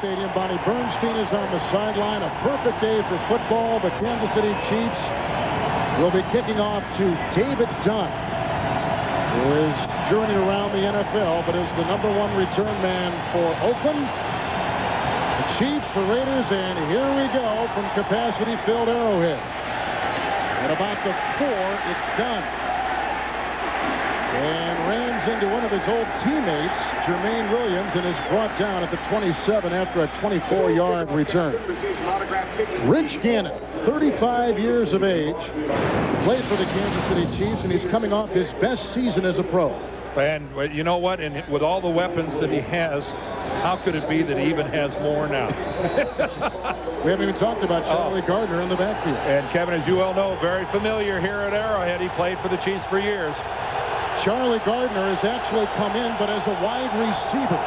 Stadium. Bonnie Bernstein is on the sideline. A perfect day for football. The Kansas City Chiefs will be kicking off to David Dunn, who is journeying around the NFL, but is the #1 return man for Oakland. The Chiefs, the Raiders, and here we go from capacity-filled Arrowhead. At about the 4, it's Dunn. And rams into one of his old teammates, Jermaine Williams, and is brought down at the 27 after a 24-yard return. Rich Gannon, 35 years of age, played for the Kansas City Chiefs, and he's coming off his best season as a pro. And you know what? And with all the weapons that he has, how could it be that he even has more now? We haven't even talked about Charlie Gardner in the backfield. And Kevin, as you well know, very familiar here at Arrowhead. He played for the Chiefs for years. Charlie Gardner has actually come in, but as a wide receiver,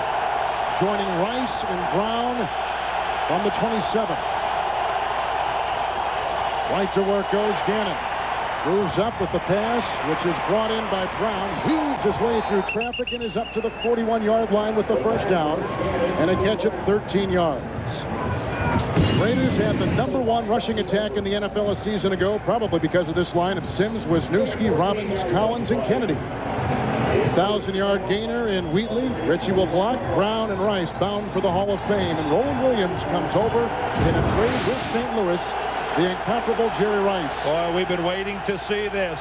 joining Rice and Brown from the 27. Right to work goes Gannon. Moves up with the pass, which is brought in by Brown. Weaves his way through traffic and is up to the 41-yard line with the first down. And a catch at 13 yards. Raiders had the #1 rushing attack in the NFL a season ago, probably because of this line of Sims, Wisniewski, Robbins, Collins, and Kennedy. 1,000-yard gainer in Wheatley. Ritchie will block. Brown and Rice bound for the Hall of Fame. And Roland Williams comes over in a trade with St. Louis. The incomparable Jerry Rice. Boy, we've been waiting to see this.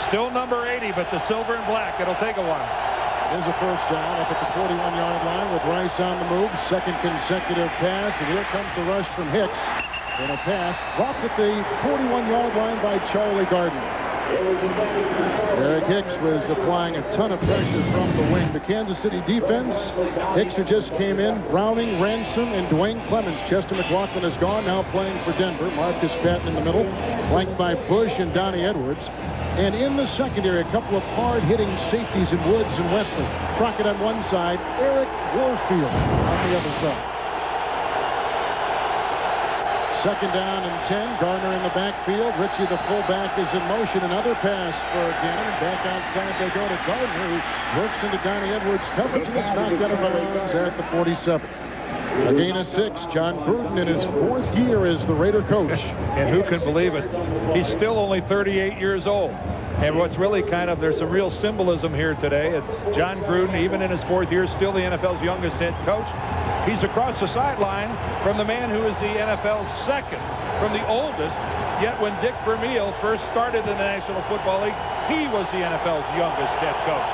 Still number 80, but the silver and black. It'll take a while. There's a first down up at the 41-yard line with Rice on the move. Second consecutive pass, and here comes the rush from Hicks. And a pass dropped at the 41-yard line by Charlie Gardner. Eric Hicks was applying a ton of pressure from the wing. The Kansas City defense, Hicks, who just came in, Browning, Ransom, and Dwayne Clemens. Chester McLaughlin is gone, now playing for Denver. Marcus Patton in the middle, flanked by Bush and Donnie Edwards. And in the secondary, a couple of hard-hitting safeties in Woods and Wesley. Crockett on one side, Eric Warfield on the other side. Second down and 10. Garner in the backfield. Ritchie, the fullback, is in motion. Another pass for Gannon. Back outside they go to Gardner, who works into Donnie Edwards' coverage and is knocked out of the Ravens at the 47. A gain of 6. John Gruden in his 4th year as the Raider coach. And who can believe it? He's still only 38 years old. And what's really there's some real symbolism here today. John Gruden, even in his 4th year, still the NFL's youngest head coach. He's across the sideline from the man who is the NFL's second, from the oldest. Yet when Dick Vermeil first started in the National Football League, he was the NFL's youngest head coach.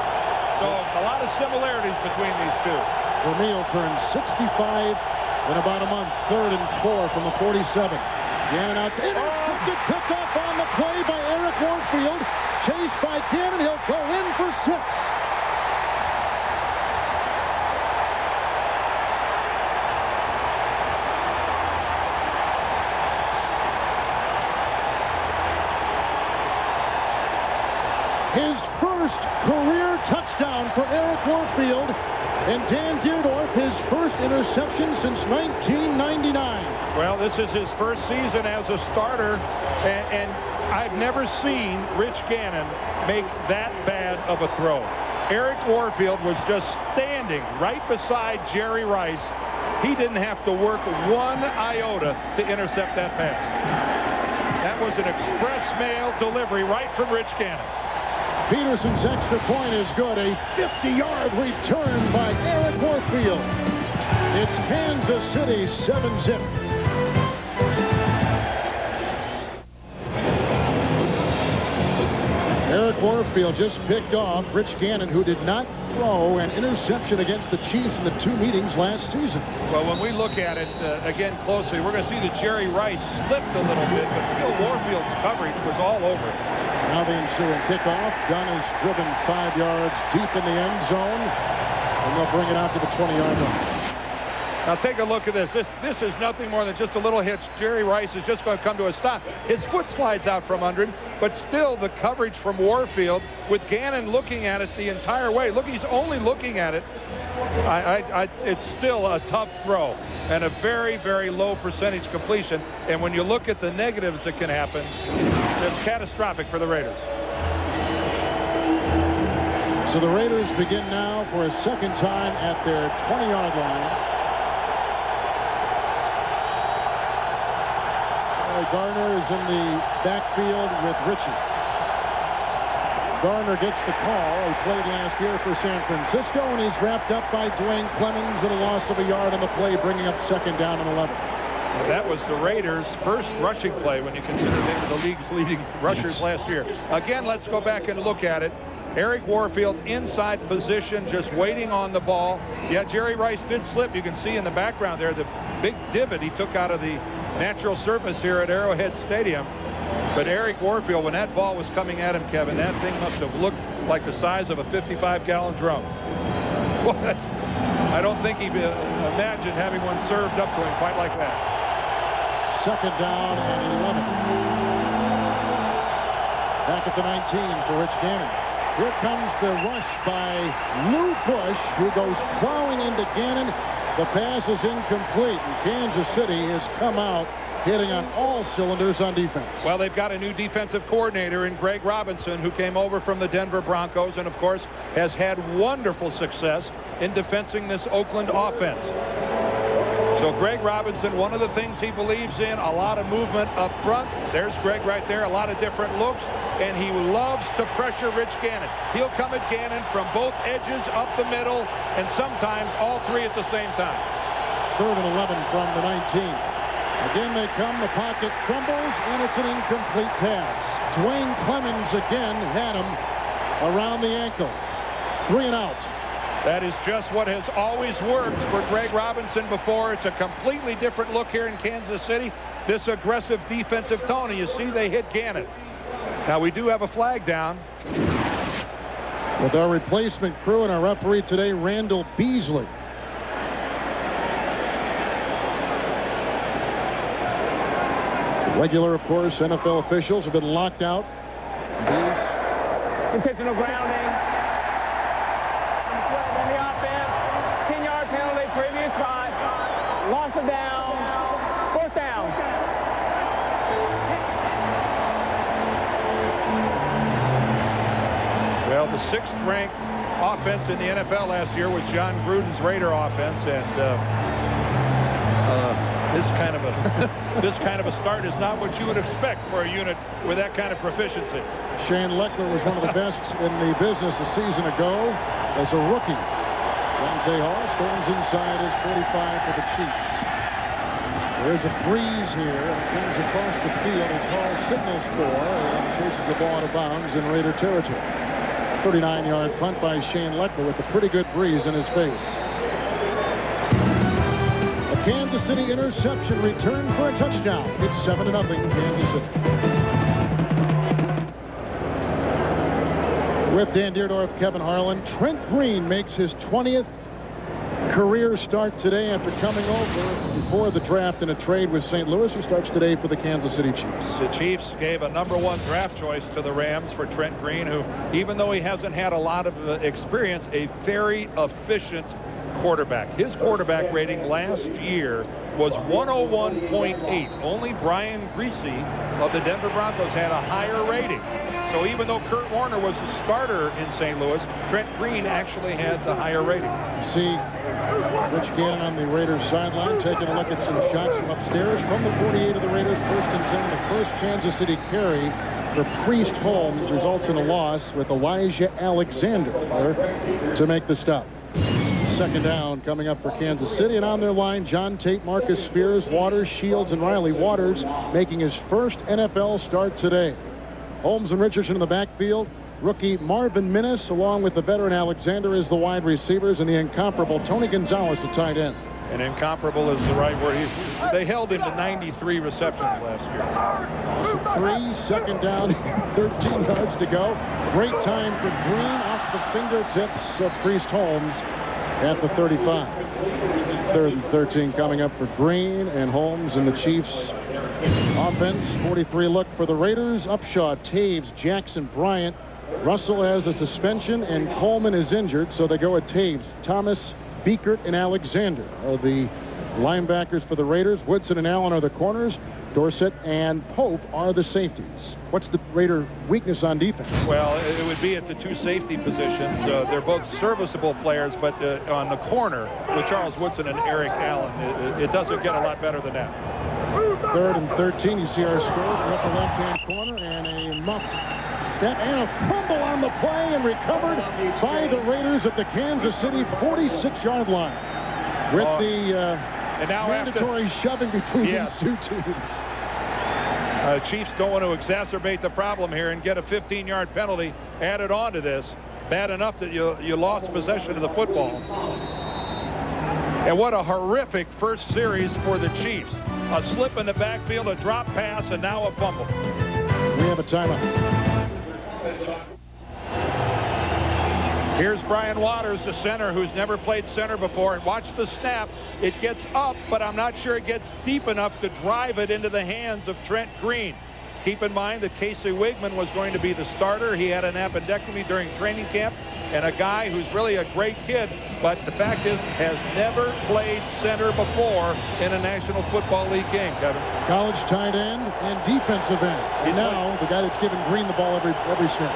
So a lot of similarities between these two. Vermeil turned 65 in about a month. 3rd and 4 from the 47. Gannon out to intercepted, picked up on the play by Eric Warfield. Chased by Gannon. He'll go in for 6. His first career touchdown for Eric Warfield, and Dan Deerdorf, his first interception since 1999. Well, this is his first season as a starter, and I've never seen Rich Gannon make that bad of a throw. Eric Warfield was just standing right beside Jerry Rice. He didn't have to work one iota to intercept that pass. That was an express mail delivery right from Rich Gannon. Peterson's extra point is good. A 50-yard return by Eric Warfield. It's Kansas City 7-zip. Eric Warfield just picked off Rich Gannon, who did not throw an interception against the Chiefs in the 2 meetings last season. Well, when we look at it again closely, we're going to see that Jerry Rice slipped a little bit, but still Warfield's coverage was all over it. Now the ensuing kickoff. Dunn is driven 5 yards deep in the end zone, and they'll bring it out to the 20-yard line. Now take a look at this. This is nothing more than just a little hitch. Jerry Rice is just going to come to a stop. His foot slides out from under him, but still the coverage from Warfield with Gannon looking at it the entire way. Look, he's only looking at it. It's still a tough throw and a very, very low percentage completion. And when you look at the negatives that can happen, it's catastrophic for the Raiders. So the Raiders begin now for a second time at their 20-yard line. Gardner is in the backfield with Ritchie. Gardner gets the call. He played last year for San Francisco, and he's wrapped up by Dwayne Clemens at a loss of a yard on the play, bringing up 2nd down and 11. That was the Raiders' first rushing play when you consider they were the league's leading rushers last year. Again, let's go back and look at it. Eric Warfield inside position, just waiting on the ball. Yeah, Jerry Rice did slip. You can see in the background there the big divot he took out of the natural surface here at Arrowhead Stadium. But Eric Warfield, when that ball was coming at him, Kevin, that thing must have looked like the size of a 55-gallon drum. Well, I don't think he imagined having one served up to him quite like that. 2nd down and 11. Back at the 19 for Rich Gannon. Here comes the rush by Lou Bush, who goes plowing into Gannon. The pass is incomplete, and Kansas City has come out hitting on all cylinders on defense. Well, they've got a new defensive coordinator in Greg Robinson, who came over from the Denver Broncos and, of course, has had wonderful success in defending this Oakland offense. So Greg Robinson, one of the things he believes in, a lot of movement up front. There's Greg right there, a lot of different looks, and he loves to pressure Rich Gannon. He'll come at Gannon from both edges, up the middle, and sometimes all three at the same time. 3rd and 11 from the 19. Again they come, the pocket crumbles, and it's an incomplete pass. Dwayne Clemens again had him around the ankle. 3 and out. That is just what has always worked for Greg Robinson before. It's a completely different look here in Kansas City. This aggressive defensive tone, and you see they hit Gannon. Now we do have a flag down. With our replacement crew and our referee today, Randall Beasley. Regular, of course, NFL officials have been locked out. Intentional grounding. On the offense. 10-yard penalty, previous spot. Loss of down. 4th down. Well, the 6th-ranked offense in the NFL last year was John Gruden's Raider offense, and this kind of a start is not what you would expect for a unit with that kind of proficiency. Shane Leckler was one of the best in the business a season ago as a rookie. Dante Hall storms inside his 45 for the Chiefs. There's a breeze here, and it comes across the field as Hall signals for and chases the ball out of bounds in Raider territory. 39-yard punt by Shane Leckler with a pretty good breeze in his face. Kansas City interception return for a touchdown. It's 7-0 Kansas City. With Dan Deerdorf, Kevin Harlan, Trent Green makes his 20th career start today after coming over before the draft in a trade with St. Louis, who starts today for the Kansas City Chiefs. The Chiefs gave a #1 draft choice to the Rams for Trent Green, who, even though he hasn't had a lot of experience, a very efficient quarterback. His quarterback rating last year was 101.8. Only Brian Griese of the Denver Broncos had a higher rating. So even though Kurt Warner was the starter in St. Louis, Trent Green actually had the higher rating. You see Rich Gannon on the Raiders sideline taking a look at some shots from upstairs from the 48 of the Raiders. 1st and 10. The first Kansas City carry for Priest Holmes results in a loss with Elijah Alexander there to make the stop. 2nd down coming up for Kansas City, and on their line, John Tate, Marcus Spears, Waters, Shields, and Riley. Waters making his first NFL start today. Holmes and Richardson in the backfield. Rookie Marvin Minnis, along with the veteran Alexander, is the wide receivers, and the incomparable Tony Gonzalez, the tight end. And incomparable is the right word. They held him to 93 receptions last year. 2nd down, 13 yards to go. Great time for Green off the fingertips of Priest Holmes at the 35. 3rd and 13 coming up for Green and Holmes and the Chiefs offense. 43 look for the Raiders. Upshaw, Taves, Jackson, Bryant. Russell has a suspension and Coleman is injured, so they go with Taves, Thomas, Beekert, and Alexander are the linebackers for the Raiders. Woodson and Allen are the corners. Dorsett and Pope are the safeties. What's the Raider weakness on defense? Well, it would be at the 2 safety positions. They're both serviceable players, but on the corner with Charles Woodson and Eric Allen, it doesn't get a lot better than that. 3rd and 13. You see our scores from upper left-hand corner, and a muff step and a fumble on the play, and recovered by the Raiders at the Kansas City 46-yard line. With the and now mandatory shoving between these two teams. Chiefs don't want to exacerbate the problem here and get a 15-yard penalty added on to this. Bad enough that you lost possession of the football. And what a horrific first series for the Chiefs. A slip in the backfield, a drop pass, and now a fumble. We have a timeout. Here's Brian Waters, the center, who's never played center before. And watch the snap. It gets up, but I'm not sure it gets deep enough to drive it into the hands of Trent Green. Keep in mind that Casey Wigman was going to be the starter. He had an appendectomy during training camp, and a guy who's really a great kid, but the fact is has never played center before in a National Football League game, Kevin. College tight end and defensive end. And now the guy that's giving Green the ball every snap.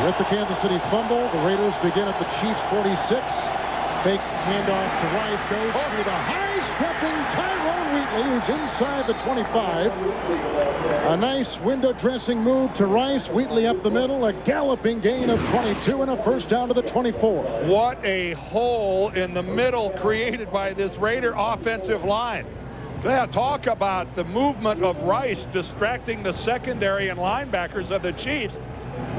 With the Kansas City fumble, the Raiders begin at the Chiefs 46. Fake handoff to Rice, goes through the high-stepping Tyrone Wheatley, who's inside the 25. A nice window dressing move to Rice. Wheatley up the middle, a galloping gain of 22 and a first down to the 24. What a hole in the middle created by this Raider offensive line. Yeah, talk about the movement of Rice distracting the secondary and linebackers of the Chiefs.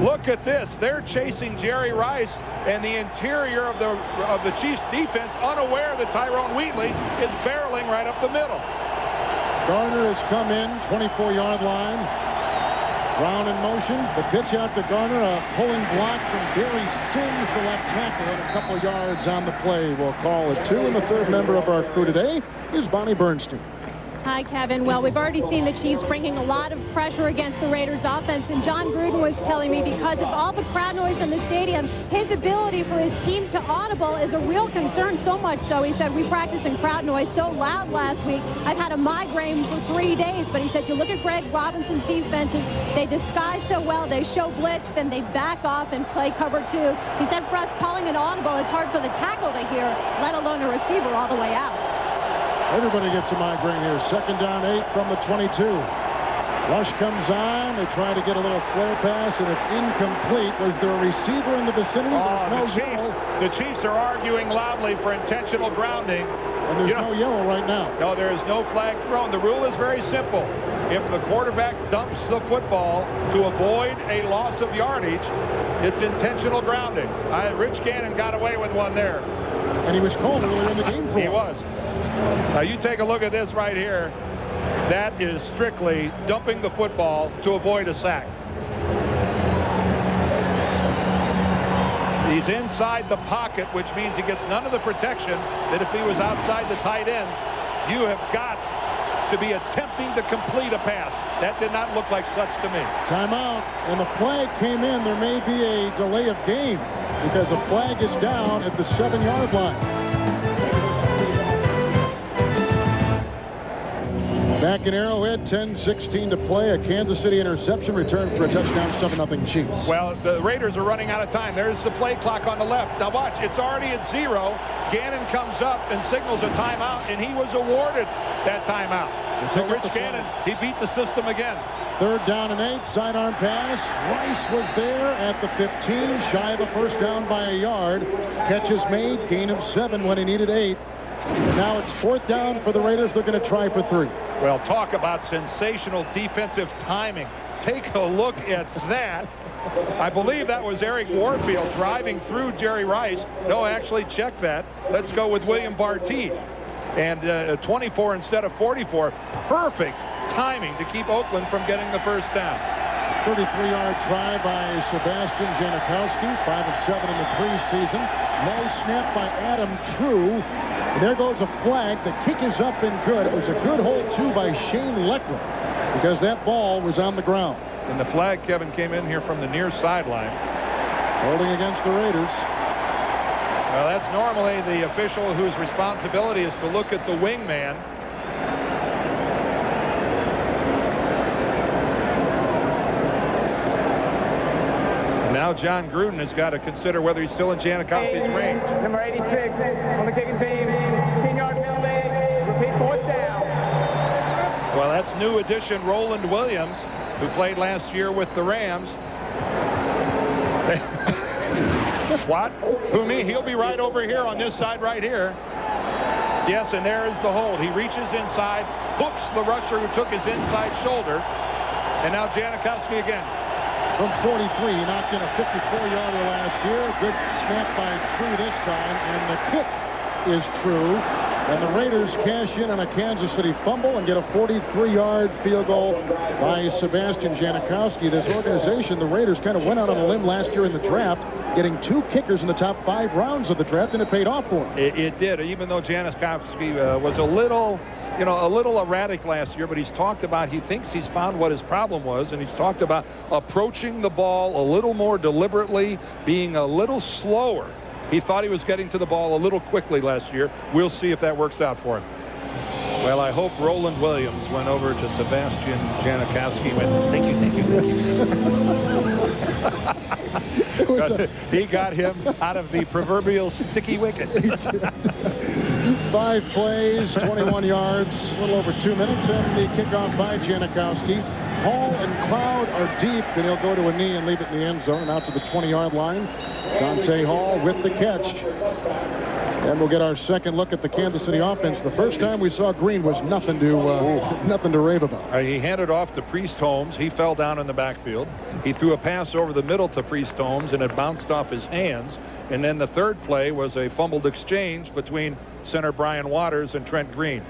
Look at this. They're chasing Jerry Rice, and the interior of the Chiefs defense, unaware that Tyrone Wheatley is barreling right up the middle. Garner has come in, 24-yard line. Brown in motion. The pitch out to Garner, a pulling block from Barry Sims, the left tackle, and a couple yards on the play. We'll call it 2, and the third member of our crew today is Bonnie Bernstein. Hi, Kevin. Well, we've already seen the Chiefs bringing a lot of pressure against the Raiders offense, and John Gruden was telling me because of all the crowd noise in the stadium, his ability for his team to audible is a real concern, so much so he said we practiced in crowd noise so loud last week. I've had a migraine for 3 days, but he said you look at Greg Robinson's defenses, they disguise so well, they show blitz, then they back off and play cover 2. He said for us calling an audible, it's hard for the tackle to hear, let alone a receiver all the way out. Everybody gets a migraine here. 2nd down 8 from the 22. Rush comes on. They try to get a little flare pass, and it's incomplete. Was there a receiver in the vicinity? The Chiefs are arguing loudly for intentional grounding. And there's no yellow right now. No, there is no flag thrown. The rule is very simple. If the quarterback dumps the football to avoid a loss of yardage, it's intentional grounding. Rich Gannon got away with one there. And he was called earlier in the game for it. He was. Now you take a look at this right here. That is strictly dumping the football to avoid a sack. He's inside the pocket, which means he gets none of the protection that if he was outside the tight ends. You have got to be attempting to complete a pass. That did not look like such to me. Timeout, and the flag came in. There may be a delay of game because a flag is down at the 7-yard line. Back in Arrowhead, 10-16 to play. A Kansas City interception returned for a touchdown, 7-0 Chiefs. Well, the Raiders are running out of time. There's the play clock on the left. Now watch, it's already at 0. Gannon comes up and signals a timeout, and he was awarded that timeout. So Rich Gannon, he beat the system again. 3rd down and 8, sidearm pass. Rice was there at the 15, shy of a first down by a yard. Catches made, gain of 7 when he needed 8. And now it's 4th down for the Raiders. They're going to try for 3. Well, talk about sensational defensive timing. Take a look at that. I believe that was Eric Warfield driving through Jerry Rice. No, actually, check that. Let's go with William Barty. And 24 instead of 44. Perfect timing to keep Oakland from getting the first down. 33-yard try by Sebastian Janikowski, 5 of 7 in the preseason. Low snap by Adam True. And there goes a flag. The kick is up and good. It was a good hold, too, by Shane Leckler because that ball was on the ground. And the flag, Kevin, came in here from the near sideline. Holding against the Raiders. Well, that's normally the official whose responsibility is to look at the wingman. Now John Gruden has got to consider whether he's still in Janikowski's range. Number 86 on the kicking team. 10-yard penalty. Repeat, 4th down. new addition, Roland Williams, who played last year with the Rams. What? Who, me? He'll be right over here on this side right here. Yes, and there is the hold. He reaches inside, hooks the rusher who took his inside shoulder. And now Janikowski again. From 43, he knocked in a 54-yarder last year. Good snap by True this time, and the kick is true. And the Raiders cash in on a Kansas City fumble and get a 43-yard field goal by Sebastian Janikowski. This organization, the Raiders, kind of went out on a limb last year in the draft, getting 2 kickers in the top 5 rounds of the draft, and it paid off for him. It did, even though Janikowski was a little erratic last year, but he's talked about, he thinks he's found what his problem was, and he's talked about approaching the ball a little more deliberately, being a little slower. He thought he was getting to the ball a little quickly last year. We'll see if that works out for him. Well, I hope Roland Williams went over to Sebastian Janikowski and went, thank you. He got him out of the proverbial sticky wicket. 5 plays, 21 yards, a little over 2 minutes, and the kickoff by Janikowski. Hall and Cloud are deep, and he'll go to a knee and leave it in the end zone and out to the 20-yard line. Dante Hall with the catch. And we'll get our second look at the Kansas City offense. The first time we saw Green was nothing to rave about. He handed off to Priest Holmes. He fell down in the backfield. He threw a pass over the middle to Priest Holmes, and it bounced off his hands. And then the third play was a fumbled exchange between center Brian Waters and Trent Green.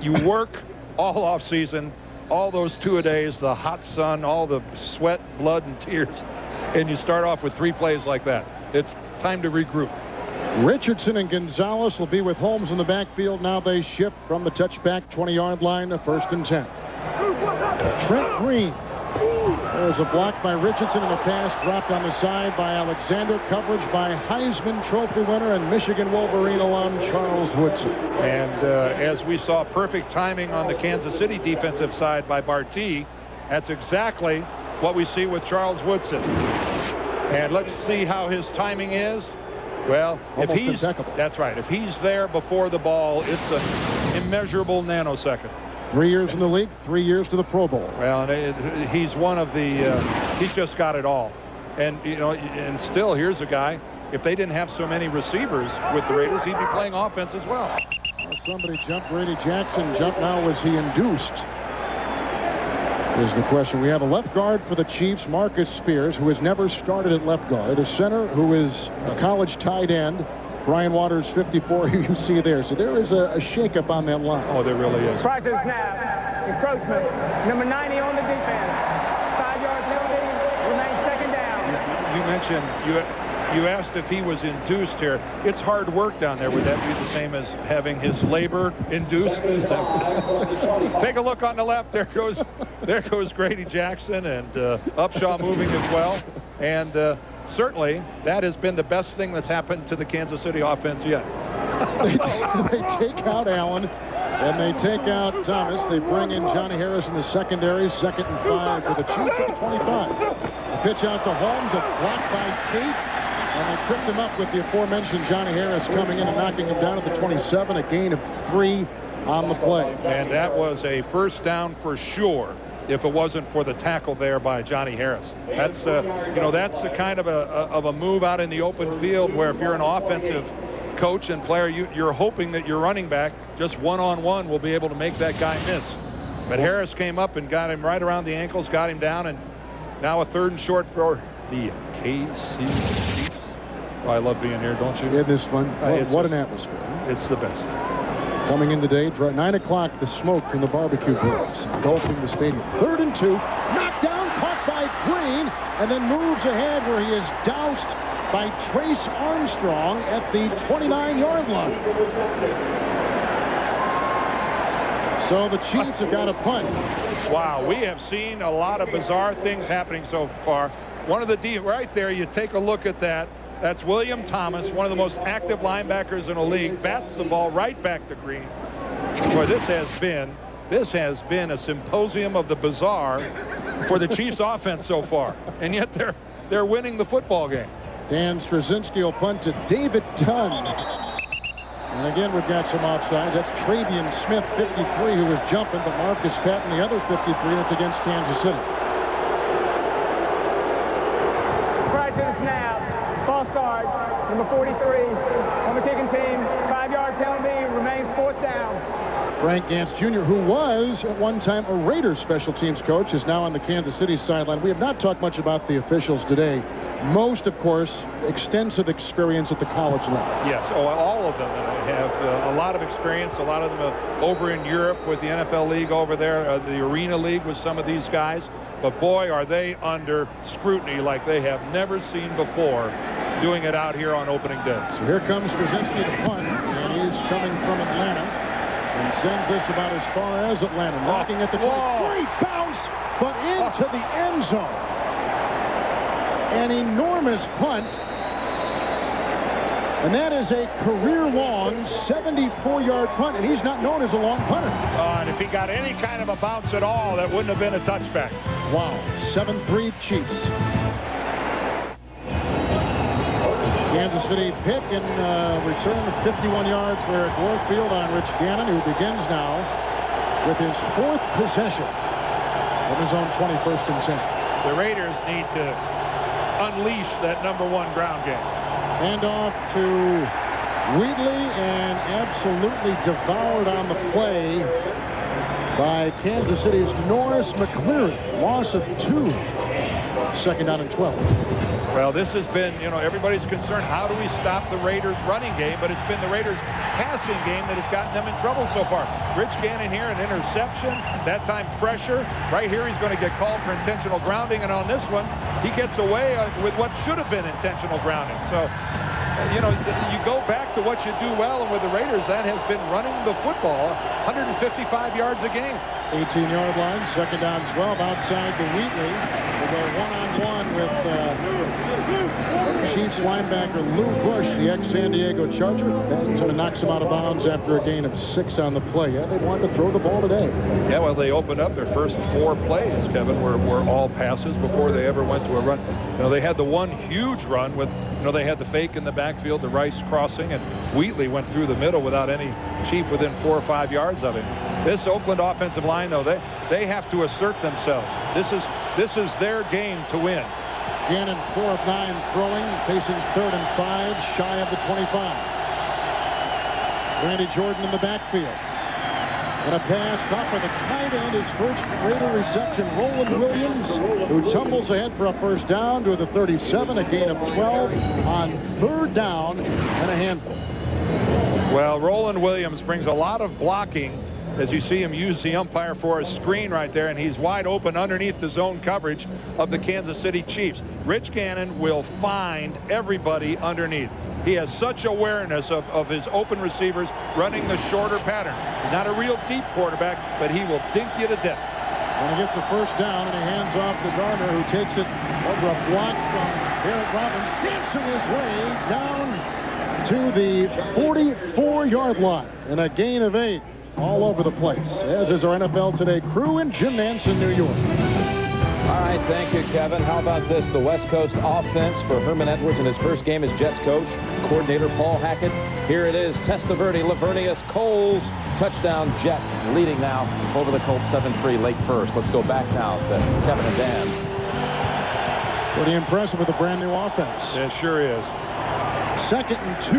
You work all off season, all those 2-a-days, the hot sun, all the sweat, blood, and tears, and you start off with 3 plays like that. It's time to regroup. Richardson and Gonzalez will be with Holmes in the backfield. Now they shift from the touchback 20-yard line to 1st and 10. Trent Green. There's a block by Richardson and a pass dropped on the side by Alexander. Coverage by Heisman Trophy winner and Michigan Wolverine alum Charles Woodson. And as we saw, perfect timing on the Kansas City defensive side by Barty. That's exactly what we see with Charles Woodson. And let's see how his timing is. Well, almost if he's impeccable. That's right. If he's there before the ball, it's an immeasurable nanosecond. 3 years in the league, 3 years to the Pro Bowl. Well, he's one of the he's just got it all. And and still, here's a guy, if they didn't have so many receivers with the Raiders, he'd be playing offense as well. Somebody jumped. Brady Jackson jumped. Now was he induced is the question. We have a left guard for the Chiefs, Marcus Spears, who has never started at left guard. A center who is a college tight end, Brian Waters, 54, who you see there. So there is a shakeup on that line. Oh, there really is. Practice snap. Encroachment. Number 90 on the defense. 5-yard penalty. Remains 2nd down. You mentioned, you asked if he was induced here. It's hard work down there. Would that be the same as having his labor induced? Take a look on the left. There goes Grady Jackson, and Upshaw moving as well. And certainly that has been the best thing that's happened to the Kansas City offense yet. They take out Allen, and they take out Thomas. They bring in Johnny Harris in the secondary, 2nd and 5 for the Chiefs at the 25. The pitch out to Holmes, a block by Tate. And they tripped him up with the aforementioned Johnny Harris coming in and knocking him down at the 27, a gain of 3 on the play. And that was a first down for sure if it wasn't for the tackle there by Johnny Harris. That's that's the kind of a move out in the open field where if you're an offensive coach and player, you're hoping that your running back just one-on-one will be able to make that guy miss. But Harris came up and got him right around the ankles, got him down, and now a 3rd and short for the KC Chiefs. Oh, I love being here, don't you? It is fun. What an atmosphere. It's the best. Coming in today, 9 o'clock, the smoke from the barbecue grills engulfing the stadium. 3rd and 2. Knocked down, caught by Green, and then moves ahead where he is doused by Trace Armstrong at the 29-yard line. So the Chiefs have got a punt. Wow, we have seen a lot of bizarre things happening so far. One of the right there, you take a look at that. That's William Thomas, one of the most active linebackers in the league, bats the ball right back to Green. Boy, this has been a symposium of the bizarre for the Chiefs offense so far. And yet they're winning the football game. Dan Straczynski will punt to David Dunn. And again, we've got some offsides. That's Travian Smith, 53, who was jumping, but Marcus Patton, the other 53, that's against Kansas City. Prior to the snap, false start, number 43 on the kicking team. 5-yard penalty, remains 4th down. Frank Gantz Jr., who was at one time a Raiders special teams coach, is now on the Kansas City sideline. We have not talked much about the officials today. Most, of course, extensive experience at the college level. Yes, all of them have a lot of experience. A lot of them over in Europe with the NFL League over there, the Arena League with some of these guys. But boy, are they under scrutiny like they have never seen before doing it out here on opening day. So here comes Brzezinski to punt, and he's coming from Atlanta and sends this about as far as Atlanta. Knocking at the 23, bounce, but into the end zone. An enormous punt, and that is a career-long 74-yard punt, and he's not known as a long punter. And if he got any kind of a bounce at all, that wouldn't have been a touchback. Wow, 7-3 Chiefs. Kansas City pick and return of 51 yards for Eric Warfield on Rich Gannon, who begins now with his 4th possession of his own 21st and 10. The Raiders need to unleash that #1 ground game. Hand off to Wheatley, and absolutely devoured on the play by Kansas City's Norris McCleary. Loss of 2. 2nd down and 12. Well, this has been, everybody's concerned, how do we stop the Raiders' running game? But it's been the Raiders' passing game that has gotten them in trouble so far. Rich Gannon here, an interception. That time pressure. Right here, he's going to get called for intentional grounding. And on this one, he gets away with what should have been intentional grounding. So, you go back to what you do well. And with the Raiders, that has been running the football 155 yards a game. 18-yard line, 2nd down 12 outside to Wheatley. We'll go one-on-one with Chiefs linebacker Lou Bush, the ex-San Diego Charger. Bangs him and knocks him out of bounds after a gain of 6 on the play. Yeah, they wanted to throw the ball today. Yeah, well, they opened up their first 4 plays, Kevin, were all passes before they ever went to a run. They had the one huge run with, they had the fake in the backfield, the Rice crossing, and Wheatley went through the middle without any Chief within 4 or 5 yards of him. This Oakland offensive line, though, they have to assert themselves. This is their game to win. Gannon 4 of 9 throwing, facing 3rd and 5, shy of the 25. Randy Jordan in the backfield. And a pass caught by the tight end, his first Raider reception. Roland Williams, who tumbles ahead for a 1st down to the 37, a gain of 12 on 3rd down and a handful. Well, Roland Williams brings a lot of blocking, as you see him use the umpire for a screen right there, and he's wide open underneath the zone coverage of the Kansas City Chiefs. Rich Gannon will find everybody underneath. He has such awareness of his open receivers running the shorter pattern. He's not a real deep quarterback, but he will dink you to death. And he gets a 1st down, and he hands off to Garner, who takes it over a block from Eric Robbins, dancing his way down to the 44-yard line, and a gain of 8 all over the place, as is our NFL Today crew in Jim Nance in New York. All right, thank you, Kevin. How about this? The West Coast offense for Herman Edwards in his first game as Jets coach, coordinator Paul Hackett. Here it is, Testaverde, Lavernius, Coles, touchdown Jets, leading now over the Colts 7-3 late first. Let's go back now to Kevin and Dan. Pretty impressive with a brand new offense. It sure is. 2nd and 2.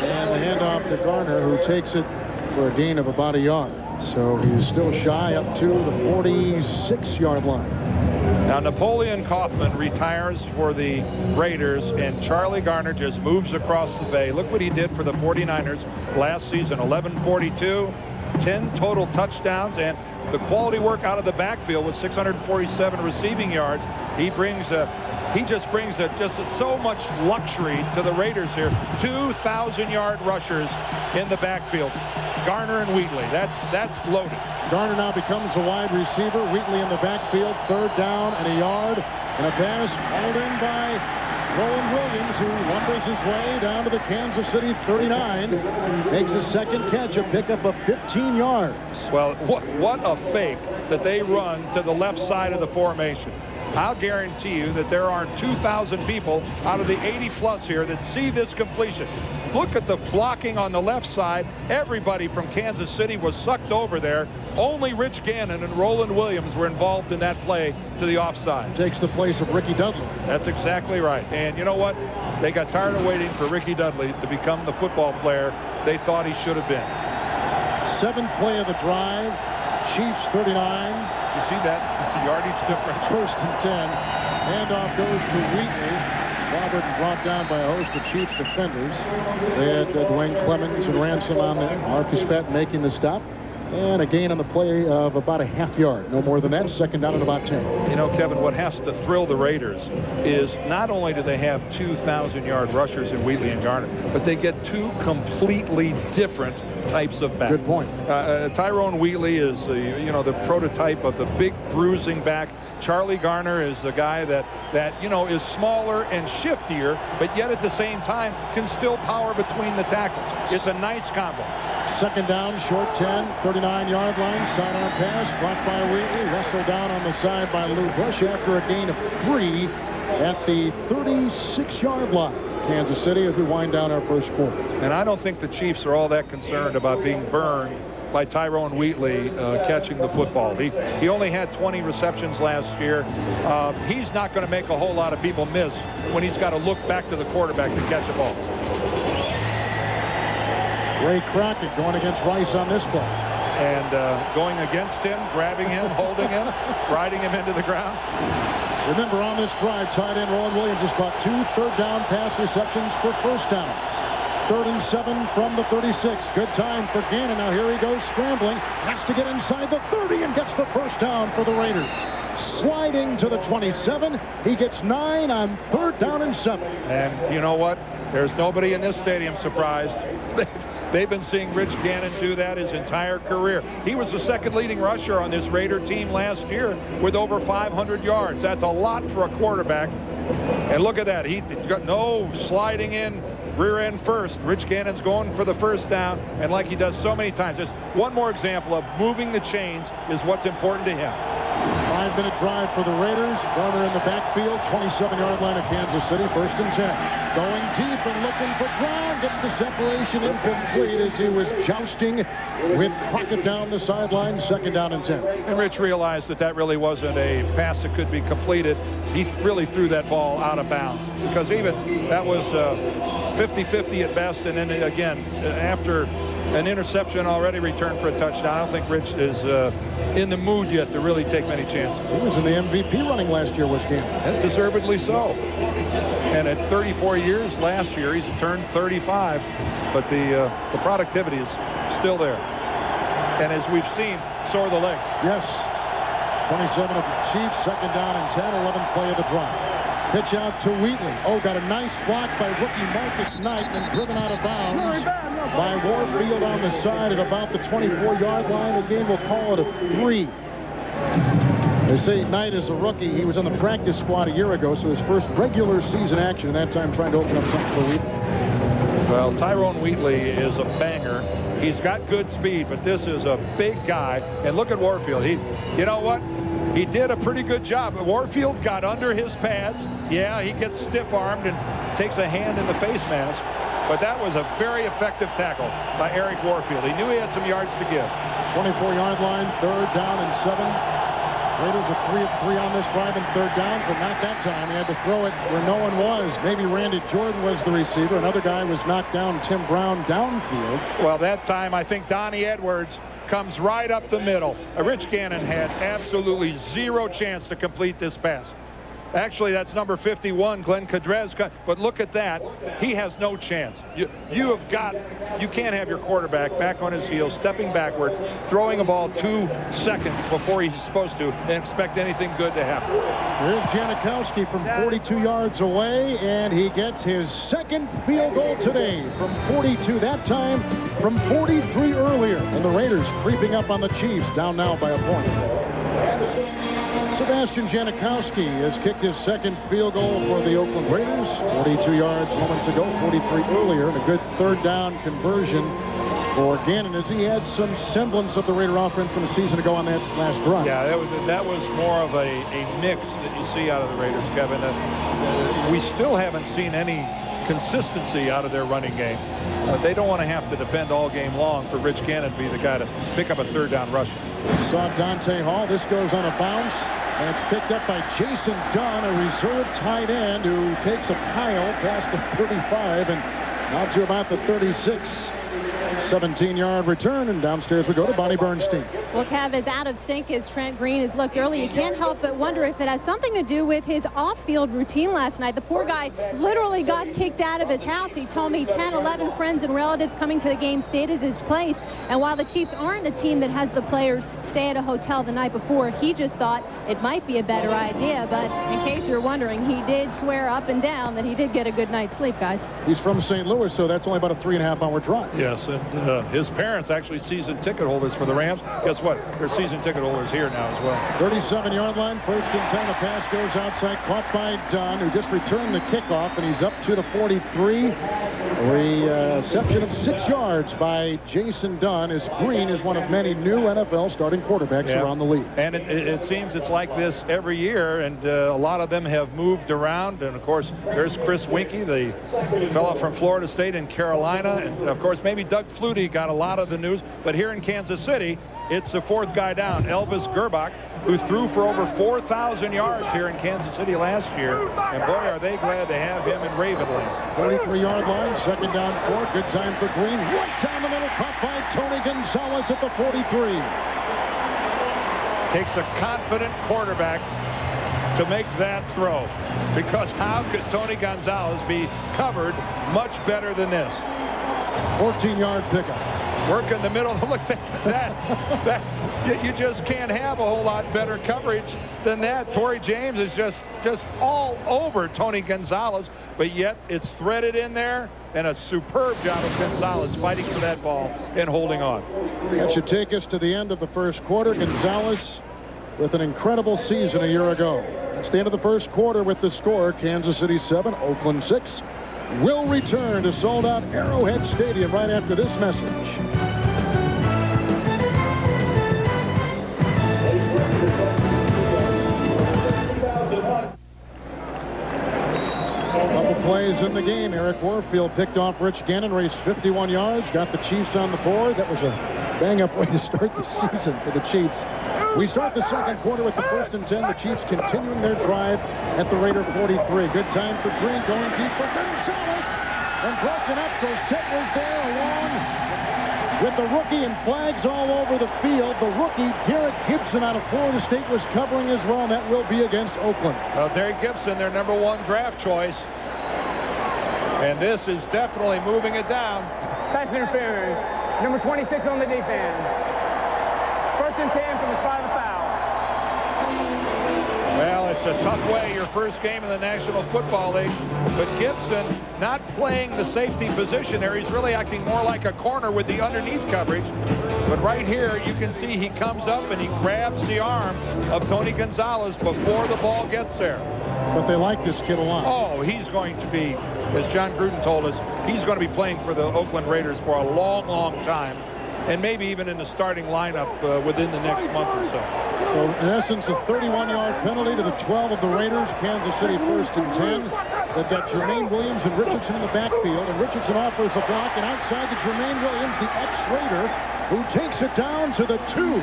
And the handoff to Garner, who takes it for a gain of about a yard. So he's still shy up to the 46-yard line. Now, Napoleon Kaufman retires for the Raiders, and Charlie Garner just moves across the bay. Look what he did for the 49ers last season. 1142, 10 total touchdowns, and the quality work out of the backfield with 647 receiving yards. He just brings so much luxury to the Raiders here. 2,000-yard rushers in the backfield. Garner and Wheatley. That's loaded. Garner now becomes a wide receiver. Wheatley in the backfield. 3rd down and a yard. And a pass hauled in by Roland Williams, who lumbers his way down to the Kansas City 39. Makes a 2nd catch, a pickup of 15 yards. Well, what a fake that they run to the left side of the formation. I'll guarantee you that there aren't 2,000 people out of the 80-plus here that see this completion. Look at the blocking on the left side. Everybody from Kansas City was sucked over there. Only Rich Gannon and Roland Williams were involved in that play to the offside. Takes the place of Ricky Dudley. That's exactly right. And you know what? They got tired of waiting for Ricky Dudley to become the football player they thought he should have been. 7th play of the drive. Chiefs 39. You see that yardage difference? 1st and 10. Handoff goes to Wheatley. Robert brought down by a host of Chiefs defenders. They had Dwayne Clemens and Ransom on there. Marcus Patton making the stop. And a gain on the play of about a half yard. No more than that. 2nd down and about 10. You know, Kevin, what has to thrill the Raiders is not only do they have 2,000-yard rushers in Wheatley and Garner, but they get 2 completely different types of back. Good point. Tyrone Wheatley is the prototype of the big bruising back. Charlie Garner is the guy that is smaller and shiftier, but yet at the same time can still power between the tackles. It's a nice combo. 2nd down, short 10, 39-yard line, sidearm pass, blocked by Wheatley, wrestled down on the side by Lou Bush after a gain of 3 at the 36-yard line. Kansas City as we wind down our first quarter. And I don't think the Chiefs are all that concerned about being burned by Tyrone Wheatley catching the football. He only had 20 receptions last year. He's not going to make a whole lot of people miss when he's got to look back to the quarterback to catch a ball. Ray Crockett going against Rice on this play. And going against him, grabbing him, holding him, riding him into the ground. Remember, on this drive, tight end Roland Williams just caught 2 third-down pass receptions for first downs. 3rd and 7 from the 36. Good time for Gannon. Now here he goes scrambling. Has to get inside the 30 and gets the first down for the Raiders. Sliding to the 27. He gets 9 on 3rd down and 7. And you know what? There's nobody in this stadium surprised. They've been seeing Rich Gannon do that his entire career. He was the 2nd leading rusher on this Raider team last year with over 500 yards. That's a lot for a quarterback. And look at that. He got no sliding in rear end first. Rich Gannon's going for the first down, and like he does so many times, just one more example of moving the chains is what's important to him. 5-minute drive for the Raiders. Garner in the backfield, 27-yard line of Kansas City, 1st and 10. Going deep and looking for Brown. Gets the separation incomplete as he was jousting with Crockett down the sideline. 2nd down and 10. And Rich realized that really wasn't a pass that could be completed. He really threw that ball out of bounds because even that was 50-50 at best. And then again, after an interception already returned for a touchdown, I don't think Rich is in the mood yet to really take many chances. He was in the MVP running last year, was Gannon. And deservedly so. And at 34 years last year, he's turned 35, but the productivity is still there. And as we've seen, so are the legs. Yes. 27 of the Chiefs, 2nd down and 10, 11th play of the drive. Pitch out to Wheatley. Oh, got a nice block by rookie Marcus Knight and driven out of bounds by Warfield on the side at about the 24-yard line. Again, we'll call it a 3. They say Knight is a rookie. He was on the practice squad a year ago, so his first regular season action, and that time trying to open up something for Wheatley. Well, Tyrone Wheatley is a banger. He's got good speed, but this is a big guy. And look at Warfield. You know what? He did a pretty good job. Warfield got under his pads. Yeah, he gets stiff-armed and takes a hand in the face mask. But that was a very effective tackle by Eric Warfield. He knew he had some yards to give. 24-yard line, 3rd down and 7. Raiders are 3 of 3 on this drive and 3rd down, but not that time. He had to throw it where no one was. Maybe Randy Jordan was the receiver. Another guy was knocked down, Tim Brown, downfield. Well, that time I think Donnie Edwards comes right up the middle. Rich Gannon had absolutely 0 chance to complete this pass. Actually, that's number 51, Glenn Cadrez. But look at that. He has no chance. You can't have your quarterback back on his heels, stepping backward, throwing a ball 2 seconds before he's supposed to, and expect anything good to happen. There's Janikowski from 42 yards away, and he gets his 2nd field goal today from 42. That time from 43 earlier. And the Raiders creeping up on the Chiefs, down now by a point. Sebastian Janikowski has kicked his 2nd field goal for the Oakland Raiders. 42 yards moments ago, 43 earlier, and a good 3rd down conversion for Gannon as he had some semblance of the Raider offense from a season ago on that last drive. Yeah, that was more of a mix that you see out of the Raiders, Kevin. We still haven't seen any consistency out of their running game. They don't want to have to depend all game long for Rich Gannon to be the guy to pick up a third down rushing. Saw Dante Hall. This goes on a bounce, and it's picked up by Jason Dunn, a reserve tight end who takes a pile past the 35 and out to about the 36. 17-yard return, and downstairs we go to Bonnie Bernstein. Well, Kev, as out of sync as Trent Green has looked early, you can't help but wonder if it has something to do with his off-field routine last night. The poor guy literally got kicked out of his house. He told me 10, 11 friends and relatives coming to the game stayed at his place. And while the Chiefs aren't a team that has the players stay at a hotel the night before, he just thought it might be a better idea. But in case you're wondering, he did swear up and down that he did get a good night's sleep, guys. He's from St. Louis, so that's only about a 3.5-hour drive. Yes, and his parents actually season ticket holders for the Rams. Guess what? They're season ticket holders here now as well. 37-yard line, 1st and 10. The pass goes outside, caught by Dunn, who just returned the kickoff, and he's up to the 43. Reception of 6 yards by Jason Dunn, as Green is one of many new NFL starting quarterbacks around the league. And it seems it's like this every year, and a lot of them have moved around. And of course, there's Chris Winkie, the fellow from Florida State and Carolina, and of course maybe Doug Flutie got a lot of the news. But here in Kansas City, it's the 4th guy down, Elvis Gerbach, who threw for over 4,000 yards here in Kansas City last year. And boy, are they glad to have him in Ravenland. 43-yard line, 2nd down 4. Good time for Green. Right down the middle, caught by Tony Gonzalez at the 43. Takes a confident quarterback to make that throw, because how could Tony Gonzalez be covered much better than this? 14-yard pickup. Work in the middle. Look at that. You just can't have a whole lot better coverage than that. Torrey James is just all over Tony Gonzalez, but yet it's threaded in there, and a superb job of Gonzalez fighting for that ball and holding on. That should take us to the end of the 1st quarter. Gonzalez with an incredible season a year ago. It's the end of the 1st quarter with the score, Kansas City 7, Oakland 6. We'll return to sold-out Arrowhead Stadium right after this message. Couple plays in the game. Eric Warfield picked off Rich Gannon, raced 51 yards, got the Chiefs on the board. That was a bang-up way to start the season for the Chiefs. We start the 2nd quarter with the 1st and 10. The Chiefs continuing their drive at the Raider 43. Good time for Green, going deep for Gonzalez. And broken up. Gossett was there along with the rookie, and flags all over the field. The rookie, Derek Gibson, out of Florida State, was covering as well, and that will be against Oakland. Well, Derek Gibson, their #1 draft choice. And this is definitely moving it down. Pass interference. Number 26 on the defense. 1st and 10 from the spot of the foul. Well, it's a tough way, your first game in the National Football League. But Gibson not playing the safety position there. He's really acting more like a corner with the underneath coverage. But right here, you can see he comes up and he grabs the arm of Tony Gonzalez before the ball gets there. But they like this kid a lot. Oh, he's going to be, as John Gruden told us, he's going to be playing for the Oakland Raiders for a long, long time. And maybe even in the starting lineup within the next month or so. So, in essence, a 31-yard penalty to the 12 of the Raiders. Kansas City 1st and 10. They've got Jermaine Williams and Richardson in the backfield. And Richardson offers a block. And outside the Jermaine Williams, the ex-Raider, who takes it down to the 2.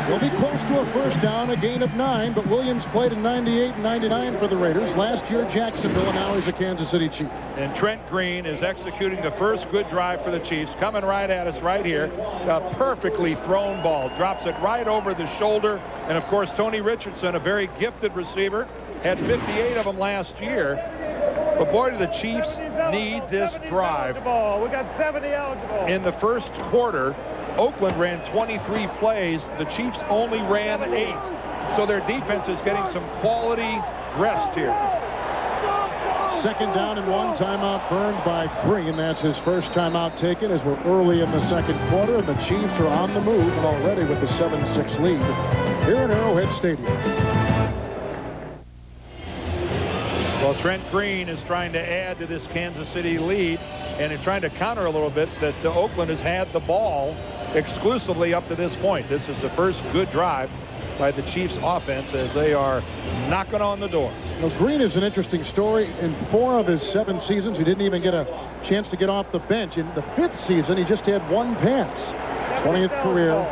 They'll be close to a 1st down, a gain of 9. But Williams played in 98 and 99 for the Raiders. Last year, Jacksonville, and now he's a Kansas City Chief. And Trent Green is executing the first good drive for the Chiefs. Coming right at us right here. A perfectly thrown ball. Drops it right over the shoulder. And, of course, Tony Richardson, a very gifted receiver, had 58 of them last year. But, boy, do the Chiefs need this drive. We got 70 eligible. In the 1st quarter, Oakland ran 23 plays. The Chiefs only ran 8. So their defense is getting some quality rest here. 2nd down and 1, timeout burned by Green. That's his first timeout taken as we're early in the 2nd quarter, and the Chiefs are on the move and already with the 7-6 lead here at Arrowhead Stadium. Well, Trent Green is trying to add to this Kansas City lead. and in trying to counter a little bit that Oakland has had the ball exclusively up to this point. This is the first good drive by the Chiefs offense as they are knocking on the door. Now, Green is an interesting story. In 4 of his 7 seasons, he didn't even get a chance to get off the bench. In the 5th season, he just had 1 pass. 20th career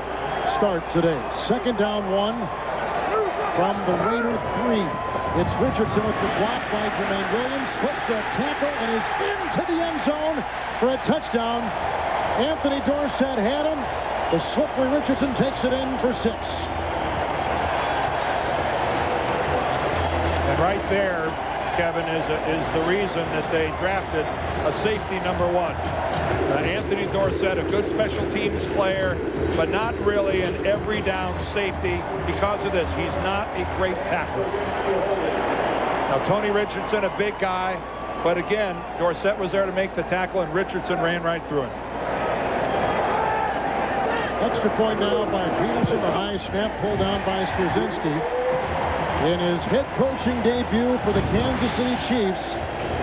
start today. 2nd down 1 from the Raider 3. It's Richardson with the block by Jermaine Williams. Slips a tackle and is into the end zone for a touchdown. Anthony Dorsett had him. The slippery Richardson takes it in for 6. And right there, Kevin, is the reason that they drafted a safety number 1. Anthony Dorsett, a good special teams player, but not really an every down safety because of this. He's not a great tackler. Now, Tony Richardson, a big guy, but again, Dorsett was there to make the tackle, and Richardson ran right through him. Extra point now by Peterson. The high snap pulled down by Straczynski. In his head coaching debut for the Kansas City Chiefs,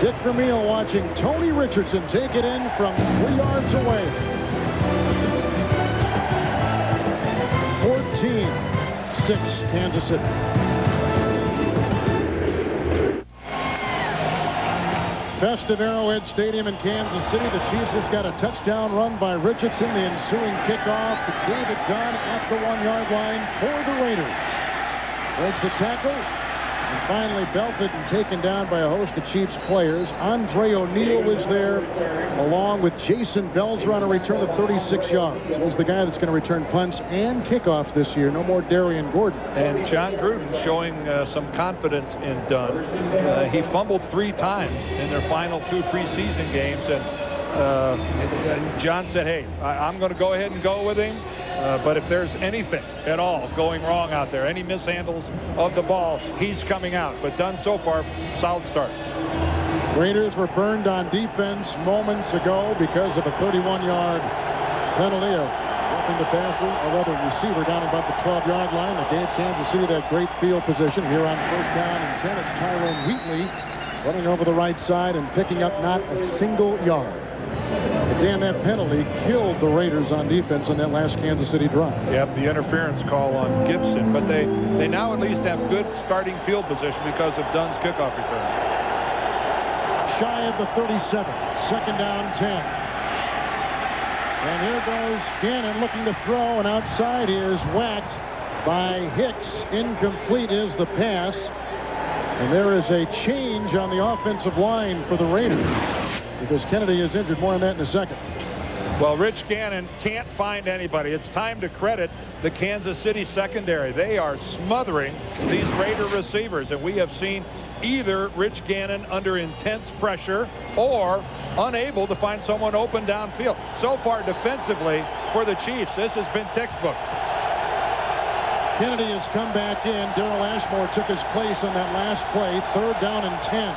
Dick Vermeil watching Tony Richardson take it in from 3 yards away. 14-6 Kansas City. Festive Arrowhead Stadium in Kansas City. The Chiefs just got a touchdown run by Richardson. The ensuing kickoff to David Dunn at the 1-yard line for the Raiders. Breaks the tackle and finally belted and taken down by a host of Chiefs players. Andre O'Neal was there along with Jason Belzer on a return of 36 yards. He's the guy that's going to return punts and kickoffs this year. No more Darian Gordon. And John Gruden showing some confidence in Dunn. He fumbled 3 times in their final 2 preseason games, and John said, hey, I'm going to go ahead and go with him. But if there's anything at all going wrong out there, any mishandles of the ball, he's coming out. But Dunn so far, solid start. Raiders were burned on defense moments ago because of a 31-yard penalty of roughing the passer, or rather receiver, down about the 12-yard line. That gave Kansas City that great field position. Here on 1st down and 10, it's Tyrone Wheatley running over the right side and picking up not a single yard. But Dan, that penalty killed the Raiders on defense on that last Kansas City drive. Yep, the interference call on Gibson, but they now at least have good starting field position because of Dunn's kickoff return. Shy of the 37, 2nd down 10. And here goes Gannon looking to throw, and outside is whacked by Hicks. Incomplete is the pass. And there is a change on the offensive line for the Raiders, because Kennedy is injured. More on that in a second. Well, Rich Gannon can't find anybody. It's time to credit the Kansas City secondary. They are smothering these Raider receivers, and we have seen either Rich Gannon under intense pressure or unable to find someone open downfield. So far defensively for the Chiefs, this has been textbook. Kennedy has come back in. Darrell Ashmore took his place on that last play. 3rd down and 10.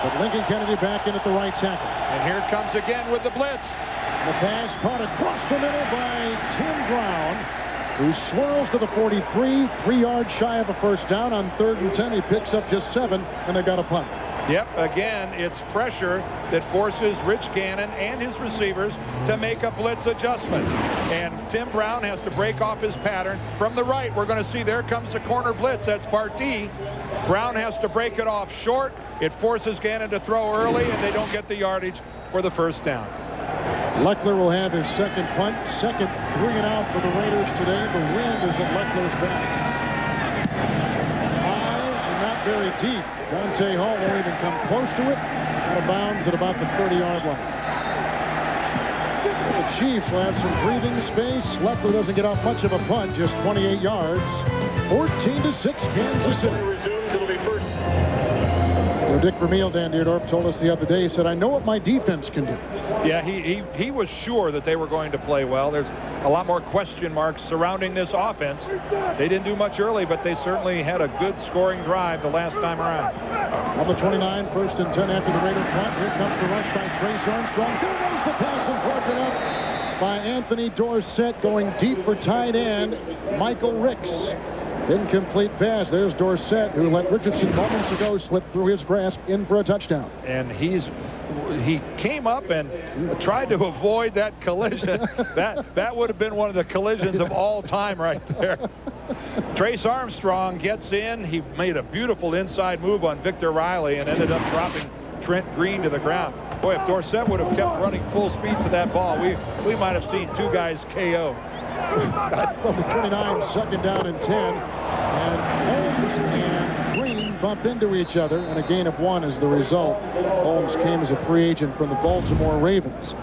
But Lincoln Kennedy back in at the right tackle. And here it comes again with the blitz. The pass caught across the middle by Tim Brown, who swirls to the 43, 3 yards shy of a 1st down. On 3rd and 10, he picks up just 7, and they got a punt. Yep, again, it's pressure that forces Rich Gannon and his receivers to make a blitz adjustment. And Tim Brown has to break off his pattern. From the right, we're going to see there comes the corner blitz. That's Barty. Brown has to break it off short. It forces Gannon to throw early, and they don't get the yardage for the 1st down. Leckler will have his 2nd punt. 2nd 3 and out for the Raiders today. The wind is at Leckler's back. High and not very deep. Dante Hall won't even come close to it. Out of bounds at about the 30-yard line. So the Chiefs will have some breathing space. Leckler doesn't get off much of a punt, just 28 yards. 14-6 Kansas City. Dick Vermeil, Dan Deerdorf, told us the other day, he said, I know what my defense can do. Yeah, he was sure that they were going to play well. There's a lot more question marks surrounding this offense. They didn't do much early, but they certainly had a good scoring drive the last time around. On the 29, 1st and 10 after the Raider punt. Here comes the rush by Trace Armstrong. There goes the pass, and broken up by Anthony Dorsett, going deep for tight end Michael Ricks. Incomplete pass. There's Dorsett, who let Richardson moments ago slip through his grasp in for a touchdown. And he's he came up and tried to avoid that collision. that would have been one of the collisions of all time right there. Trace Armstrong gets in. He made a beautiful inside move on Victor Riley and ended up dropping Trent Green to the ground. Boy, if Dorsett would have kept running full speed to that ball, we might have seen two guys KO. From the 29, second down and 10. And Holmes and Green bump into each other, and a gain of 1 is the result. Holmes came as a free agent from the Baltimore Ravens.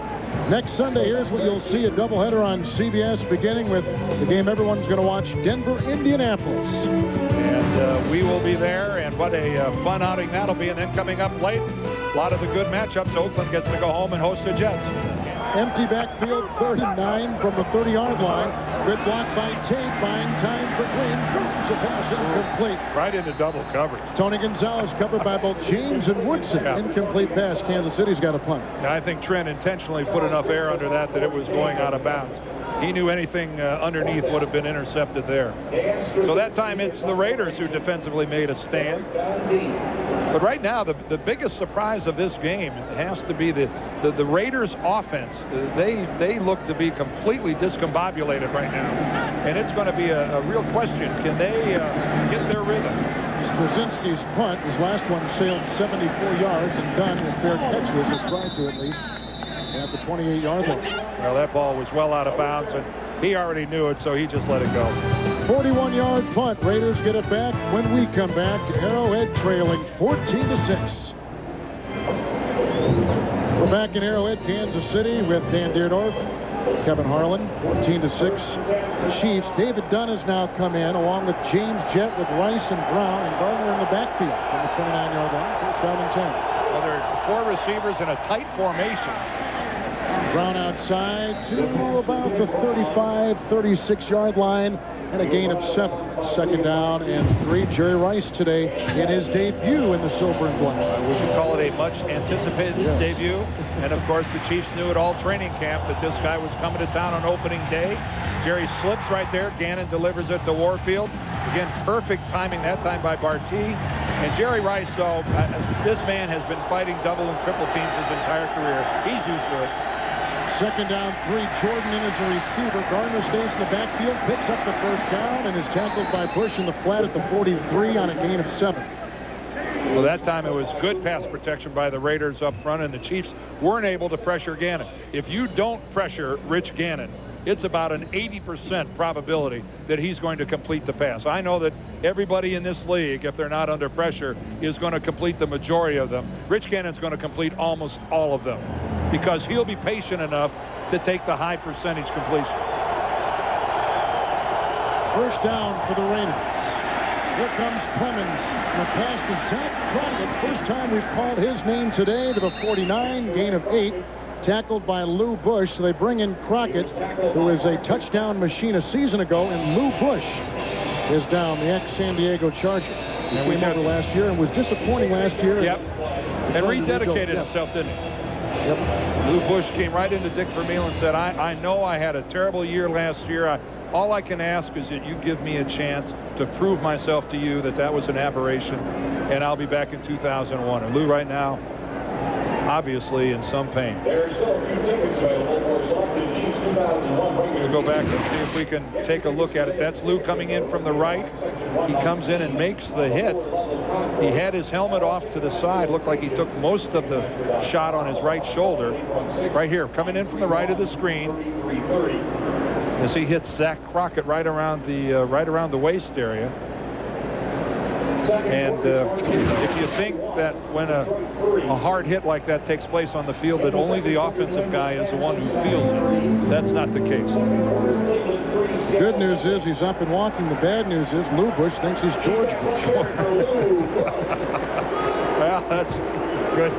Next Sunday, here's what you'll see, a doubleheader on CBS, beginning with the game everyone's going to watch, Denver, Indianapolis. And we will be there, and what a fun outing that'll be. And then coming up late, a lot of the good matchups. Oakland gets to go home and host the Jets. Empty backfield, 39 from the 30-yard line. Good block by Tate, buying time for Green. It's a pass incomplete. Right into double coverage. Tony Gonzalez covered by both James and Woodson. Yeah. Incomplete pass. Kansas City's got a punt. I think Trent intentionally put enough air under that it was going out of bounds. He knew anything underneath would have been intercepted there. So that time it's the Raiders who defensively made a stand. But right now, the biggest surprise of this game has to be the Raiders' offense. They look to be completely discombobulated right now. And it's going to be a real question. Can they get their rhythm? Straczynski's punt, his last one sailed 74 yards and done with fair catches, or tried to at least, at the 28-yard line. Well, that ball was well out of bounds, and he already knew it, so he just let it go. 41-yard punt. Raiders get it back when we come back to Arrowhead, trailing 14-6. We're back in Arrowhead, Kansas City, with Dan Deerdorf, Kevin Harlan, 14-6. The Chiefs. David Dunn has now come in, along with James Jett, with Rice and Brown, and Gardner in the backfield from the 29-yard line. First down and 10. Well, there are 4 receivers in a tight formation. Brown outside to about the 35, 36-yard line, and a gain of 7. Second down and 3. Jerry Rice today in his debut in the silver and black. Would you call it a much anticipated debut? And of course, the Chiefs knew at all training camp that this guy was coming to town on opening day. Jerry slips right there. Gannon delivers it to Warfield. Again, perfect timing that time by Barty. And Jerry Rice, so this man has been fighting double and triple teams his entire career. He's used to it. Second down, 3. Jordan in as a receiver. Gardner stays in the backfield, picks up the first down, and is tackled by Bush in the flat at the 43 on a gain of 7. Well, that time it was good pass protection by the Raiders up front, and the Chiefs weren't able to pressure Gannon. If you don't pressure Rich Gannon, it's about an 80% probability that he's going to complete the pass. I know that everybody in this league, if they're not under pressure, is going to complete the majority of them. Rich Gannon's going to complete almost all of them because he'll be patient enough to take the high percentage completion. First down for the Raiders. Here comes Clemens. And the pass to Zach Crockett. First time we've called his name today, to the 49, gain of 8. Tackled by Lou Bush. So they bring in Crockett, who is a touchdown machine a season ago, and Lou Bush is down, the ex-San Diego Charger. He came over last year and was disappointing last year. Yep. And rededicated himself, didn't he? Yep. Lou Bush came right into Dick Vermeil and said, I know I had a terrible year last year. All I can ask is that you give me a chance to prove myself to you that was an aberration, and I'll be back in 2001. And Lou right now, obviously in some pain. We'll go back and see if we can take a look at it. That's Lou coming in from the right. He comes in and makes the hit. He had his helmet off to the side. Looked like he took most of the shot on his right shoulder. Right here, coming in from the right of the screen, as he hits Zach Crockett right around the waist area. And if you think that when a hard hit like that takes place on the field, that only the offensive guy is the one who feels it, that's not the case. The good news is he's up and walking. The bad news is Lou Bush thinks he's George Bush. Well, that's good.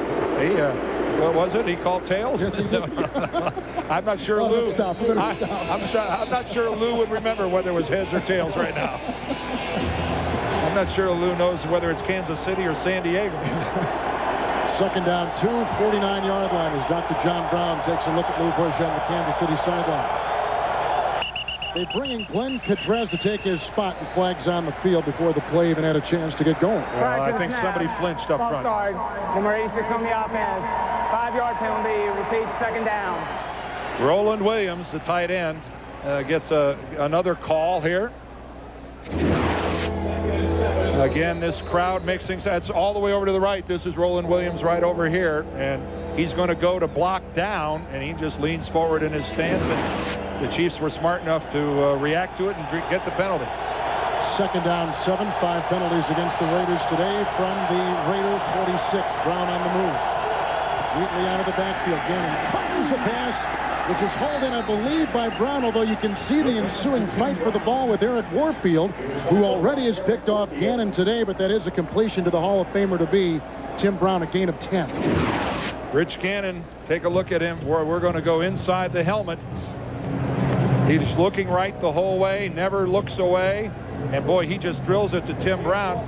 What was it? He called tails? Yes, he did. I'm not sure Lou. Stop. I'm not sure Lou would remember whether it was heads or tails right now. I'm not sure Lou knows whether it's Kansas City or San Diego. Second down, 2, 49-yard line as Dr. John Brown takes a look at Lou Bush on the Kansas City sideline. They bring in Glenn Cadrez to take his spot, and flags on the field before the play even had a chance to get going. Well, I think somebody flinched up front. Number 86 on the offense. 5-yard penalty. Repeat, second down. Roland Williams, the tight end, gets another call here. Again, this crowd mixing. That's all the way over to the right. This is Roland Williams right over here, and he's going to go to block down, and he just leans forward in his stance, and the Chiefs were smart enough to react to it and get the penalty. Second down, 7. 5 penalties against the Raiders today from the Raider 46. Brown on the move. Wheatley out of the backfield. Gannon fires a pass, which is hauled in, I believe, by Brown, although you can see the ensuing fight for the ball with Eric Warfield, who already has picked off Gannon today, but that is a completion to the Hall of Famer to be Tim Brown, a gain of 10. Rich Gannon, take a look at him. We're going to go inside the helmet. He's looking right the whole way, never looks away. And boy, he just drills it to Tim Brown.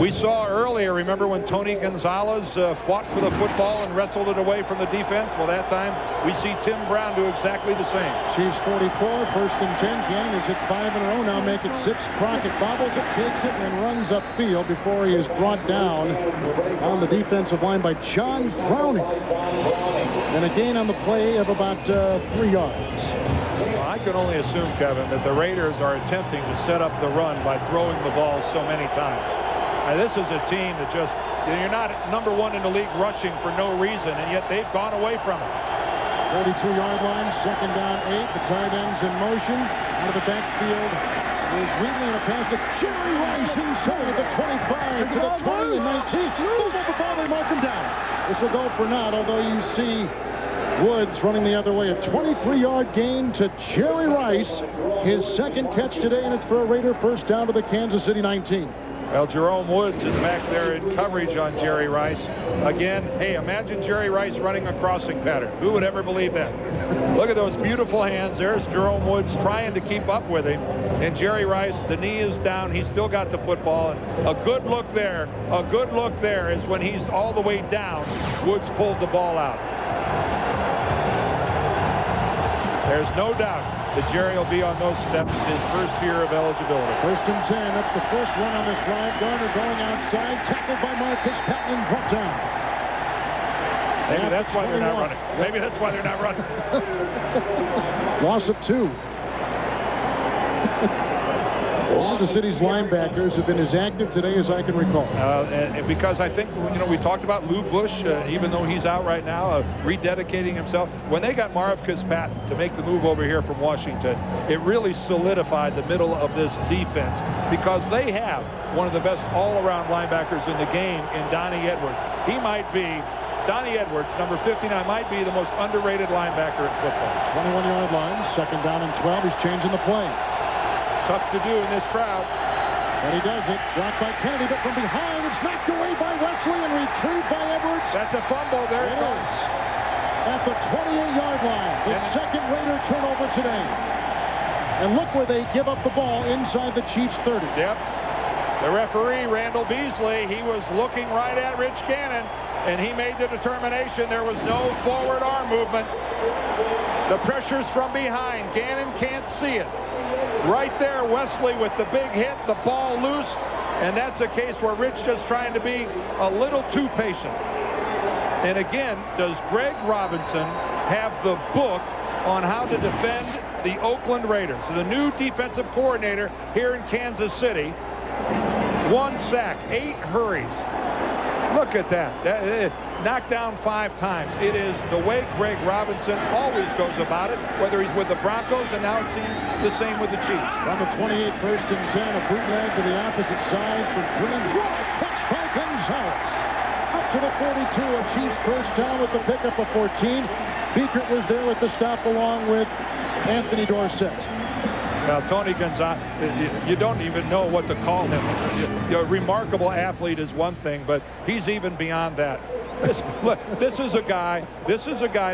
We saw earlier, remember when Tony Gonzalez fought for the football and wrestled it away from the defense? Well, that time we see Tim Brown do exactly the same. Chiefs 44, 1st and 10. Gannon has hit 5 in a row, now make it 6. Crockett bobbles it, takes it, and then runs upfield before he is brought down on the defensive line by John Browning. And a gain on the play of about 3 yards. Well, I can only assume, Kevin, that the Raiders are attempting to set up the run by throwing the ball so many times. Now, this is a team that just, you're not #1 in the league rushing for no reason, and yet they've gone away from it. 42-yard line, second down 8. The tight end's in motion. Out of the backfield is Wheatley in a pass to Jerry Rice inside of the 25 to the 20 and 19. Move up the ball, they mark him down. This will go for naught, although you see Woods running the other way. A 23-yard gain to Jerry Rice. His second catch today, and it's for a Raider first down to the Kansas City 19. Well, Jerome Woods is back there in coverage on Jerry Rice. Again, hey, imagine Jerry Rice running a crossing pattern. Who would ever believe that? Look at those beautiful hands. There's Jerome Woods trying to keep up with him. And Jerry Rice, the knee is down. He's still got the football. And a good look there is when he's all the way down, Woods pulls the ball out. There's no doubt that Jerry will be on those steps in his first year of eligibility. 1st and 10. That's the first run on this drive. Garner going outside, tackled by Marcus Patton, brought down. Maybe that's why they're not running. Maybe that's why they're not running. Loss of 2. Kansas City's linebackers have been as active today as I can recall. And because I think, we talked about Lou Bush, even though he's out right now, rededicating himself. When they got Marcus Patton to make the move over here from Washington, it really solidified the middle of this defense because they have one of the best all-around linebackers in the game in Donnie Edwards. Donnie Edwards, number 59, might be the most underrated linebacker in football. 21-yard line, second down and 12. He's changing the play. Tough to do in this crowd. And he does it. Blocked by Kennedy, but from behind, it's knocked away by Wesley and retrieved by Edwards. That's a fumble. There it goes. At the 28-yard line, the second Raider turnover today. And look where they give up the ball inside the Chiefs' 30. Yep. The referee, Randall Beasley, he was looking right at Rich Gannon, and he made the determination there was no forward arm movement. The pressure's from behind. Gannon can't see it. Right there, Wesley with the big hit, the ball loose, and that's a case where Rich just trying to be a little too patient. And again, does Greg Robinson have the book on how to defend the Oakland Raiders? So the new defensive coordinator here in Kansas City. 1 sack, 8 hurries. Look at that. Knocked down 5 times. It is the way Greg Robinson always goes about it, whether he's with the Broncos, and now it seems the same with the Chiefs. On the 28, 1st and 10, a bootleg to the opposite side for Green. Catch by Gonzalez. Up to the 42, a Chiefs first down with the pickup of 14. Beekert was there with the stop along with Anthony Dorsett. Well, Tony Gonzalez, you don't even know what to call him. A remarkable athlete is one thing, but he's even beyond that. This is a guy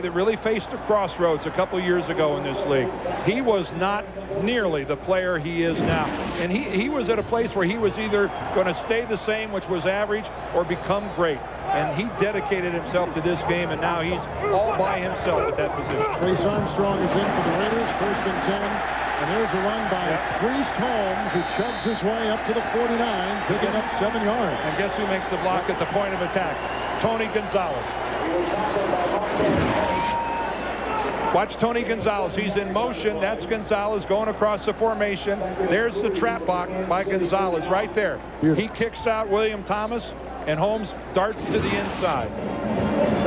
that really faced a crossroads a couple years ago in this league. He was not nearly the player he is now. And he was at a place where he was either going to stay the same, which was average, or become great. And he dedicated himself to this game, and now he's all by himself at that position. Trace Armstrong is in for the Raiders, 1st and 10. And there's a run by Priest Holmes, who chugs his way up to the 49, picking up 7 yards. And guess who makes the block at the point of attack? Tony Gonzalez. Watch Tony Gonzalez. He's in motion. That's Gonzalez going across the formation. There's the trap block by Gonzalez right there. He kicks out William Thomas, and Holmes darts to the inside.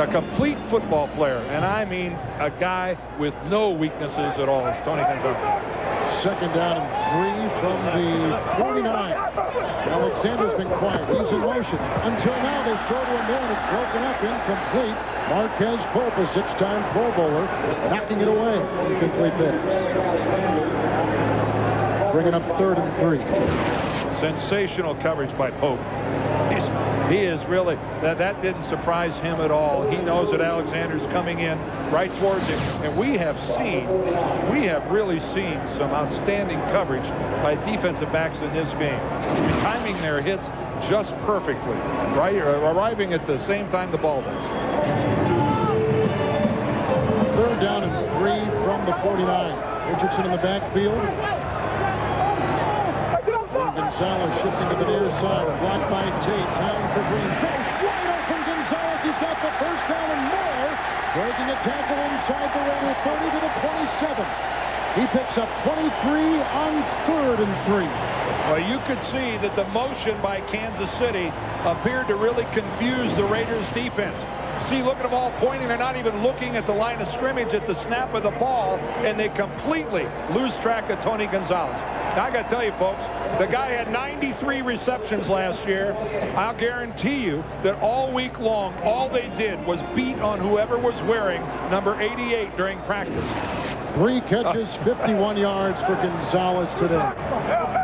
A complete football player, and I mean a guy with no weaknesses at all. It's Tony Gonzalez. Second down and 3 from the 49. Alexander's been quiet. He's in motion. Until now, they throw to him there, and it's broken up, incomplete. Marquez Pope, a 6-time Pro Bowler, knocking it away. Incomplete pass. Bringing up 3rd and 3. Sensational coverage by Pope. He is really, that didn't surprise him at all. He knows that Alexander's coming in right towards him. And we have really seen some outstanding coverage by defensive backs in this game. Timing their hits just perfectly, right? Arriving at the same time the ball does. 3rd down and 3 from the 49. Richardson in the backfield. Gonzalez shifting to the near side, blocked by Tate. Time for Green. Goes wide open. Gonzalez. He's got the first down and more. Breaking a tackle inside the Raider 30 to the 27. He picks up 23 on 3rd and 3. Well, you could see that the motion by Kansas City appeared to really confuse the Raiders defense. See, look at them all pointing. They're not even looking at the line of scrimmage at the snap of the ball, and they completely lose track of Tony Gonzalez. Now, I got to tell you, folks, the guy had 93 receptions last year. I'll guarantee you that all week long, all they did was beat on whoever was wearing number 88 during practice. 3 catches, 51 yards for Gonzalez today.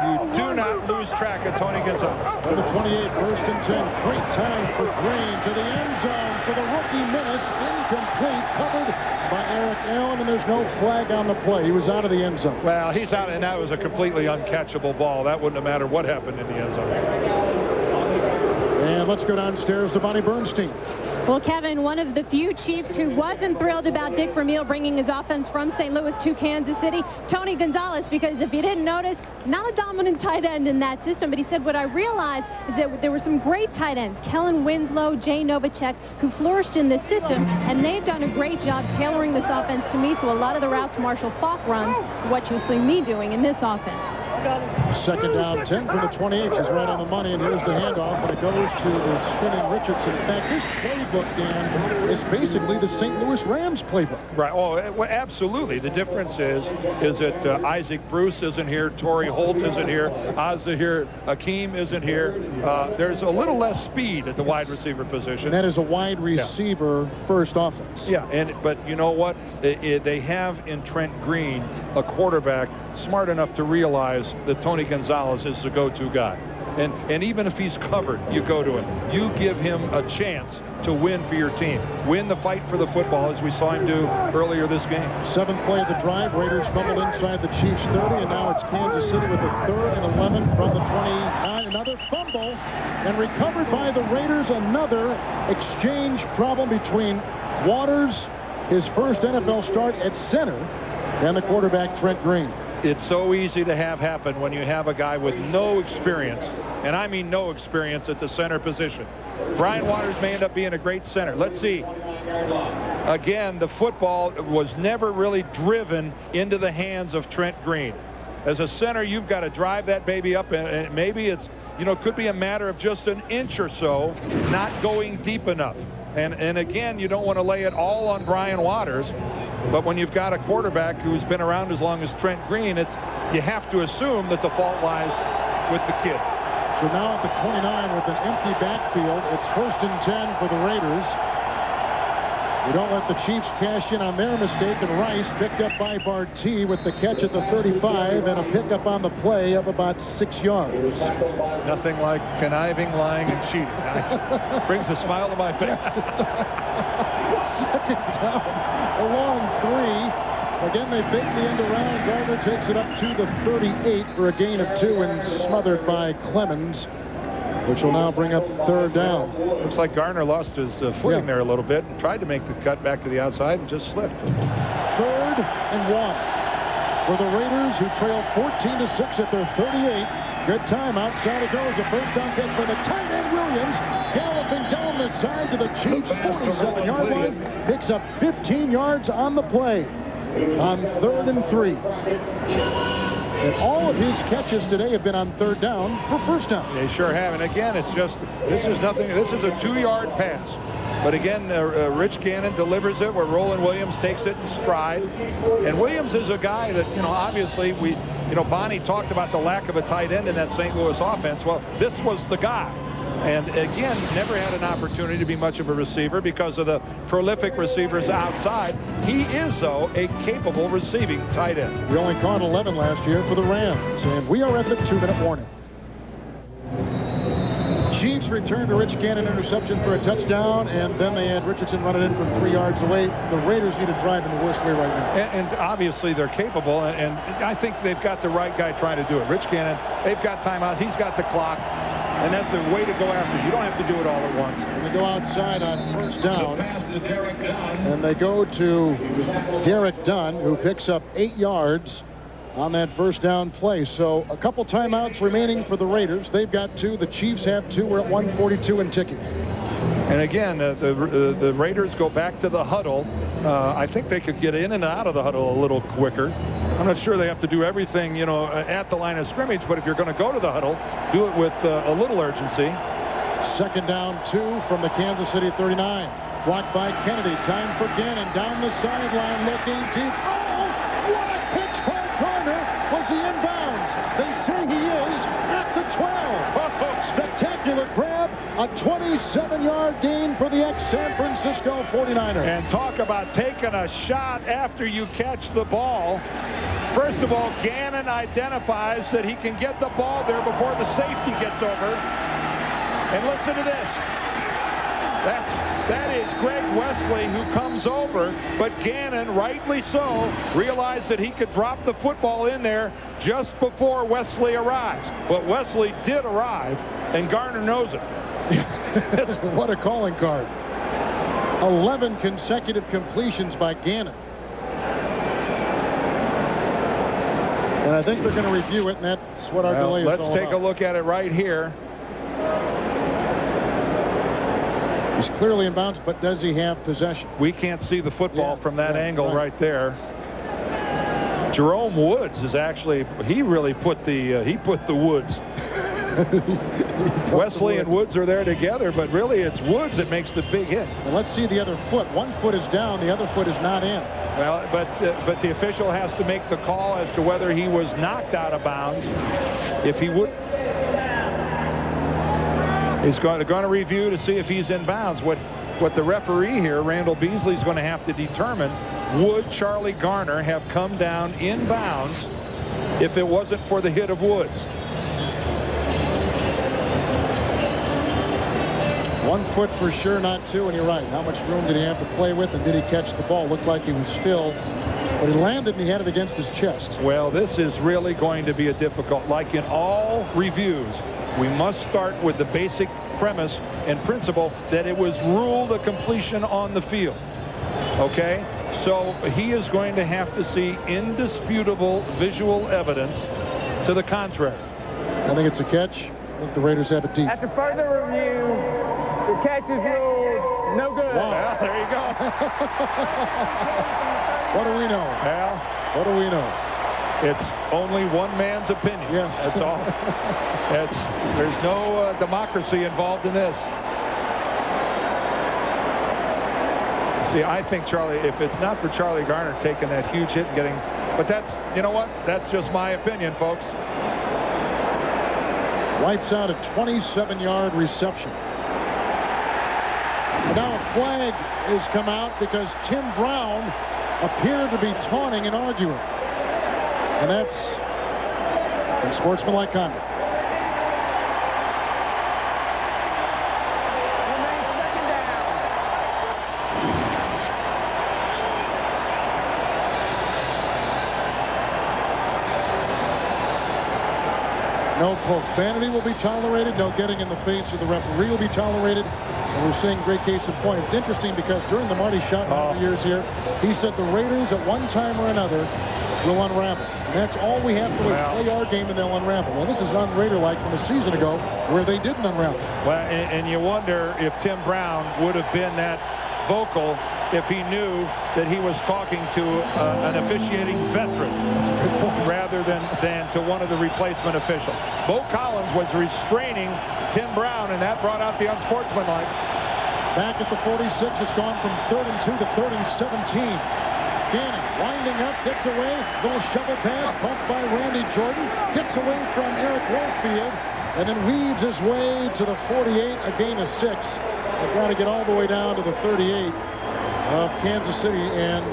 You do not lose track of Tony Gonzalez. To the 28, 1st and 10. Great time for Green to the end zone for the rookie menace. Incomplete, covered by Eric Allen, and there's no flag on the play. He was out of the end zone. Well, he's out, and that was a completely uncatchable ball. That wouldn't have mattered what happened in the end zone. And let's go downstairs to Bonnie Bernstein. Well, Kevin, one of the few Chiefs who wasn't thrilled about Dick Vermeil bringing his offense from St. Louis to Kansas City, Tony Gonzalez, because if you didn't notice, not a dominant tight end in that system, but he said what I realized is that there were some great tight ends, Kellen Winslow, Jay Novacek, who flourished in this system, and they've done a great job tailoring this offense to me, so a lot of the routes Marshall Faulk runs, what you'll see me doing in this offense. Second down, 10 from the 28. She's right on the money, and here's the handoff, and it goes to the spinning Richardson. In fact, this playbook, Dan, is basically the St. Louis Rams playbook. Right. Oh, well, absolutely. The difference is that Isaac Bruce isn't here, Torrey Holt isn't here, Azahir Hakeem isn't here. There's a little less speed at the wide receiver position. And that is a wide receiver first offense. Yeah, but you know what? They have in Trent Green a quarterback smart enough to realize that Tony Gonzalez is the go-to guy. And even if he's covered, you go to him. You give him a chance to win for your team. Win the fight for the football, as we saw him do earlier this game. 7th play of the drive. Raiders fumbled inside the Chiefs 30, and now it's Kansas City with a 3rd and 11 from the 29. Another fumble, and recovered by the Raiders. Another exchange problem between Waters, his first NFL start at center, and the quarterback, Trent Green. It's so easy to have happen when you have a guy with no experience, and I mean no experience at the center position. Brian Waters may end up being a great center. Let's see. Again, the football was never really driven into the hands of Trent Green. As a center, you've got to drive that baby up, and maybe it's, it could be a matter of just an inch or so not going deep enough. And again, you don't want to lay it all on Brian Waters. But when you've got a quarterback who's been around as long as Trent Green, you have to assume that the fault lies with the kid. So now at the 29 with an empty backfield, it's 1st and 10 for the Raiders. We don't let the Chiefs cash in on their mistake, and Rice picked up by Barty with the catch at the 35 and a pickup on the play of about 6 yards. Nothing like conniving, lying, and cheating. Nice. Brings a smile to my face. Second down, a long 3. Again, they fake the end around. Gardner takes it up to the 38 for a gain of 2, and smothered by Clemens, which will now bring up 3rd down. Looks like Garner lost his footing there a little bit and tried to make the cut back to the outside and just slipped. 3rd and 1 for the Raiders, who trail 14-6 at their 38. Good time. Outside it goes. A first down catch for the tight end Williams. Galloping down the side to the Chiefs' 47-yard line. Picks up 15 yards on the play on 3rd and 3. And all of his catches today have been on 3rd down for first down. They sure have. And again, it's just, this is nothing. This is a 2-yard pass. But again, Rich Gannon delivers it where Roland Williams takes it in stride. And Williams is a guy that, obviously Bonnie talked about the lack of a tight end in that St. Louis offense. Well, this was the guy. And again, never had an opportunity to be much of a receiver because of the prolific receivers outside. He is, though, a capable receiving tight end. We only caught 11 last year for the Rams. And we are at the 2-minute warning. Chiefs return to Rich Gannon, interception for a touchdown, and then they had Richardson run it in from 3 yards away. The Raiders need to drive in the worst way right now. And obviously they're capable, and I think they've got the right guy trying to do it. Rich Gannon, they've got timeout. He's got the clock, and that's a way to go after. You don't have to do it all at once. And they go outside on first down, and they go to Derek Dunn, who picks up 8 yards on that first down play. So a couple timeouts remaining for the Raiders. They've got 2. The Chiefs have 2. We're at 1:42 and ticking. And again, the Raiders go back to the huddle. I think they could get in and out of the huddle a little quicker. I'm not sure they have to do everything, at the line of scrimmage, but if you're going to go to the huddle, do it with a little urgency. 2nd down 2 from the Kansas City 39. Blocked by Kennedy. Time for Gannon down the sideline looking deep. Oh, what a catch by Garner. Was he in bounds? They say he is at the 12. Spectacular grab. A 27-yard gain for the ex-San Francisco 49er. And talk about taking a shot after you catch the ball. First of all, Gannon identifies that he can get the ball there before the safety gets over. And listen to this. That is Greg Wesley who comes over, but Gannon, rightly so, realized that he could drop the football in there just before Wesley arrives. But Wesley did arrive, and Garner knows it. What a calling card. 11 consecutive completions by Gannon. And I think they're going to review it, and that's what our delay is all about. Let's take a look at it right here. He's clearly in bounds, but does he have possession? We can't see the football from that angle right there. Jerome Woods is actually, he really put the Woods. Wesley and Woods are there together, but really it's Woods that makes the big hit. And let's see the other foot. One foot is down, the other foot is not in. Well, but the official has to make the call as to whether he was knocked out of bounds. If he would, he's going to review to see if he's in bounds. What the referee here, Randall Beasley, is going to have to determine, would Charlie Garner have come down in bounds if it wasn't for the hit of Woods? 1 foot for sure, not 2, and you're right. How much room did he have to play with, and did he catch the ball? Looked like he was still, but he landed and he had it against his chest. Well, this is really going to be a difficult, like in all reviews, we must start with the basic premise and principle that it was ruled a completion on the field. Okay? So he is going to have to see indisputable visual evidence to the contrary. I think it's a catch. I think the Raiders have it deep. After further review, the catch is ruled no good. Wow. Well, there you go. What do we know? Well, what do we know? It's only one man's opinion. Yes. That's all. There's no democracy involved in this. See, I think Charlie, if it's not for Charlie Garner taking that huge hit and getting, but that's, you know what? That's just my opinion, folks. Wipes out a 27-yard reception. And now a flag has come out because Tim Brown appeared to be taunting and arguing. And that's unsportsmanlike conduct. No profanity will be tolerated. No getting in the face of the referee will be tolerated. And we're seeing great case in point. It's interesting because during the Marty Schottenheimer years here, he said the Raiders at one time or another will unravel. And that's all we have to do. Play our game and they'll unravel. Well, this is un-Raider-like from a season ago where they didn't unravel. Well, and you wonder if Tim Brown would have been that vocal if he knew that he was talking to an officiating veteran rather than to one of the replacement officials. Bo Collins was restraining Tim Brown, and that brought out the unsportsmanlike. Back at the 46, it's gone from 3rd and 2 to 3rd and 17. Gannon winding up, gets away, little shovel pass, bumped by Randy Jordan, gets away from Eric Warfield, and then weaves his way to the 48, a gain of 6. They've got to get all the way down to the 38 of Kansas City, and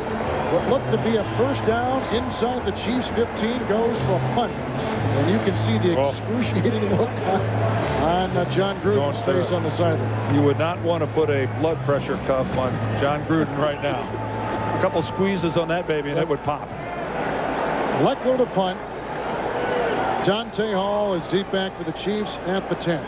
what looked to be a first down inside the Chiefs' 15 goes for a punt. And you can see the excruciating look on John Gruden's face on the sideline. You would not want to put a blood pressure cuff on John Gruden right now. A couple squeezes on that baby and it would pop. Leckler to punt. Dante Hall is deep back for the Chiefs at the 10.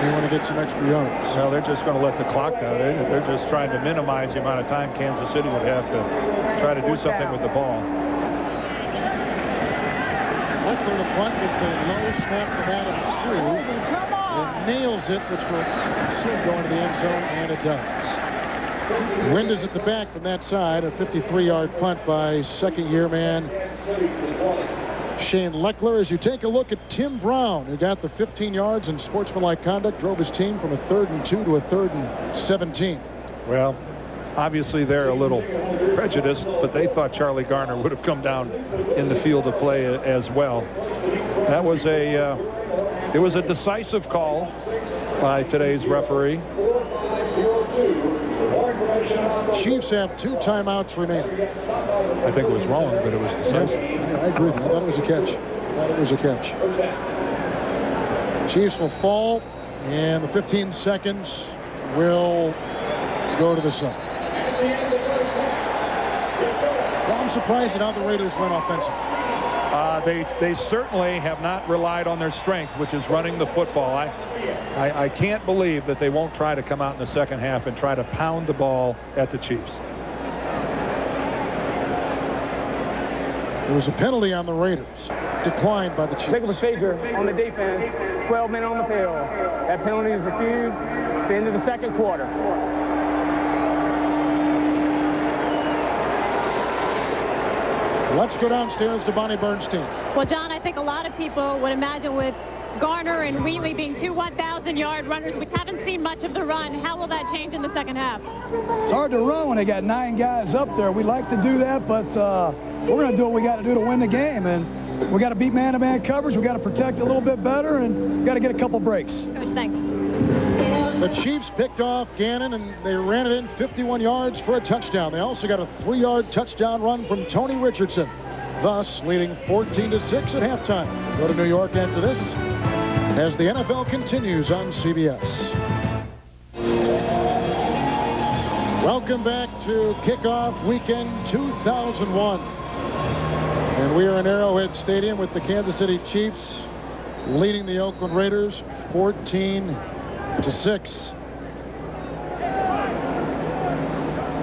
They want to get some extra yards. Well, they're just going to let the clock go. They're just trying to minimize the amount of time Kansas City would have to try to do something with the ball. Leckler to punt, gets a low snap from Adam True. It nails it, which will soon go into the end zone, and it does. Wind is at the back from that side. A 53-yard punt by second-year man Shane Leckler. As you take a look at Tim Brown, who got the 15 yards in sportsmanlike conduct, drove his team from a 3rd and 2 to a 3rd and 17. Well, obviously they're a little prejudiced, but they thought Charlie Garner would have come down in the field of play as well. That was it was a decisive call by today's referee. Chiefs have 2 timeouts remaining. I think it was wrong, but it was decisive. Yeah, I agree with you. I thought it was a catch. Chiefs will fall, and the 15 seconds will go to the side. Well, I'm surprised at how the Raiders went offensively. They certainly have not relied on their strength, which is running the football. I can't believe that they won't try to come out in the second half and try to pound the ball at the Chiefs. There was a penalty on the Raiders, declined by the Chiefs. Legal procedure on the defense, 12 men on the field. That penalty is refused at the end of the second quarter. Let's go downstairs to Bonnie Bernstein. Well, John, I think a lot of people would imagine with Garner and Wheatley being 2 1,000-yard runners, we haven't seen much of the run. How will that change in the second half? It's hard to run when they got 9 guys up there. We like to do that, but we're going to do what we got to do to win the game. And we got to beat man-to-man coverage. We got to protect a little bit better, and we got to get a couple breaks. Coach, thanks. The Chiefs picked off Gannon, and they ran it in 51 yards for a touchdown. They also got a 3-yard touchdown run from Tony Richardson, thus leading 14-6 at halftime. Go to New York after this as the NFL continues on CBS. Welcome back to kickoff weekend 2001. And we are in Arrowhead Stadium with the Kansas City Chiefs leading the Oakland Raiders 14-6.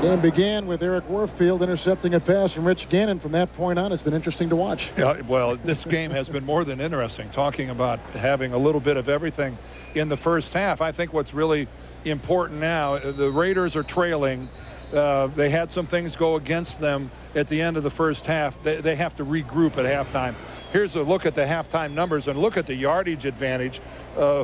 Game began with Eric Warfield intercepting a pass from Rich Gannon. From that point on, it's been interesting to watch. Yeah, well, this game has been more than interesting. Talking about having a little bit of everything in the first half. I think what's really important now, the Raiders are trailing. They had some things go against them at the end of the first half. They have to regroup at halftime. Here's a look at the halftime numbers, and look at the yardage advantage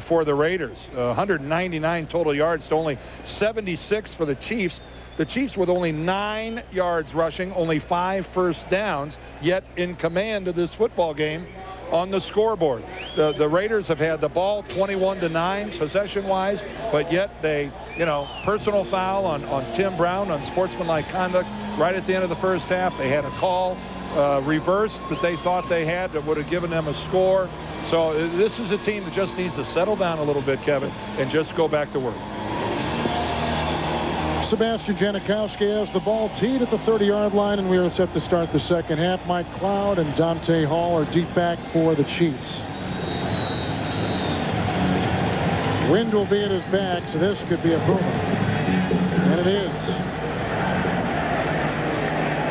for the Raiders. 199 total yards to only 76 for the Chiefs. The Chiefs with only 9 yards rushing, only 5 first downs, yet in command of this football game on the scoreboard. The Raiders have had the ball 21-9 possession-wise, but yet they, personal foul on Tim Brown on sportsmanlike conduct right at the end of the first half. They had a call reversed that they thought they had that would have given them a score. So this is a team that just needs to settle down a little bit, Kevin, and just go back to work. Sebastian Janikowski has the ball teed at the 30-yard line, and we are set to start the second half. Mike Cloud and Dante Hall are deep back for the Chiefs. Wind will be at his back, so this could be a boomer. And it is.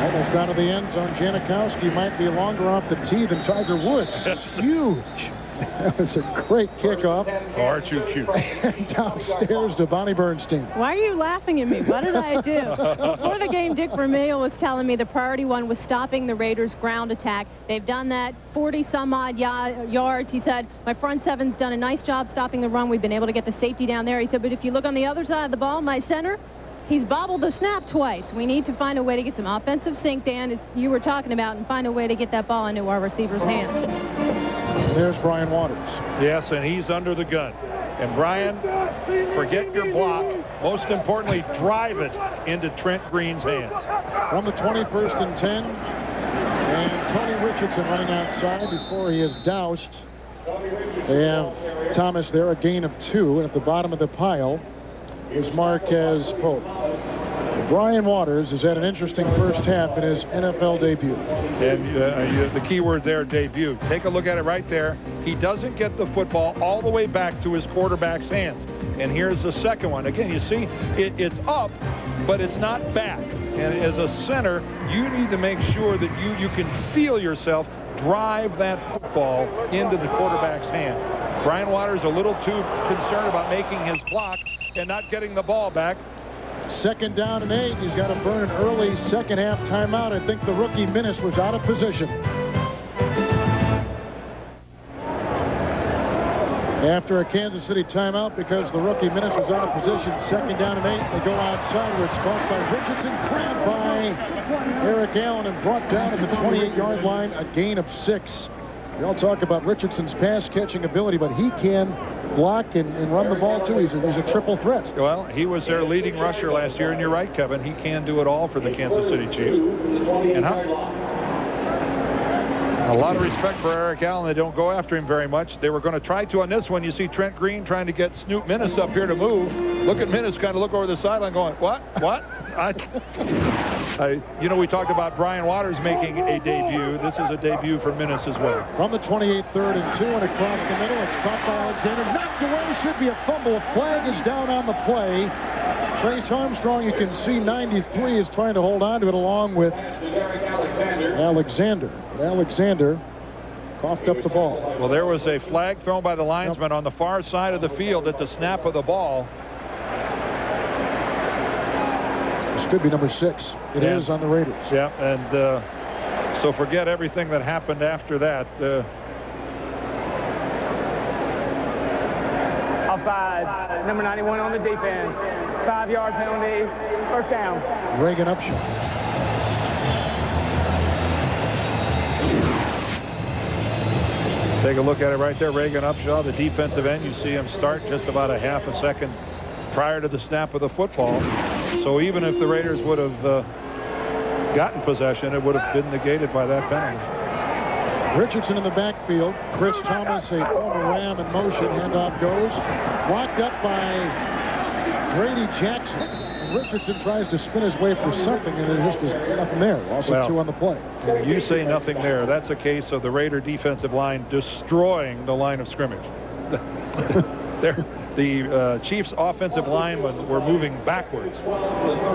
Almost out of the end zone. Janikowski might be longer off the tee than Tiger Woods. It's huge. That was a great kickoff. Oh, aren't you cute? And downstairs to Bonnie Bernstein. Why are you laughing at me? What did I do? Before the game, Dick Vermeil was telling me the priority one was stopping the Raiders' ground attack. They've done that 40-some-odd yards. He said, my front seven's done a nice job stopping the run. We've been able to get the safety down there. He said, but if you look on the other side of the ball, my center, he's bobbled the snap twice. We need to find a way to get some offensive sync, Dan, as you were talking about, and find a way to get that ball into our receivers' hands. There's Brian Waters. Yes, and he's under the gun. And Brian, forget your block. Most importantly, drive it into Trent Green's hands. From the 21st and 10. And Tony Richardson running outside before he is doused. They have Thomas there, a gain of 2. And at the bottom of the pile is Marquez Pope. Brian Waters has had an interesting first half in his NFL debut. And the key word there, debut. Take a look at it right there. He doesn't get the football all the way back to his quarterback's hands. And here's the second one. Again, you see, it's up, but it's not back. And as a center, you need to make sure that you can feel yourself drive that football into the quarterback's hands. Brian Waters a little too concerned about making his block and not getting the ball back. 2nd down and 8. He's got to burn an early second half timeout. I think the rookie Minnis was out of position. After a Kansas City timeout because the rookie Minnis was out of position. 2nd down and 8. They go outside where it's caught by Richardson. Grabbed by Eric Allen and brought down at the 28-yard line. A gain of 6. We all talk about Richardson's pass-catching ability, but he can block and run the ball, too. He's a triple threat. Well, he was their leading rusher last year, and you're right, Kevin. He can do it all for the Kansas City Chiefs. And a lot of respect for Eric Allen. They don't go after him very much. They were going to try to on this one. You see Trent Green trying to get Snoop Minnis up here to move. Look at Minnis kind of look over the sideline going, what? You know, we talked about Brian Waters making a debut. This is a debut for Minnis as well. From the 28, 3rd and 2, and across the middle, it's caught by Alexander. Knocked away, should be a fumble. A flag is down on the play. Trace Armstrong, you can see 93 is trying to hold on to it along with Alexander. But Alexander coughed up the ball. Well, there was a flag thrown by the linesman on the far side of the field at the snap of the ball. This could be number 6. It is on the Raiders. Yeah, and so forget everything that happened after that. Offside. Number 91 on the defense. 5-yard penalty. 1st down. Reagan Upshaw. Take a look at it right there. Reagan Upshaw, the defensive end. You see him start just about a half a second prior to the snap of the football. So even if the Raiders would have gotten possession, it would have been negated by that penalty. Richardson in the backfield. Chris Thomas, a former Ram in motion. Handoff goes. Blocked up by Grady Jackson. And Richardson tries to spin his way for something, and there just is nothing there. Also 2 on the play. You say nothing there. That's a case of the Raider defensive line destroying the line of scrimmage. The Chiefs offensive linemen were moving backwards.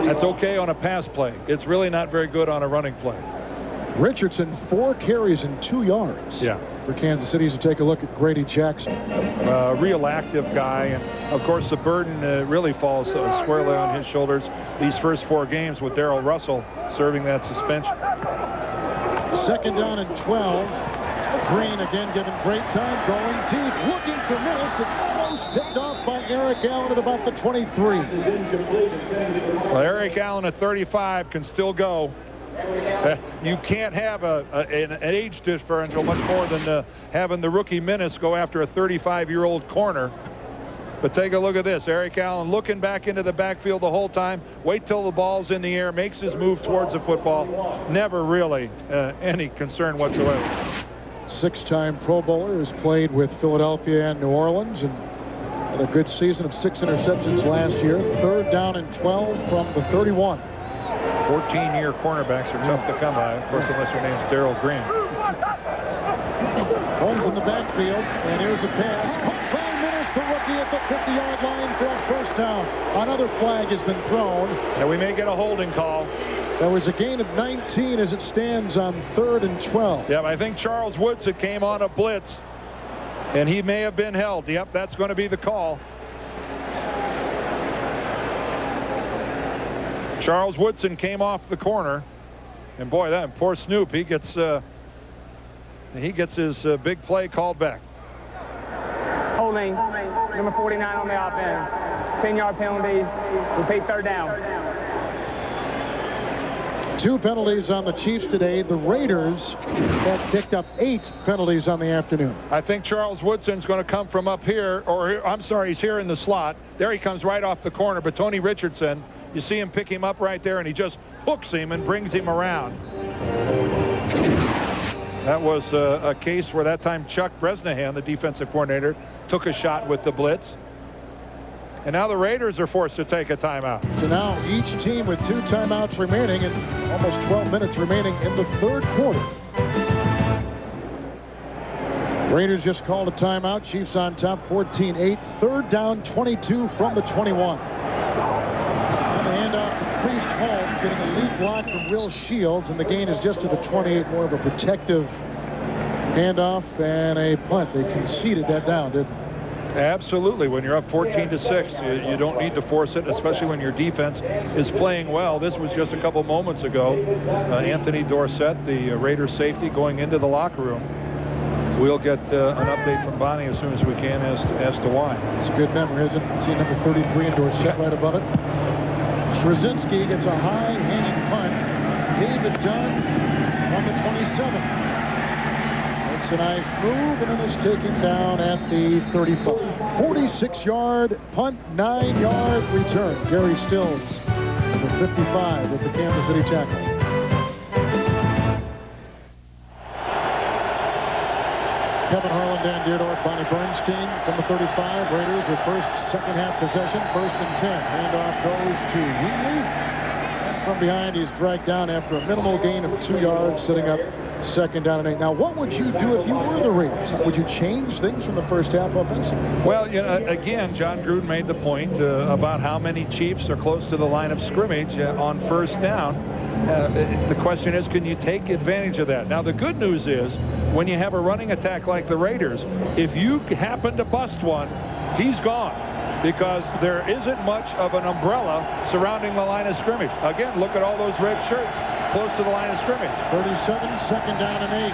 That's okay on a pass play. It's really not very good on a running play. Richardson 4 carries and 2 yards. Yeah. For Kansas City to take a look at Grady Jackson. Real active guy, and of course the burden really falls squarely on his shoulders these first 4 games with Darrell Russell serving that suspension. 2nd down and 12. Green again given great time, going deep, looking for Minnis, and almost picked off by Eric Allen at about the 23. Well, Eric Allen at 35 can still go. You can't have an age differential much more than having the rookie Minnis go after a 35-year-old corner. But take a look at this. Eric Allen looking back into the backfield the whole time. Wait till the ball's in the air, makes his move towards the football. Never really any concern whatsoever. 6-time Pro Bowler, has played with Philadelphia and New Orleans, and had a good season of 6 interceptions last year. 3rd down and 12 from the 31. 14-year cornerbacks are tough to come by, of course, unless your name's Darrell Green. Holmes in the backfield, and here's a pass. Caught by Minnis, the rookie Straczynski at the 50-yard line for a first down. Another flag has been thrown. And we may get a holding call. There was a gain of 19 as it stands on 3rd and 12. Yeah, I think Charles Woodson came on a blitz, and he may have been held. Yep, that's going to be the call. Charles Woodson came off the corner, and boy, that poor Snoop, he gets his big play called back. Holding, number 49 on the offense. 10-yard penalty. Repeat, 3rd down. 2 penalties on the Chiefs today. The Raiders have picked up 8 penalties on the afternoon. I think Charles Woodson's going to come from up here, or I'm sorry, he's here in the slot. There he comes right off the corner, but Tony Richardson, you see him pick him up right there, and he just hooks him and brings him around. That was a case where that time Chuck Bresnahan, the defensive coordinator, took a shot with the blitz. And now the Raiders are forced to take a timeout. So now each team with 2 timeouts remaining and almost 12 minutes remaining in the 3rd quarter. Raiders just called a timeout. Chiefs on top 14-8. 3rd down, 22 from the 21. And the handoff to Priest Holmes, getting a lead block from Will Shields, and the gain is just to the 28. More of a protective handoff and a punt. They conceded that down, didn't they? Absolutely. When you're up 14-6, you don't need to force it, especially when your defense is playing well. This was just a couple moments ago. Anthony Dorsett, the Raiders safety, going into the locker room. We'll get an update from Bonnie as soon as we can as to why. It's a good memory, isn't it? See number 33 and Dorsett right above it. Straczynski gets a high hanging punt. David Dunn on the 27. A nice move, and then is taken down at the 35. 46-yard punt, 9-yard return. Gary Stills, number 55, with the Kansas City tackle. Kevin Harlan, Dan Dierdorf, Bonnie Bernstein from the 35. Raiders with second half possession, 1st and 10. Handoff goes to Wheatley. And from behind, he's dragged down after a minimal gain of 2 yards, setting up 2nd down and 8. Now, what would you do if you were the Raiders? Would you change things from the first half offensively? Well, you know, again, John Gruden made the point about how many Chiefs are close to the line of scrimmage on 1st down. The question is, can you take advantage of that? Now, the good news is, when you have a running attack like the Raiders, if you happen to bust one, he's gone, because there isn't much of an umbrella surrounding the line of scrimmage. Again, look at all those red shirts close to the line of scrimmage. 37, 2nd down and 8.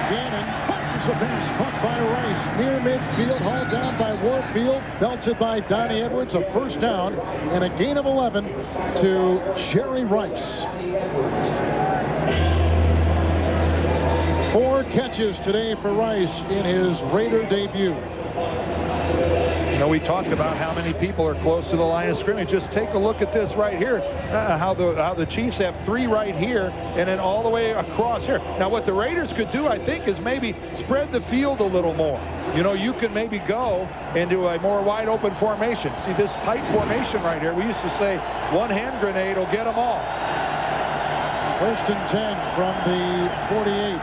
Gannon fires a base punt by Rice. Near midfield, hauled down by Warfield. Belted by Donnie Edwards. A 1st down and a gain of 11 to Jerry Rice. 4 catches today for Rice in his Raider debut. You know, we talked about how many people are close to the line of scrimmage. Just take a look at this right here. How the Chiefs have 3 right here and then all the way across here. Now, what the Raiders could do, I think, is maybe spread the field a little more. You know, you can maybe go into a more wide open formation. See this tight formation right here. We used to say one hand grenade will get them all. 1st and 10 from the 48.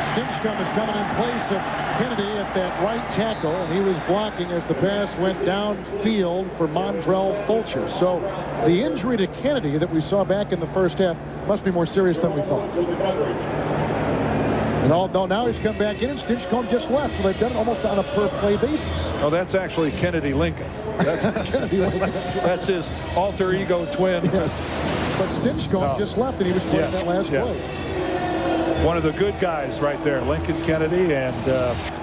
Stinchcomb is coming in place of Kennedy at that right tackle, and he was blocking as the pass went downfield for Montrell Fulcher. So the injury to Kennedy that we saw back in the first half must be more serious than we thought. And although now he's come back in, and Stinchcomb just left, so they've done it almost on a per-play basis. Oh, that's actually Kennedy Lincoln. That's, Kennedy Lincoln. That's his alter ego twin. Yes. But Stinchcomb just left, and he was playing that last play. One of the good guys right there, Lincoln Kennedy, and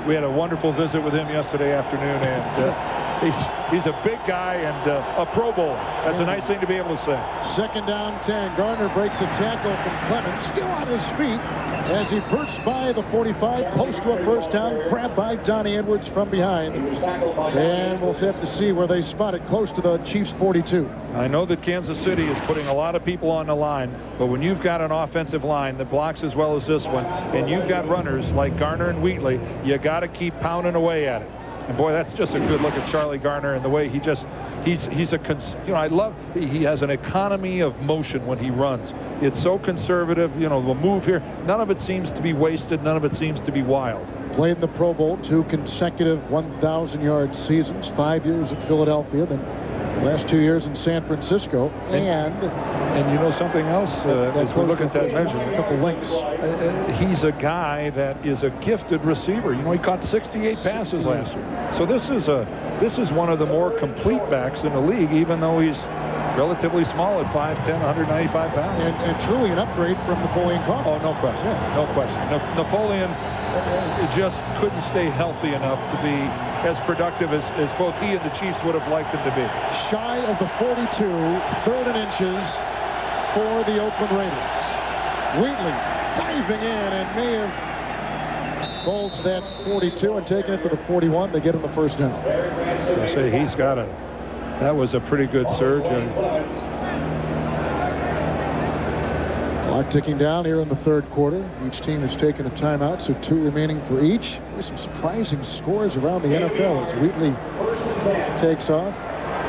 we had a wonderful visit with him yesterday afternoon, and he's a big guy and a Pro Bowler. That's a nice thing to be able to say. 2nd down 10. Gardner breaks a tackle from Clemens, still on his feet as he bursts by the 45, close to a 1st down, grabbed by Donnie Edwards from behind. And we'll have to see where they spot it, close to the Chiefs' 42. I know that Kansas City is putting a lot of people on the line, but when you've got an offensive line that blocks as well as this one, and you've got runners like Garner and Wheatley, you got to keep pounding away at it. And boy, that's just a good look at Charlie Garner and the way he just, I love, he has an economy of motion when he runs. It's so conservative, you know, the move here, none of it seems to be wasted, none of it seems to be wild. Played in the Pro Bowl, 2 consecutive 1,000-yard seasons, 5 years at Philadelphia, then last 2 years in San Francisco. And you know something else, as we look at that measurement, a couple links. He's a guy that is a gifted receiver. You know, he caught 68 passes last year. So this is one of the more complete backs in the league, even though he's relatively small at 5'10", 195 pounds. And truly an upgrade from Napoleon Kaufman. Oh, no question. Yeah. No question. Napoleon just couldn't stay healthy enough to be as productive as both he and the Chiefs would have liked him to be. Shy of the 42, 3rd and inches for the Oakland Raiders. Wheatley diving in and may have bulged that 42 and taken it to the 41. They get him the first down. I say he's got a... That was a pretty good surge. Clock ticking down here in the 3rd quarter. Each team has taken a timeout, so 2 remaining for each. There's some surprising scores around the NFL as Wheatley takes off.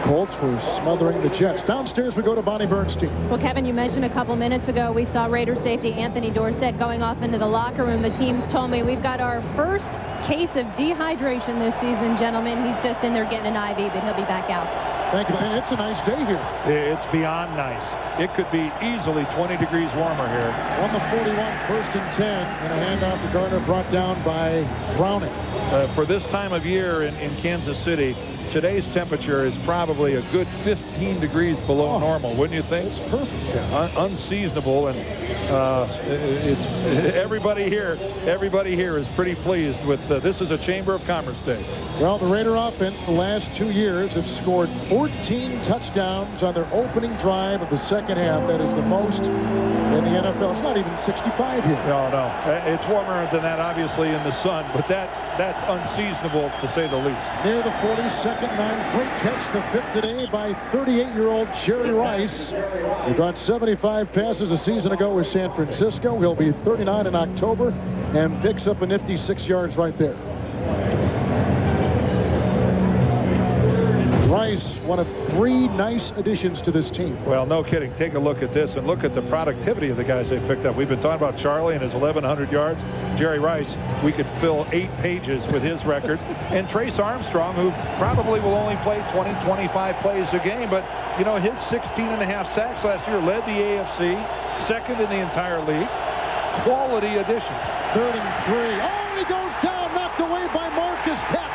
Colts were smothering the Jets. Downstairs we go to Bonnie Bernstein. Well, Kevin, you mentioned a couple minutes ago we saw Raider safety Anthony Dorsett going off into the locker room. The teams told me we've got our first case of dehydration this season, gentlemen. He's just in there getting an IV, but he'll be back out. Thank you, man. It's a nice day here. It's beyond nice. It could be easily 20 degrees warmer here. On the 41, 1st and 10, and a handoff to Gardner brought down by Browning. For this time of year in Kansas City, today's temperature is probably a good 15 degrees below normal, wouldn't you think? It's perfect. Yeah. Unseasonable, and it's everybody here is pretty pleased with this is a Chamber of Commerce day. Well, the Raider offense the last 2 years have scored 14 touchdowns on their opening drive of the second half. That is the most in the NFL. It's not even 65 here. No. It's warmer than that, obviously, in the sun, but that's unseasonable to say the least. Near the 42nd line, great catch, the 5th today by 38-year-old Jerry Rice, who got 75 passes a season ago with San Francisco. He'll be 39 in October and picks up a nifty 6 yards right there. Rice, one of 3 nice additions to this team. Well, no kidding. Take a look at this and look at the productivity of the guys they picked up. We've been talking about Charlie and his 1,100 yards. Jerry Rice, we could fill 8 pages with his records. And Trace Armstrong, who probably will only play 20, 25 plays a game. But, you know, his 16.5 sacks last year led the AFC, 2nd in the entire league. Quality addition. 3rd and 3. Oh, he goes down, knocked away by Marcus Patton.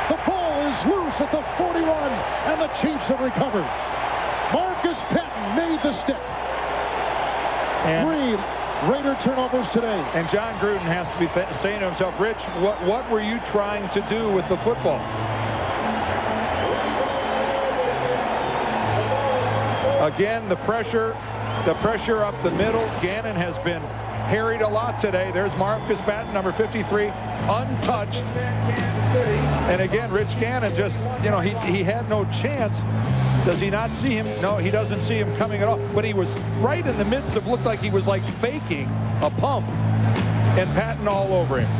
The ball is loose at the 41, and the Chiefs have recovered. Marcus Patton made the stick. And 3 Raider turnovers today. And John Gruden has to be saying to himself, Rich, what were you trying to do with the football? Again, the pressure up the middle. Gannon has been harried a lot today. There's Marcus Patton, number 53, untouched. And again, Rich Gannon just, you know, he had no chance. Does he not see him? No, he doesn't see him coming at all. But he was right in the midst of, looked like he was like faking a pump. And Patton all over him.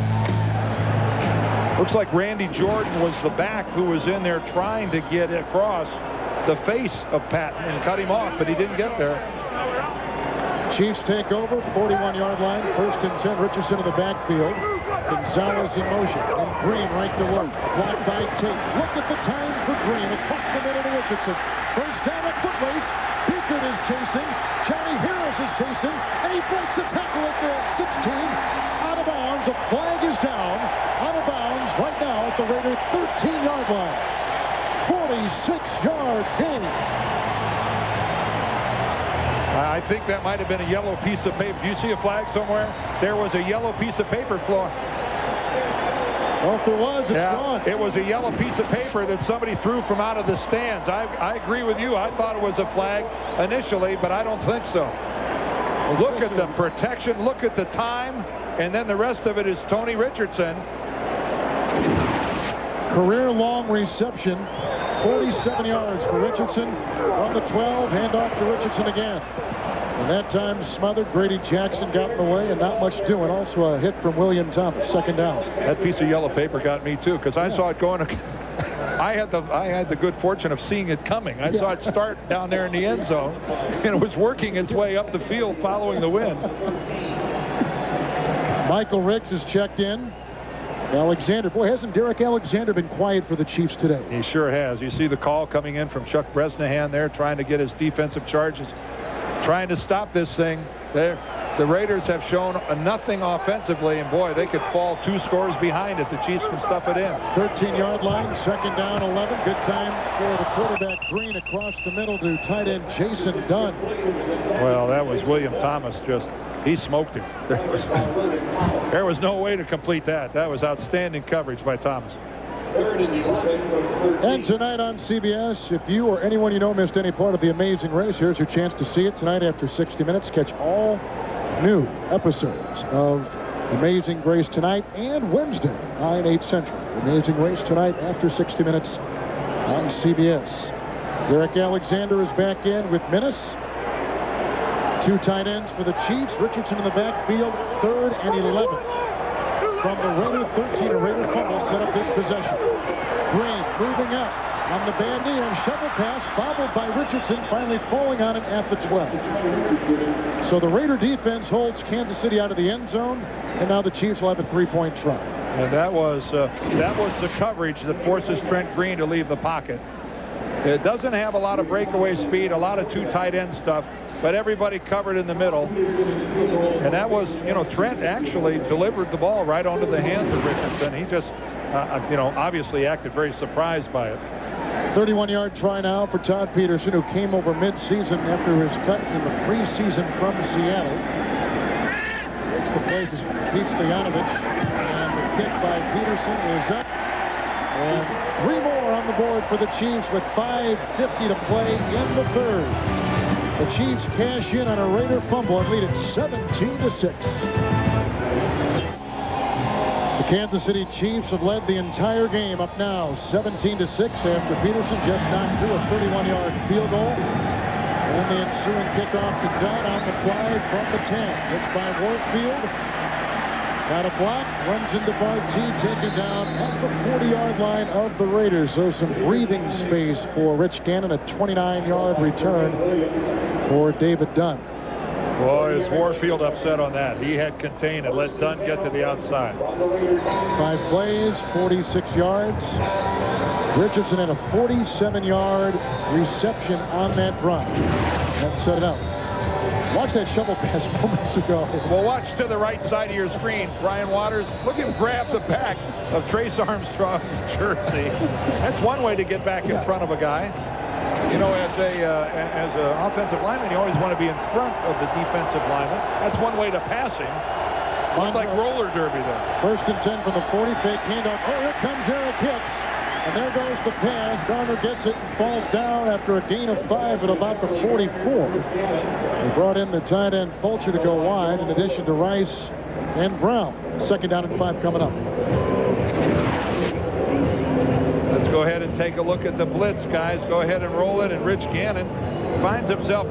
Looks like Randy Jordan was the back who was in there trying to get across the face of Patton and cut him off, but he didn't get there. Chiefs take over, 41-yard line, 1st and 10. Richardson in the backfield. Gonzalez in motion, and Green right to work. Blocked by Tate. Look at the time for Green. Across the middle to Richardson. First down at foot race. Beacon is chasing. Johnny Harris is chasing, and he breaks a tackle at the 16. Out of bounds. A flag is down. Out of bounds right now at the Raider 13-yard line. 46-yard gain. I think that might have been a yellow piece of paper. Do you see a flag somewhere? There was a yellow piece of paper flowing. Well, if there was, it's gone. It was a yellow piece of paper that somebody threw from out of the stands. I agree with you. I thought it was a flag initially, but I don't think so. Look at the protection. Look at the time. And then the rest of it is Tony Richardson. Career long reception. 47 yards for Richardson. On the 12, handoff to Richardson again. And that time smothered. Grady Jackson got in the way and not much doing. Also a hit from William Thomas. 2nd down. That piece of yellow paper got me too, because I saw it going. I had the good fortune of seeing it coming. I saw it start down there in the end zone, and it was working its way up the field following the wind. Michael Ricks is checked in. Alexander. Boy, hasn't Derek Alexander been quiet for the Chiefs today? He sure has. You see the call coming in from Chuck Bresnahan there, trying to get his defensive charges, trying to stop this thing. The Raiders have shown nothing offensively, and boy, they could fall 2 scores behind if the Chiefs can stuff it in. 13-yard line, 2nd down, 11. Good time for the quarterback Green across the middle to tight end Jason Dunn. Well, that was William Thomas. He smoked him. There was no way to complete that. That was outstanding coverage by Thomas. And tonight on CBS, if you or anyone you know missed any part of The Amazing Race, here's your chance to see it tonight after 60 minutes. Catch all new episodes of Amazing Grace tonight and Wednesday, 9, 8 Central. Amazing Race tonight after 60 minutes on CBS. Derek Alexander is back in with Minnis. 2 tight ends for the Chiefs. Richardson in the backfield, 3rd and 11. From the Raider 13, a Raider fumble set up this possession. Green moving up on the bad knee and shovel pass, bobbled by Richardson, finally falling on it at the 12. So the Raider defense holds Kansas City out of the end zone, and now the Chiefs will have a 3-point try. And that was the coverage that forces Trent Green to leave the pocket. It doesn't have a lot of breakaway speed, a lot of 2 tight end stuff, but everybody covered in the middle. And that was, Trent actually delivered the ball right onto the hands of Richardson. He just, obviously acted very surprised by it. 31-yard try now for Todd Peterson, who came over mid-season after his cut in the preseason from Seattle. Makes the place is Pete Stoyanovich, and the kick by Peterson is up. And 3 more on the board for the Chiefs with 5:50 to play in the 3rd. The Chiefs cash in on a Raider fumble and lead it 17-6. The Kansas City Chiefs have led the entire game, up now 17-6 after Peterson just knocked through a 31-yard field goal. And the ensuing kickoff to Dunn on the fly from the 10. It's by Warfield. Got a block, runs into Barty, taken down at the 40-yard line of the Raiders. So some breathing space for Rich Gannon, a 29-yard return for David Dunn. Boy, is Warfield upset on that. He had contained and let Dunn get to the outside. 5 plays, 46 yards. Richardson had a 47-yard reception on that drive. That set it up. Watch that shovel pass moments ago. Well, watch to the right side of your screen. Brian Waters, look at him grab the back of Trace Armstrong's jersey. That's one way to get back in front of a guy. As an offensive lineman, you always want to be in front of the defensive lineman. That's one way to pass him. It's like roller derby there. 1st and 10 from the 40. Fake handoff. Oh, here comes Eric Hicks. And there goes the pass. Garner gets it and falls down after a gain of 5 at about the 44. They brought in the tight end Fulcher to go wide in addition to Rice and Brown. 2nd down and 5 coming up. Let's go ahead and take a look at the blitz, guys. Go ahead and roll it. And Rich Gannon finds himself,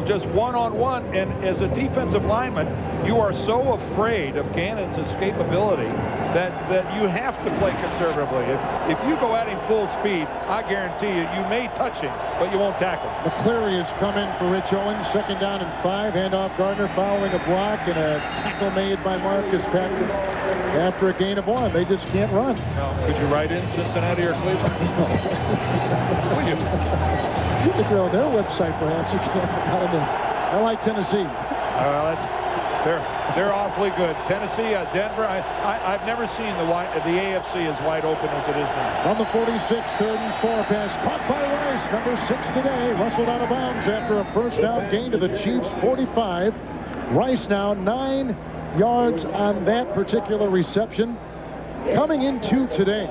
just one-on-one. And as a defensive lineman, you are so afraid of Gannon's escapability that you have to play conservatively. If you go at him full speed, I guarantee you may touch him, but you won't tackle him. McCleary has come in for Rich Owens. 2nd down and 5. Handoff Gardner following a block and a tackle made by Marcus Patrick after a gain of 1. They just can't run. No. Could you write in Cincinnati or Cleveland? You could throw their website, perhaps. You can't. I like Tennessee. They're awfully good. Tennessee, Denver. I've never seen the AFC as wide open as it is now. On the 46, 3rd and 4 pass caught by Rice, number 6 today, rustled out of bounds after a 1st down gain to the Chiefs 45. Rice now 9 yards on that particular reception. Coming into today,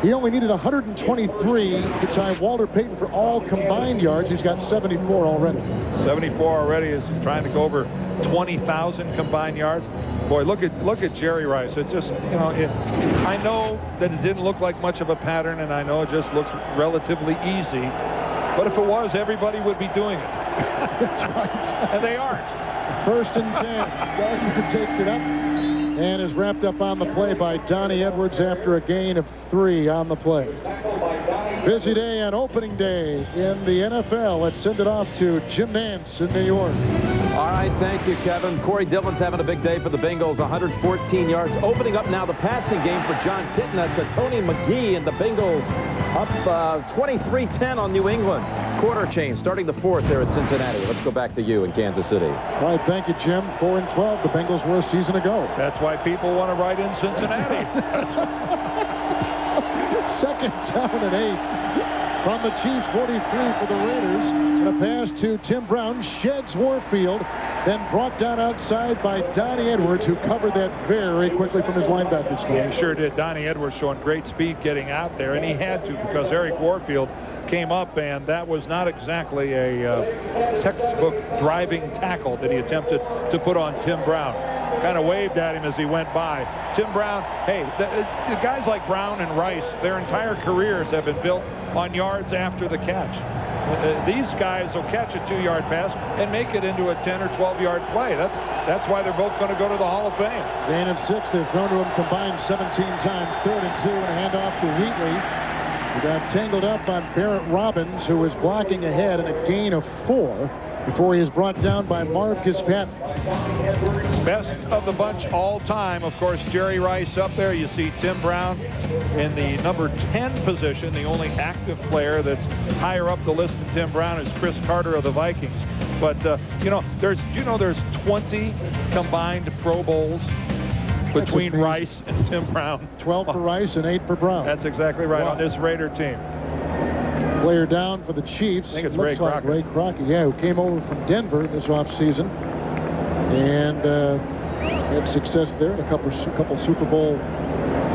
he only needed 123 to tie Walter Payton for all combined yards. He's got 74 already. 74 already, is trying to go over 20,000 combined yards. Boy, look at Jerry Rice. It's just, I know that it didn't look like much of a pattern, and I know it just looks relatively easy. But if it was, everybody would be doing it. That's right. And they aren't. 1st and 10. Gardner takes it up and is wrapped up on the play by Donnie Edwards after a gain of 3 on the play. Busy day on opening day in the NFL. Let's send it off to Jim Nantz in New York. All right, thank you, Kevin. Corey Dillon's having a big day for the Bengals, 114 yards. Opening up now the passing game for John Kitna to Tony McGee, and the Bengals up 23-10 on New England. Quarter change, starting the fourth there at Cincinnati. Let's go back to you in Kansas City. All right, thank you, Jim. 4-12. The Bengals were a season ago. That's why people want to write in Cincinnati. Second down and 8 from the Chiefs, 43 for the Raiders. And a pass to Tim Brown, sheds Warfield, then brought down outside by Donnie Edwards, who covered that very quickly from his linebacker spot. Yeah, he sure did. Donnie Edwards showing great speed getting out there, and he had to because Eric Warfield came up, and that was not exactly a textbook driving tackle that he attempted to put on Tim Brown. Kind of waved at him as he went by. Tim Brown, hey, the guys like Brown and Rice, their entire careers have been built on yards after the catch. These guys will catch a 2-yard pass and make it into a 10 or 12-yard play. That's why they're both going to go to the Hall of Fame. Gain of 6. They've thrown to him combined 17 times. 3rd and 2, and a handoff to Wheatley. He got tangled up on Barrett Robbins, who was blocking ahead, and a gain of 4 before he is brought down by Marcus Patton. Best of the bunch all time, of course, Jerry Rice up there. You see Tim Brown in the number 10 position. The only active player that's higher up the list than Tim Brown is Chris Carter of the Vikings. But there's 20 combined Pro Bowls between Rice and Tim Brown. 12 for Rice and 8 for Brown. That's exactly right. Wow. On this Raider team. Player down for the Chiefs. I think it's Ray Crockett. Ray Crockett, yeah, who came over from Denver this offseason and had success there, and a couple Super Bowl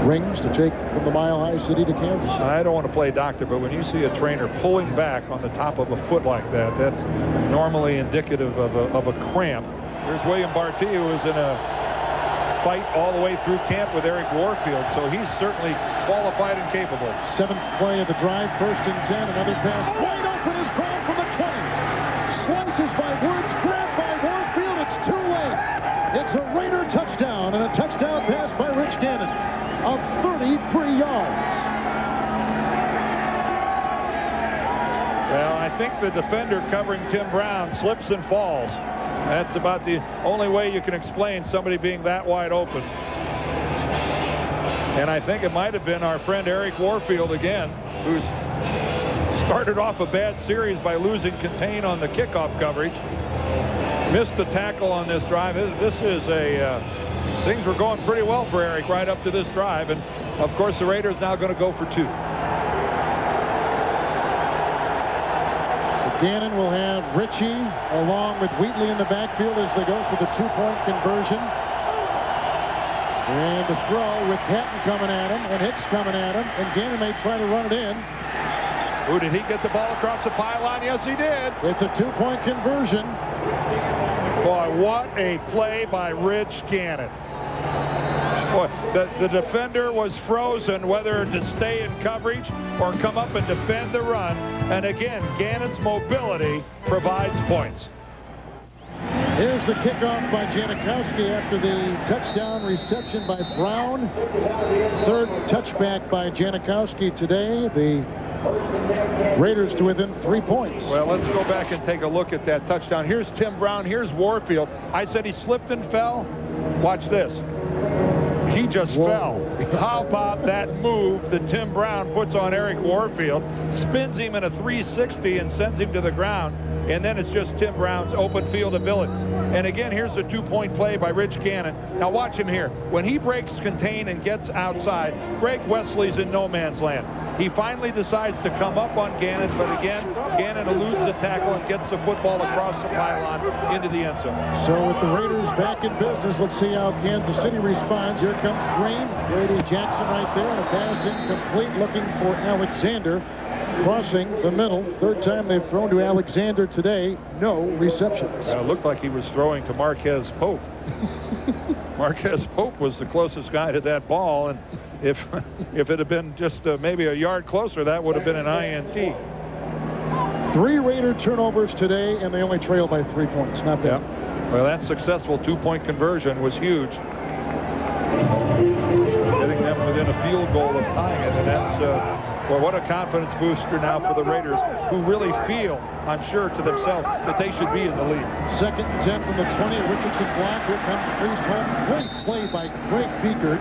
rings to take from the Mile High City to Kansas City. I don't want to play doctor, but when you see a trainer pulling back on the top of a foot like that, that's normally indicative of a cramp. There's William Barty, who is in a fight all the way through camp with Eric Warfield, so he's certainly qualified and capable. 7th play of the drive, 1st and 10, another pass. Wide open is Brown from the 20. Slices by Woods, grabbed by Warfield. It's too late. It's a Raider touchdown, and a touchdown pass by Rich Gannon of 33 yards. Well, I think the defender covering Tim Brown slips and falls. That's about the only way you can explain somebody being that wide open. And I think it might have been our friend Eric Warfield again, who's started off a bad series by losing contain on the kickoff coverage. Missed the tackle on this drive. This is things were going pretty well for Eric right up to this drive. And, of course, the Raiders now going to go for 2. Gannon will have Ritchie along with Wheatley in the backfield as they go for the 2-point conversion. And the throw with Patton coming at him and Hicks coming at him, and Gannon may try to run it in. Ooh, did he get the ball across the pylon? Yes, he did. It's a 2-point conversion. Boy, what a play by Rich Gannon. Boy, the defender was frozen whether to stay in coverage or come up and defend the run. And again, Gannon's mobility provides points. Here's the kickoff by Janikowski after the touchdown reception by Brown. 3rd touchback by Janikowski today. The Raiders to within 3 points. Well, let's go back and take a look at that touchdown. Here's Tim Brown. Here's Warfield. I said he slipped and fell. Watch this. He just fell. How about that move that Tim Brown puts on Eric Warfield, spins him in a 360 and sends him to the ground, and then it's just Tim Brown's open field ability. And again, here's the 2-point play by Rich Gannon. Now watch him here. When he breaks contain and gets outside, Greg Wesley's in no man's land. He finally decides to come up on Gannon, but again, Gannon eludes the tackle and gets the football across the pylon into the end zone. So with the Raiders back in business, let's see how Kansas City responds. Here comes Green, Grady Jackson right there, and a pass incomplete looking for Alexander. Crossing the middle. 3rd time they've thrown to Alexander today. No receptions. It looked like he was throwing to Marquez Pope. Marquez Pope was the closest guy to that ball, and if it had been just maybe a yard closer, that would have been an INT. 3 Raider turnovers today, and they only trail by 3 points. Not bad. Yeah. Well, that successful 2-point conversion was huge. Getting them within a field goal of tying it, and Well, what a confidence booster now for the Raiders, who really feel, I'm sure, to themselves that they should be in the lead. 2nd and 10 from the 20. Richardson block. Here comes Priest Holmes. Great play by Greg Beekert,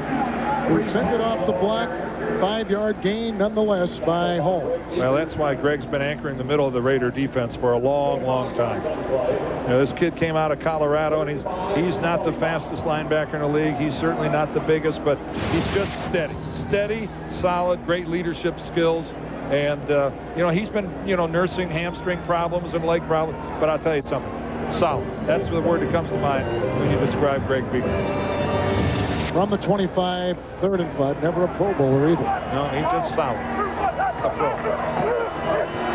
who fended off the block. 5-yard gain nonetheless by Holmes. Well, that's why Greg's been anchoring the middle of the Raider defense for a long, long time. You know, this kid came out of Colorado, and he's not the fastest linebacker in the league. He's certainly not the biggest, but he's just steady. Steady, solid, great leadership skills. And, you know, he's been, you know, nursing hamstring problems and leg problems. But I'll tell you something, solid. That's the word that comes to mind when you describe Greg Beekert. From the 25, 3rd and 5. Never a Pro Bowler either. No, he's just solid. A pro.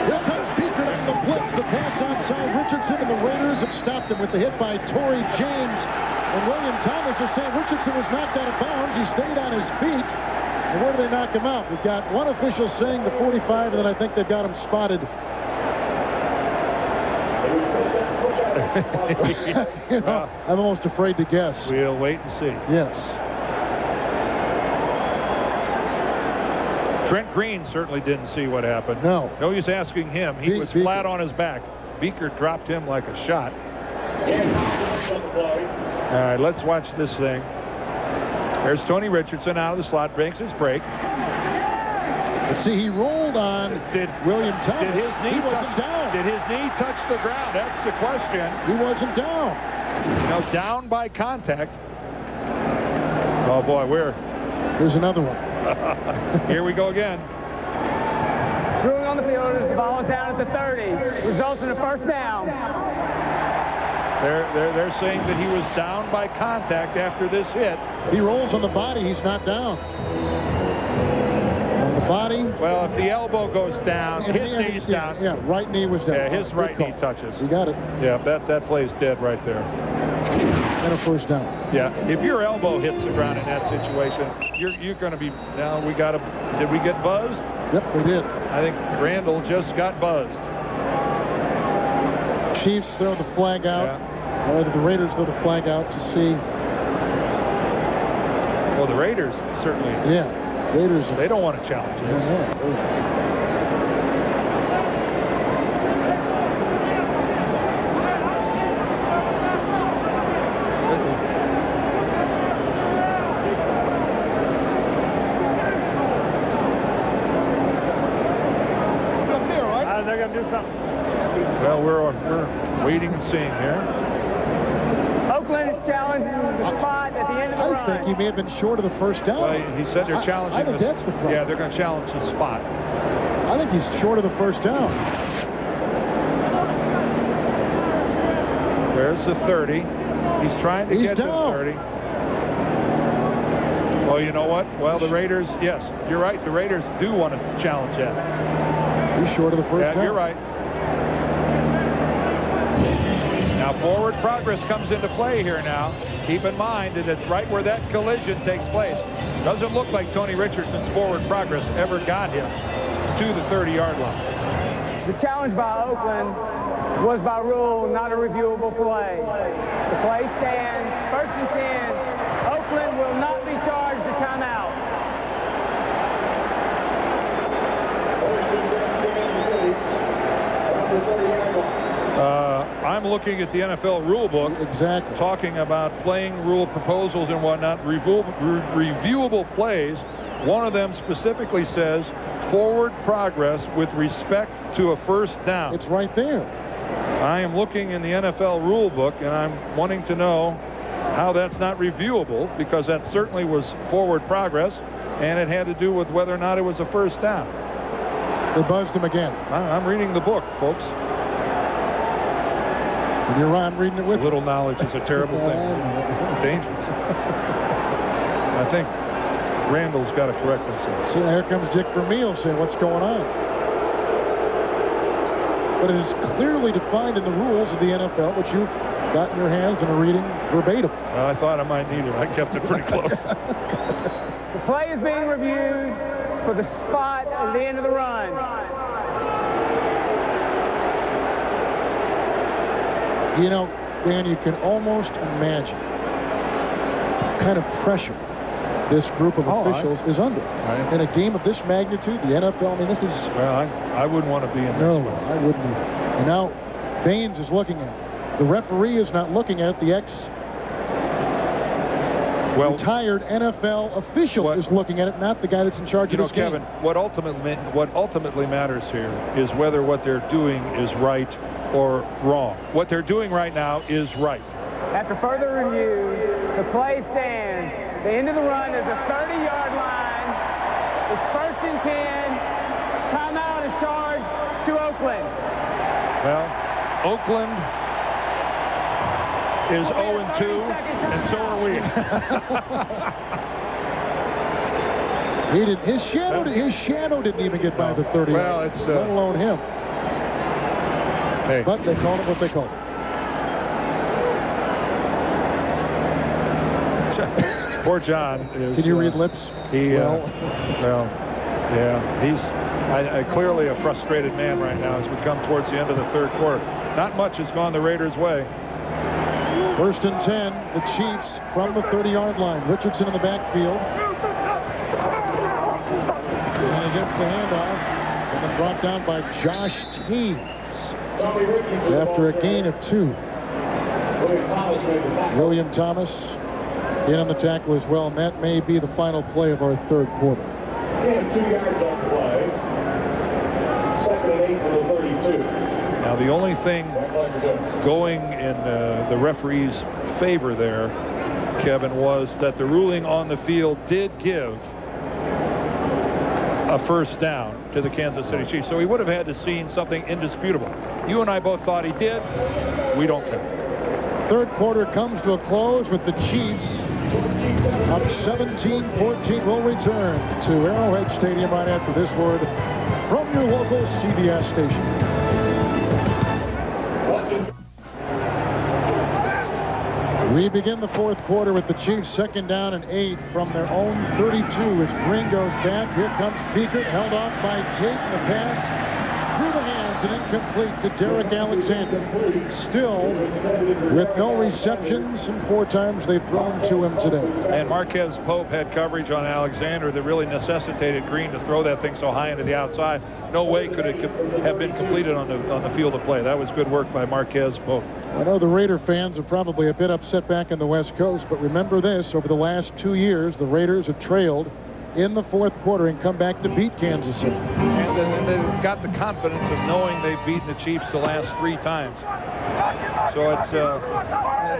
Here comes Beekert on the blitz. The pass outside Richardson, and the Raiders have stopped him with the hit by Torrey James. And William Thomas is saying Richardson was knocked out of bounds. He stayed on his feet. And where do they knock him out? We've got one official saying the 45, and then I think they've got him spotted. You know, I'm almost afraid to guess. We'll wait and see. Yes. Trent Green certainly didn't see what happened. No. No use asking him. He was flat on his back. Beekert dropped him like a shot. All right, let's watch this thing. There's Tony Richardson out of the slot, makes his break. Let's see, he rolled on William Thomas. Did his knee wasn't down. Did his knee touch the ground? That's the question. He wasn't down. No, down by contact. Oh, boy, here's another one. Here we go again. Ruling on the field as the ball is down at the 30. Results in a first down. They're saying that he was down by contact after this hit. He rolls on the body. He's not down. On the body. Well, if the elbow goes down, his knee's down. Yeah, right knee was down. Yeah, his right knee touches. You got it. Yeah, that play's dead right there. And a first down. Yeah, if your elbow hits the ground in that situation, you're going to be. Now we got to. Did we get buzzed? Yep, they did. I think Randall just got buzzed. Chiefs throw the flag out. Yeah. Or the Raiders throw the flag out to see. Well, the Raiders certainly. Yeah, Raiders. They don't want to challenge this. They're going to do something. Well, we're waiting and seeing here. Oakland is challenging the spot at the end of the run. I think he may have been short of the first down. Well, he said they're challenging. I think that's the problem. Yeah, they're going to challenge the spot. I think he's short of the first down. There's the 30. He's trying to get down. to 30. Well, you know what? Well, the Raiders, yes, you're right. The Raiders do want to challenge that. He's short of the first down. Yeah, you're right. Now, forward progress comes into play here now. Keep in mind that it's right where that collision takes place. Doesn't look like Tony Richardson's forward progress ever got him to the 30-yard line. The challenge by Oakland was by rule not a reviewable play. The play stands. 1st and 10. Oakland will not be charged a timeout. I'm looking at the NFL rule book. Exactly. Talking about playing rule proposals and whatnot, reviewable plays. One of them specifically says forward progress with respect to a first down. It's right there. I am looking in the NFL rule book, and I'm wanting to know how that's not reviewable, because that certainly was forward progress, and it had to do with whether or not it was a first down. They buzzed him again. I'm reading the book, folks. And you're right, I'm reading it with you. Little knowledge is a terrible thing. Dangerous. I think Randall's got to correct himself. So here comes Dick Vermeil saying, what's going on? But it is clearly defined in the rules of the NFL, which you've got in your hands and are reading verbatim. Well, I thought I might need it. I kept it pretty close. The play is being reviewed for the spot at the end of the run. You know, Dan, you can almost imagine what kind of pressure this group of officials is under. I- In a game of this magnitude, the NFL, I mean, this is... Well, I wouldn't want to be in this No, one. I wouldn't either. And now Baines is looking at it. The referee is not looking at it. The retired NFL official is looking at it, not the guy that's in charge of this game. Kevin, what ultimately matters here is whether what they're doing is right or wrong. What they're doing right now is right. After further review, the play stands. The end of the run is the 30-yard line. It's 1st and 10. Timeout is charged to Oakland. Well, Oakland is 0-2, and so are we. His shadow didn't even get by the 30. Well, it's let alone him. Hey. But they called it what they called it. Poor John is. Can you read lips? Yeah, he's clearly a frustrated man right now as we come towards the end of the third quarter. Not much has gone the Raiders' way. 1st and 10, the Chiefs from the 30-yard line. Richardson in the backfield. And he gets the handoff. And then brought down by Josh Teams after a gain of 2. William Thomas in on the tackle as well. And that may be the final play of our third quarter. 2 yards on the play. 2nd and 8 for the 32. Now, the only thing going in the referee's favor there, Kevin, was that the ruling on the field did give a first down to the Kansas City Chiefs. So he would have had to seen something indisputable. You and I both thought he did. We don't care. Third quarter comes to a close with the Chiefs up 17-14. Will return to Arrowhead Stadium right after this word from your local CBS station. We begin the fourth quarter with the Chiefs 2nd down and 8 from their own 32 as Green goes back. Here comes Beaker, held off by Tate. The pass through the hands and incomplete to Derek Alexander. Still with no receptions, and 4 times they've thrown to him today. And Marquez Pope had coverage on Alexander that really necessitated Green to throw that thing so high into the outside. No way could it have been completed on the field of play. That was good work by Marquez Pope. I know the Raider fans are probably a bit upset back in the West Coast, but remember this, over the last 2 years, the Raiders have trailed in the fourth quarter and come back to beat Kansas City. And they've got the confidence of knowing they've beaten the Chiefs the last 3 times. So it's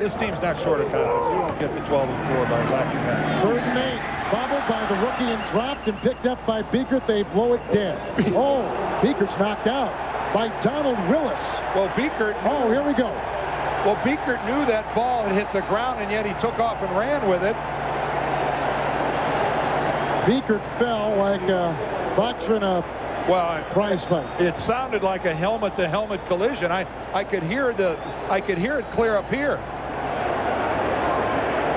this team's not short of confidence. You don't get to 12-4 by lacking that. 3rd and 8, bobbled by the rookie and dropped and picked up by Beaker. They blow it dead. Oh, Beaker's knocked out by Donald Willis. Well, Beaker. Oh, here we go. Well, Beaker knew that ball had hit the ground, and yet he took off and ran with it. Beaker fell like a boxer in a prize fight. It sounded like a helmet-to-helmet collision. I could hear it clear up here.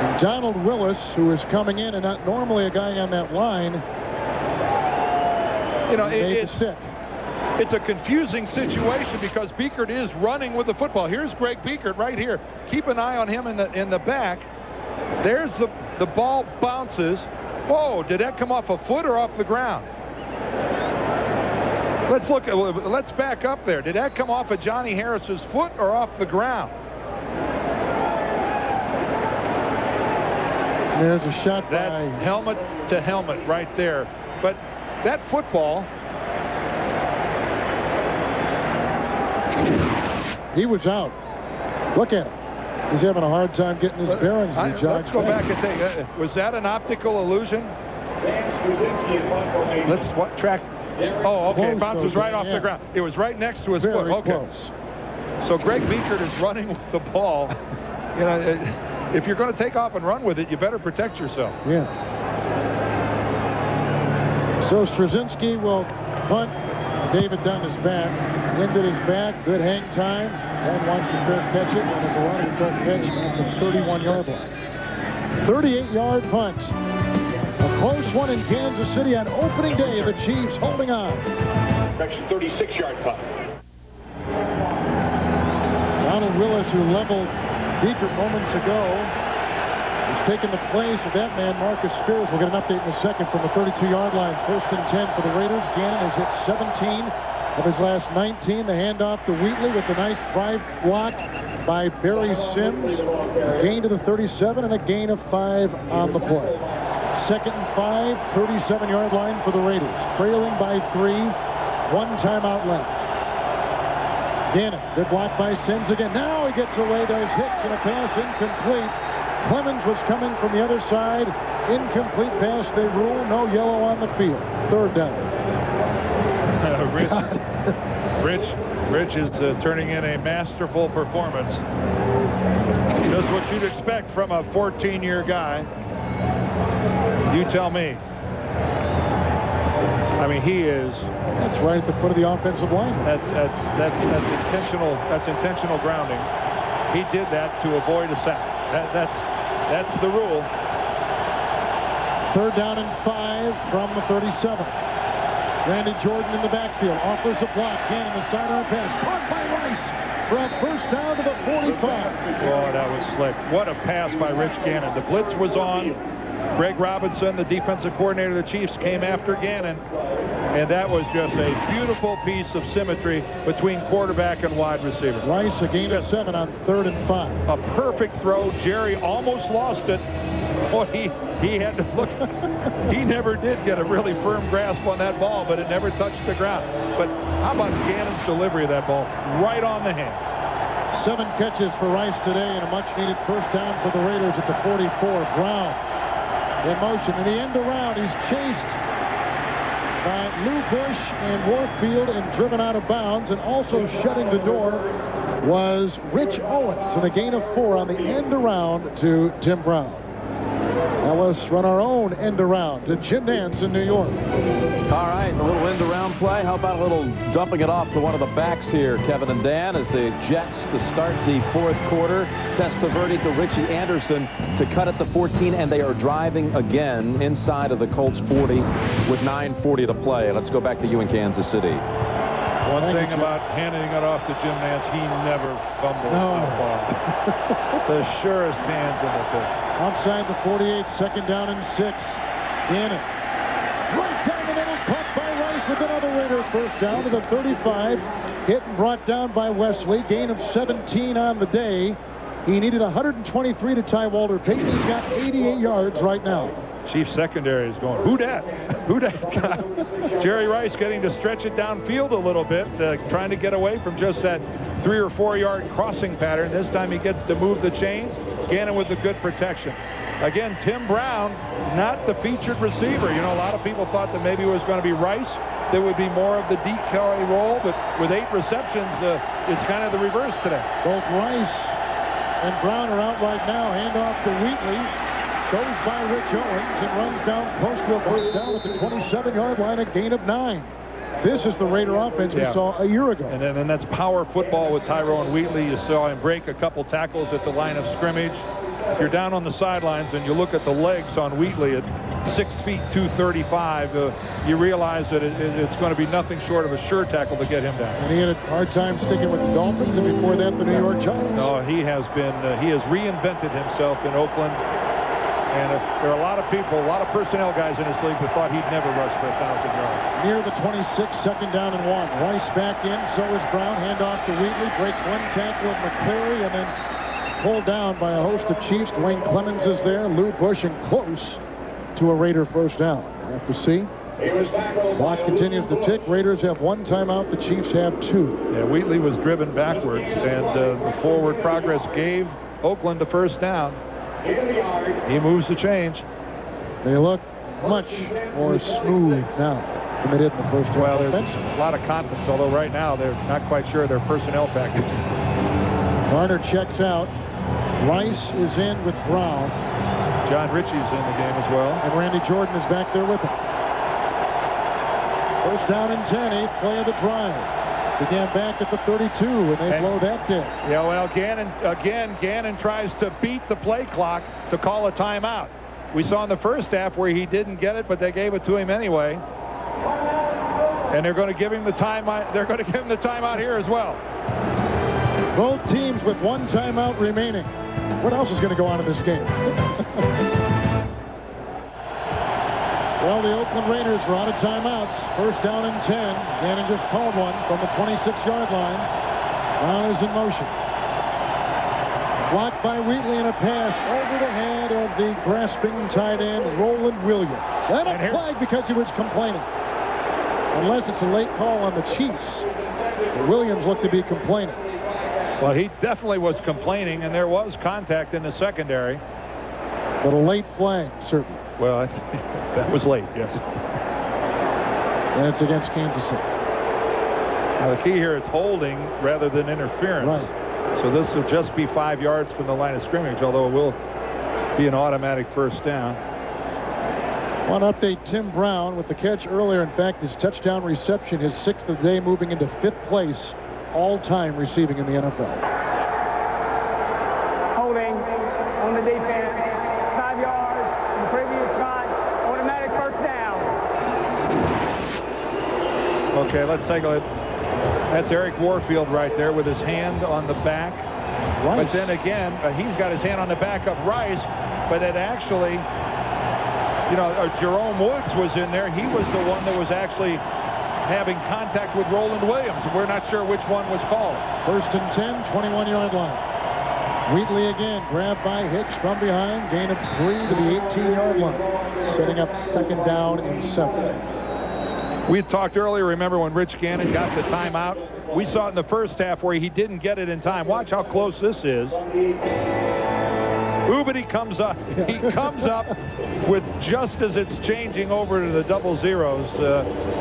And Donald Willis, who is coming in and not normally a guy on that line, it's a confusing situation because Beaker is running with the football. Here's Greg Beaker right here. Keep an eye on him in the back. There's the ball bounces. Whoa, did that come off a foot or off the ground? Let's back up there. Did that come off of Johnny Harris's foot or off the ground? There's a shot. That's helmet to helmet right there. But that football. He was out. Look at him. He's having a hard time getting his bearings. Let's go back and think. Was that an optical illusion? Let's track. Oh, okay. It bounces right off the ground. It was right next to his foot. Okay. Close. So Greg Beaker is running with the ball. If you're going to take off and run with it, you better protect yourself. Yeah. So Straczynski will punt. David Dunn is back. Winded his back. Good hang time. And wants to fair catch it. And it's a running fair catch at the 31-yard line. 38-yard punt. A close one in Kansas City on opening day. The Chiefs holding on. 36-yard punt. Donald Willis, who leveled Beaker moments ago, is taking the place of that man, Marcus Spears. We'll get an update in a second from the 32-yard line. 1st and 10 for the Raiders. Gannon has hit 17 of his last 19. The handoff to Wheatley with the nice drive block by Barry Sims. A gain to the 37 and a gain of 5 on the play. 2nd and 5, 37-yard line for the Raiders. Trailing by 3, 1 timeout left. Gannon, good block by Sims again. Now he gets away, does Hicks, and a pass incomplete. Clemens was coming from the other side. Incomplete pass, they rule. No yellow on the field. 3rd down. Rich is turning in a masterful performance. Just what you'd expect from a 14-year guy. You tell me. I mean, he is. That's right at the foot of the offensive line. That's intentional. That's intentional grounding. He did that to avoid a sack. That's the rule. 3rd down and 5 from the 37. Randy Jordan in the backfield offers a block. Gannon, the sidearm pass caught by Rice for a 1st down to the 45. Oh, that was slick. What a pass by Rich Gannon. The blitz was on. Greg Robinson, the defensive coordinator of the Chiefs, came after Gannon. And that was just a beautiful piece of symmetry between quarterback and wide receiver. Rice, a gain of 7 on 3rd and 5. A perfect throw. Jerry almost lost it. Boy, he had to look. He never did get a really firm grasp on that ball, but it never touched the ground. But how about Gannon's delivery of that ball? Right on the hand. 7 catches for Rice today and a much-needed 1st down for the Raiders at the 44. Brown in motion. In the end around, he's chased by Lou Bush and Warfield and driven out of bounds, and also shutting the door was Rich Owens, and a gain of 4 on the end around to Tim Brown. Now let's run our own end around to Jim Nance in New York. All right, a little end around play. How about a little dumping it off to one of the backs here, Kevin and Dan, as the Jets to start the 4th quarter. Testaverde to Richie Anderson to cut it to 14, and they are driving again inside of the Colts 40 with 9:40 to play. Let's go back to you in Kansas City. One thing about handing it off to Jim Nance, he never fumbles the ball. The surest hands in the field. Outside the 48, 2nd down and 6. Gannon. Right down the middle, caught by Rice with another Raider. 1st down to the 35. Hit and brought down by Wesley. Gain of 17 on the day. He needed 123 to tie Walter Payton. He's got 88 yards right now. Chief secondary is going, who dat? Who dat guy? Jerry Rice getting to stretch it downfield a little bit, trying to get away from just that 3 or 4 yard crossing pattern. This time he gets to move the chains. Gannon with the good protection. Again, Tim Brown, not the featured receiver. You know, a lot of people thought that maybe it was going to be Rice. There would be more of the decoy role, but with 8 receptions, it's kind of the reverse today. Both Rice and Brown are out right now. Handoff to Wheatley. Goes by Rich Owens and runs down close to a 1st down at the 27-yard line, a gain of 9. This is the Raider offense we saw a year ago. And then that's power football with Tyrone Wheatley. You saw him break a couple tackles at the line of scrimmage. If you're down on the sidelines and you look at the legs on Wheatley at 6 feet 235, you realize that it's going to be nothing short of a sure tackle to get him down. And he had a hard time sticking with the Dolphins, and before that, the New York Giants. No, he has reinvented himself in Oakland. And there are a lot of people, a lot of personnel guys in this league that thought he'd never rush for 1,000 yards. Near the 26, 2nd down and 1. Rice back in, so is Brown. Handoff to Wheatley, breaks 1 tackle of McCleary, and then pulled down by a host of Chiefs. Dwayne Clemens is there, Lou Bush, and close to a Raider 1st down. We'll have to see. Clock continues to tick. Raiders have 1 timeout. The Chiefs have 2. Yeah, Wheatley was driven backwards, and the forward progress gave Oakland the 1st down. He moves the change. They look much more smooth now than they did in the 1st half. Well, there's a lot of confidence, although right now they're not quite sure of their personnel package. Garner checks out. Rice is in with Brown. John Ritchie's in the game as well. And Randy Jordan is back there with him. 1st down and 10, 8th play of the drive. Began back at the 32, and they blow that dead. Yeah, well, Gannon tries to beat the play clock to call a timeout. We saw in the 1st half where he didn't get it, but they gave it to him anyway. And they're going to give him the timeout. They're going to give him the timeout here as well. Both teams with 1 timeout remaining. What else is going to go on in this game? Well, the Oakland Raiders are out of timeouts. First down and 10. Gannon just called one from the 26-yard line. Brown is in motion. Blocked by Wheatley in a pass over the head of the grasping tight end, Roland Williams. And a flag because he was complaining. Unless it's a late call on the Chiefs. Williams looked to be complaining. Well, he definitely was complaining, and there was contact in the secondary. But a late flag, certainly. Well, that was late, yes. And it's against Kansas City. Now, the key here is holding rather than interference. Right. So this will just be 5 yards from the line of scrimmage, although it will be an automatic first down. One update, Tim Brown with the catch earlier. In fact, his touchdown reception, his 6th of the day, moving into 5th place all-time receiving in the NFL. Holding on the defense. 5 yards from the previous spot. Automatic first down. Okay, let's take a look. That's Eric Warfield right there with his hand on the back. Rice. But then again, he's got his hand on the back of Rice, but it actually, you know, Jerome Woods was in there. He was the one that was actually having contact with Roland Williams. We're not sure which one was called. First and 10, 21-yard line. Wheatley again, grabbed by Hicks from behind, gain of 3 to the 18-yard line, setting up second down and 7. We had talked earlier, remember when Rich Gannon got the timeout? We saw it in the first half where he didn't get it in time. Watch how close this is. Ubity comes up. He comes up with just as it's changing over to the double zeros.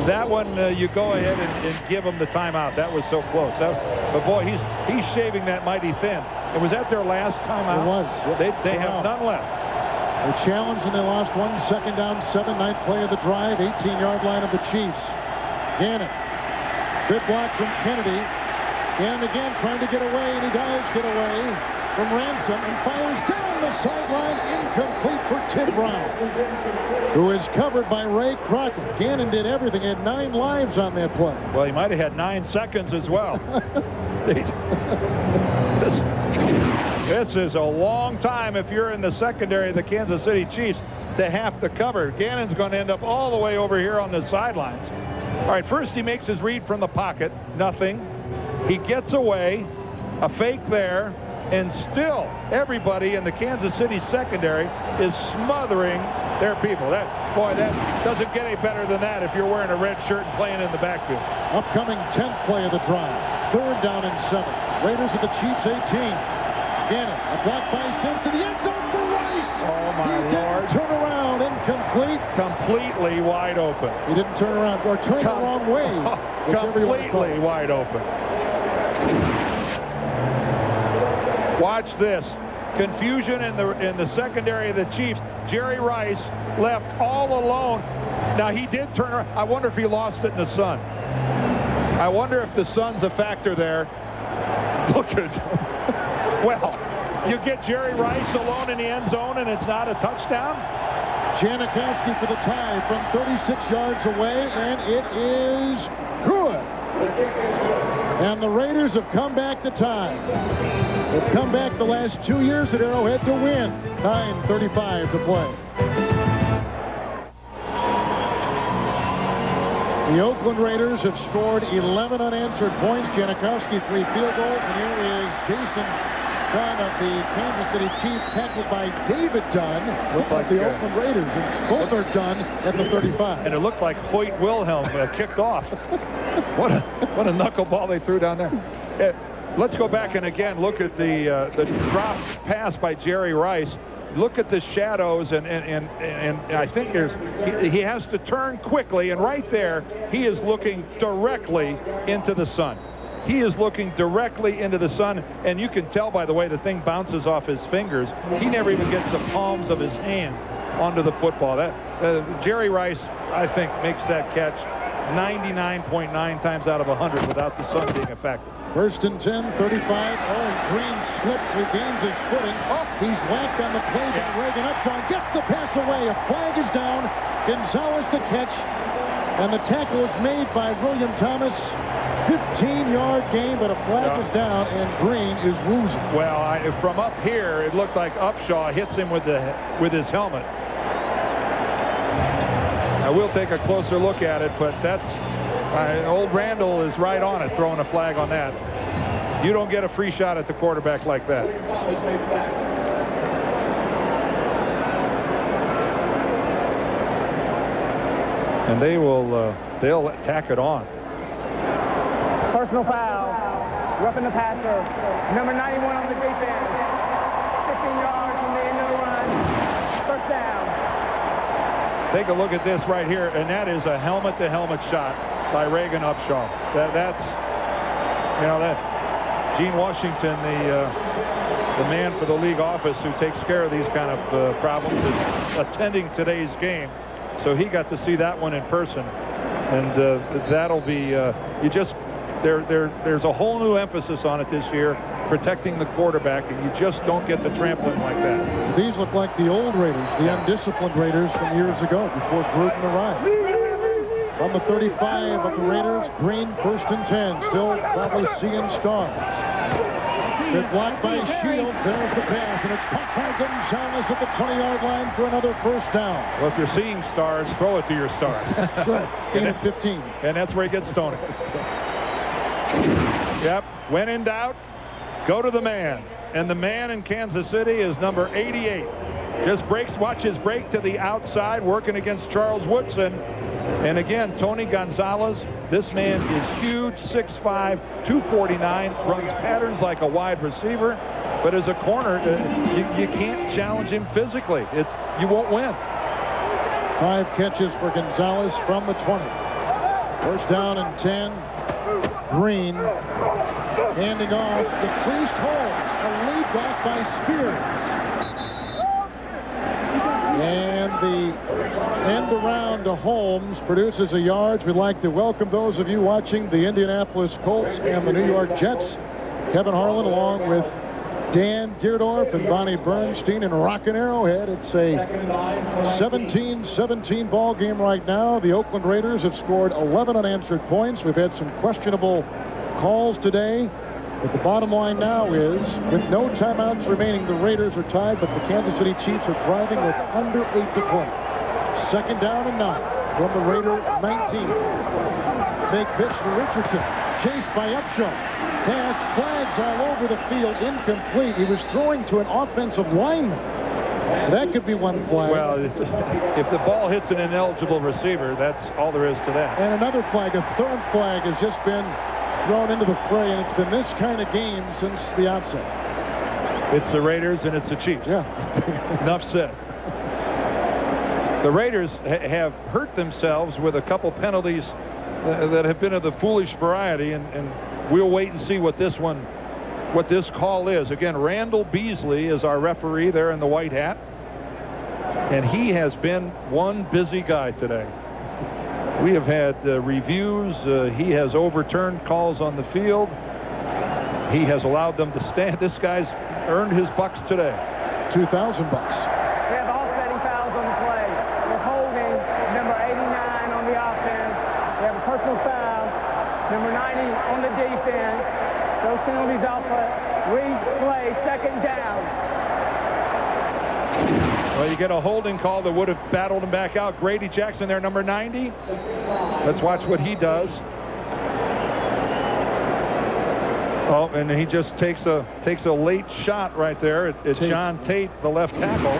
That one, you go ahead and give him the timeout. That was so close. But boy, he's shaving that mighty thin. And was that their last timeout? It was. They have none left. They challenged and they lost 1. Second down, 7. Ninth play of the drive. 18-yard line of the Chiefs. Gannon. Good block from Kennedy. Gannon again trying to get away, and he does get away from Ransom and fires down the sideline, incomplete for Tim Brown, who is covered by Ray Crockett. Gannon did everything. He had 9 lives on that play. Well, he might have had 9 seconds as well. This is a long time if you're in the secondary of the Kansas City Chiefs to have to cover. Gannon's going to end up all the way over here on the sidelines. All right, first he makes his read from the pocket. Nothing. He gets away. A fake there. And still, everybody in the Kansas City secondary is smothering their people. That doesn't get any better than that if you're wearing a red shirt and playing in the backfield. Upcoming 10th play of the drive. Third down and 7. Raiders at the Chiefs 18. Gannon, a block by Sims to the end zone for Rice. Oh, my Lord. Turn around, incomplete. Completely wide open. He didn't turn around, or turn the wrong way. Completely wide open. Watch this. Confusion in the secondary of the Chiefs. Jerry Rice left all alone. Now, he did turn around. I wonder if he lost it in the sun. I wonder if the sun's a factor there. Look at well, you get Jerry Rice alone in the end zone and it's not a touchdown? Janikowski for the tie from 36 yards away, and it is good. And the Raiders have come back to tie. They've come back the last 2 years at Arrowhead to win. 9:35 to play. The Oakland Raiders have scored 11 unanswered points. Janikowski 3 field goals, and here is Jason Dunn of the Kansas City Chiefs, tackled by David Dunn of the Oakland Raiders. And both are done at the 35. And it looked like Hoyt Wilhelm kicked off. What a knuckleball they threw down there. Let's go back and again look at the drop pass by Jerry Rice. Look at the shadows, and I think he has to turn quickly, and right there he is looking directly into the sun. He is looking directly into the sun, and you can tell by the way the thing bounces off his fingers. He never even gets the palms of his hand onto the football. Jerry Rice, I think, makes that catch 99.9 times out of 100 without the sun being a factor. First and 10, 35. Oh, Green slips, regains his footing. Oh, he's whacked on the play by Reagan Upshaw. Gets the pass away. A flag is down. Gonzalez the catch. And the tackle is made by William Thomas. 15-yard gain, but a flag is down, and Green is woozing. Well, from up here, it looked like Upshaw hits him with his helmet. I will take a closer look at it, but that's old Randall is right on it, throwing a flag on that. You don't get a free shot at the quarterback like that. And they'll tack it on. Personal foul. Roughing the passer. Number 91 on the defense. 15 yards from the end of the run. First down. Take a look at this right here, and that is a helmet-to-helmet shot by Reagan Upshaw. That's Gene Washington, the man for the league office who takes care of these kind of problems, is attending today's game. So he got to see that one in person, and that'll be there's a whole new emphasis on it this year, protecting the quarterback, and you just don't get to trample him like that. These look like the old Raiders, the undisciplined Raiders from years ago before Gruden arrived. From the 35 of the Raiders, Green 1st and 10, still probably seeing stars. Good block by Shields. There's the pass, and it's caught by Gonzalez at the 20-yard line for another first down. Well, if you're seeing stars, throw it to your stars. Sure. 15. And that's where he gets Tony. Yep. When in doubt, go to the man. And the man in Kansas City is number 88. Just watch his break to the outside, working against Charles Woodson. And again, Tony Gonzalez, this man is huge, 6'5", 249, runs patterns like a wide receiver. But as a corner, you can't challenge him physically. You won't win. 5 catches for Gonzalez from the 20. First down and 10. Green handing off. The creased holes. A lead block by Spears. And the end around to Holmes produces a yard. We'd like to welcome those of you watching the Indianapolis Colts and the New York Jets. Kevin Harlan along with Dan Deerdorf and Bonnie Bernstein in Rockin' Arrowhead. It's a 17-17 ball game right now. The Oakland Raiders have scored 11 unanswered points. We've had some questionable calls today. But the bottom line now is, with no timeouts remaining, the Raiders are tied, but the Kansas City Chiefs are driving with under 8 to play. Second down and 9 from the Raider 19. Big pitch to Richardson. Chased by Upshaw. Pass, flags all over the field, incomplete. He was throwing to an offensive lineman. That could be one flag. Well, if the ball hits an ineligible receiver, that's all there is to that. And another flag, a third flag, has just been thrown into the fray, and it's been this kind of game since the outset. It's the Raiders and it's the Chiefs. Yeah. Enough said. The Raiders have hurt themselves with a couple penalties that have been of the foolish variety, and we'll wait and see what this call is. Again, Randall Beasley is our referee there in the white hat, and he has been one busy guy today. We have had reviews. He has overturned calls on the field. He has allowed them to stand. This guy's earned his bucks today. $2,000. We have offsetting fouls on the play. We're holding number 89 on the offense. We have a personal foul, number 90 on the defense. Those penalties off replay, second down. Well, you get a holding call that would have battled him back out. Grady Jackson there, number 90. Let's watch what he does. Oh, and he just takes a late shot right there at John Tate, the left tackle.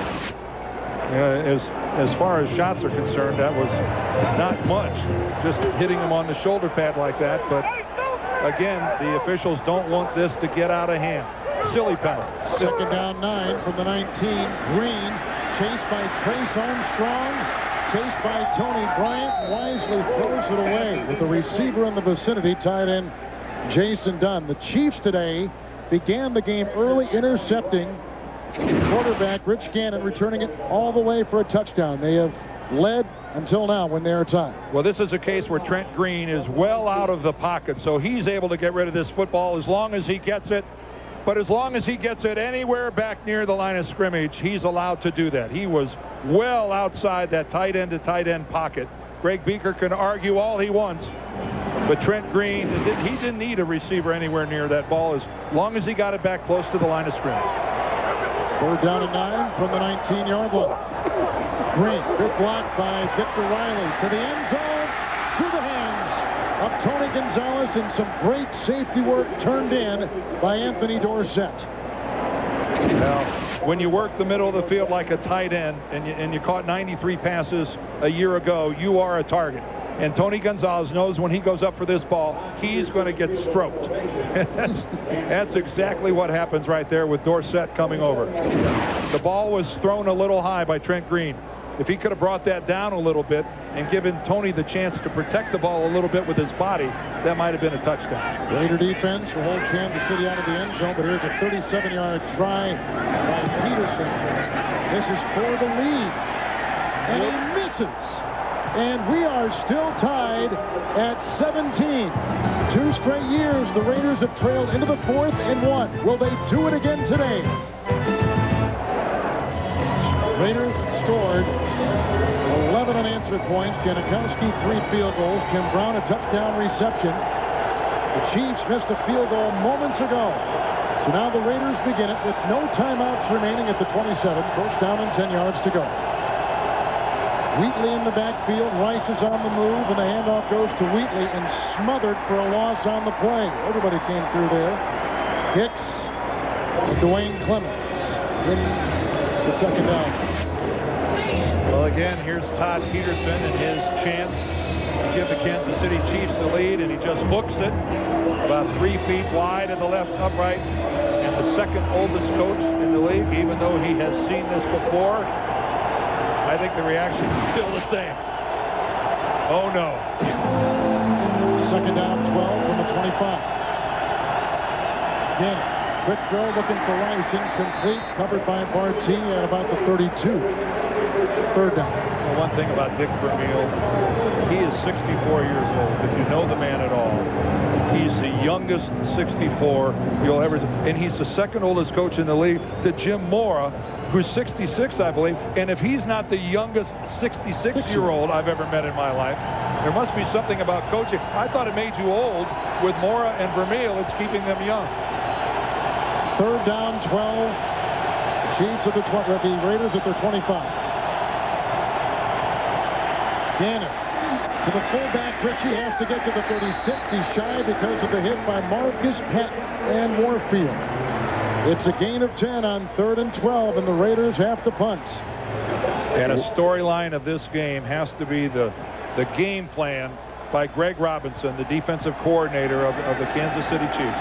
As far as shots are concerned, that was not much. Just hitting him on the shoulder pad like that. But again, the officials don't want this to get out of hand. Silly penalty. Second down 9 from the 19. Green chased by Trace Armstrong. Chased by Tony Bryant. Wisely throws it away with the receiver in the vicinity, tight end Jason Dunn. The Chiefs today began the game early, intercepting quarterback Rich Gannon, returning it all the way for a touchdown. They have led until now when they are tied. Well, this is a case where Trent Green is well out of the pocket, so he's able to get rid of this football as long as he gets it. But as long as he gets it anywhere back near the line of scrimmage, he's allowed to do that. He was well outside that tight end to tight end pocket. Greg Beaker can argue all he wants. But Trent Green, he didn't need a receiver anywhere near that ball as long as he got it back close to the line of scrimmage. 3rd down and 9 from the 19-yard line. Green, good block by Victor Riley to the end zone, through the hands of Tony Gonzalez, and some great safety work turned in by Anthony Dorsett. Now, when you work the middle of the field like a tight end and you caught 93 passes a year ago, you are a target. And Tony Gonzalez knows when he goes up for this ball, he's going to get stroked. That's exactly what happens right there with Dorsett coming over. The ball was thrown a little high by Trent Green. If he could have brought that down a little bit and given Tony the chance to protect the ball a little bit with his body, that might have been a touchdown. Raider defense will hold Kansas City out of the end zone, but here's a 37-yard try by Peterson. This is for the lead, and he misses. And we are still tied at 17. 2 straight years the Raiders have trailed into the 4th and 1. Will they do it again today? Raiders scored 11 unanswered points. Janikowski 3 field goals. Tim Brown a touchdown reception. The Chiefs missed a field goal moments ago. So now the Raiders begin it with no timeouts remaining at the 27. 1st down and 10 yards to go. Wheatley in the backfield. Rice is on the move, and the handoff goes to Wheatley and smothered for a loss on the play. Everybody came through there. Hicks and Dwayne Clemens into 2nd down. Well, again, here's Todd Peterson and his chance to give the Kansas City Chiefs the lead, and he just hooks it about 3 feet wide in the left upright. And the 2nd oldest coach in the league, even though he has seen this before, I think the reaction is still the same. Oh, no. 2nd down, 12 from the 25. Again, quick throw looking for Rice, incomplete, covered by Barty at about the 32. 3rd down. Well, one thing about Dick Vermeil, he is 64 years old. If you know the man at all, he's the youngest 64 you'll ever, and he's the 2nd oldest coach in the league to Jim Mora, who's 66, I believe. And if he's not the youngest 66-year-old I've ever met in my life, there must be something about coaching. I thought it made you old. With Mora and Vermeil, it's keeping them young. 3rd down, 12. Chiefs at the Raiders at their 25. Gannon to the fullback. Ritchie has to get to the 36. He's shy because of the hit by Marcus Patton and Warfield. It's a gain of 10 on 3rd and 12, and the Raiders have to punt. And a storyline of this game has to be the game plan by Greg Robinson, the defensive coordinator of the Kansas City Chiefs.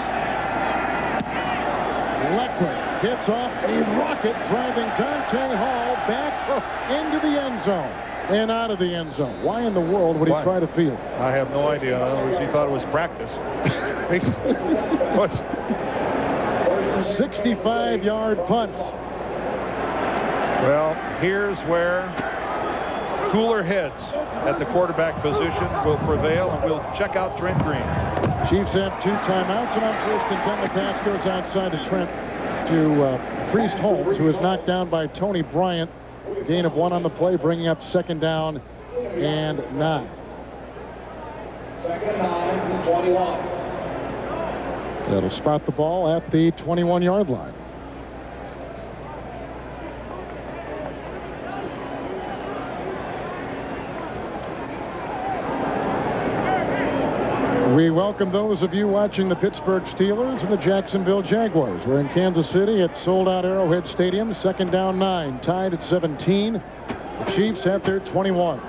Leclerc gets off a rocket, driving Dante Hall back into the end zone and out of the end zone. Why in the world would he try to field? I have no idea. In other words, he thought it was practice. 65-yard punt. Well, here's where cooler heads at the quarterback position will prevail, and we'll check out Trent Green. Chiefs have 2 timeouts, and on 1st and 10, the pass goes outside to Trent to Priest Holmes, who is knocked down by Tony Bryant. Gain of 1 on the play, bringing up 2nd down and 9. 2nd 9 to 21. That'll spot the ball at the 21-yard line. We welcome those of you watching the Pittsburgh Steelers and the Jacksonville Jaguars. We're in Kansas City at sold-out Arrowhead Stadium. 2nd down, 9, tied at 17. The Chiefs have their 21. They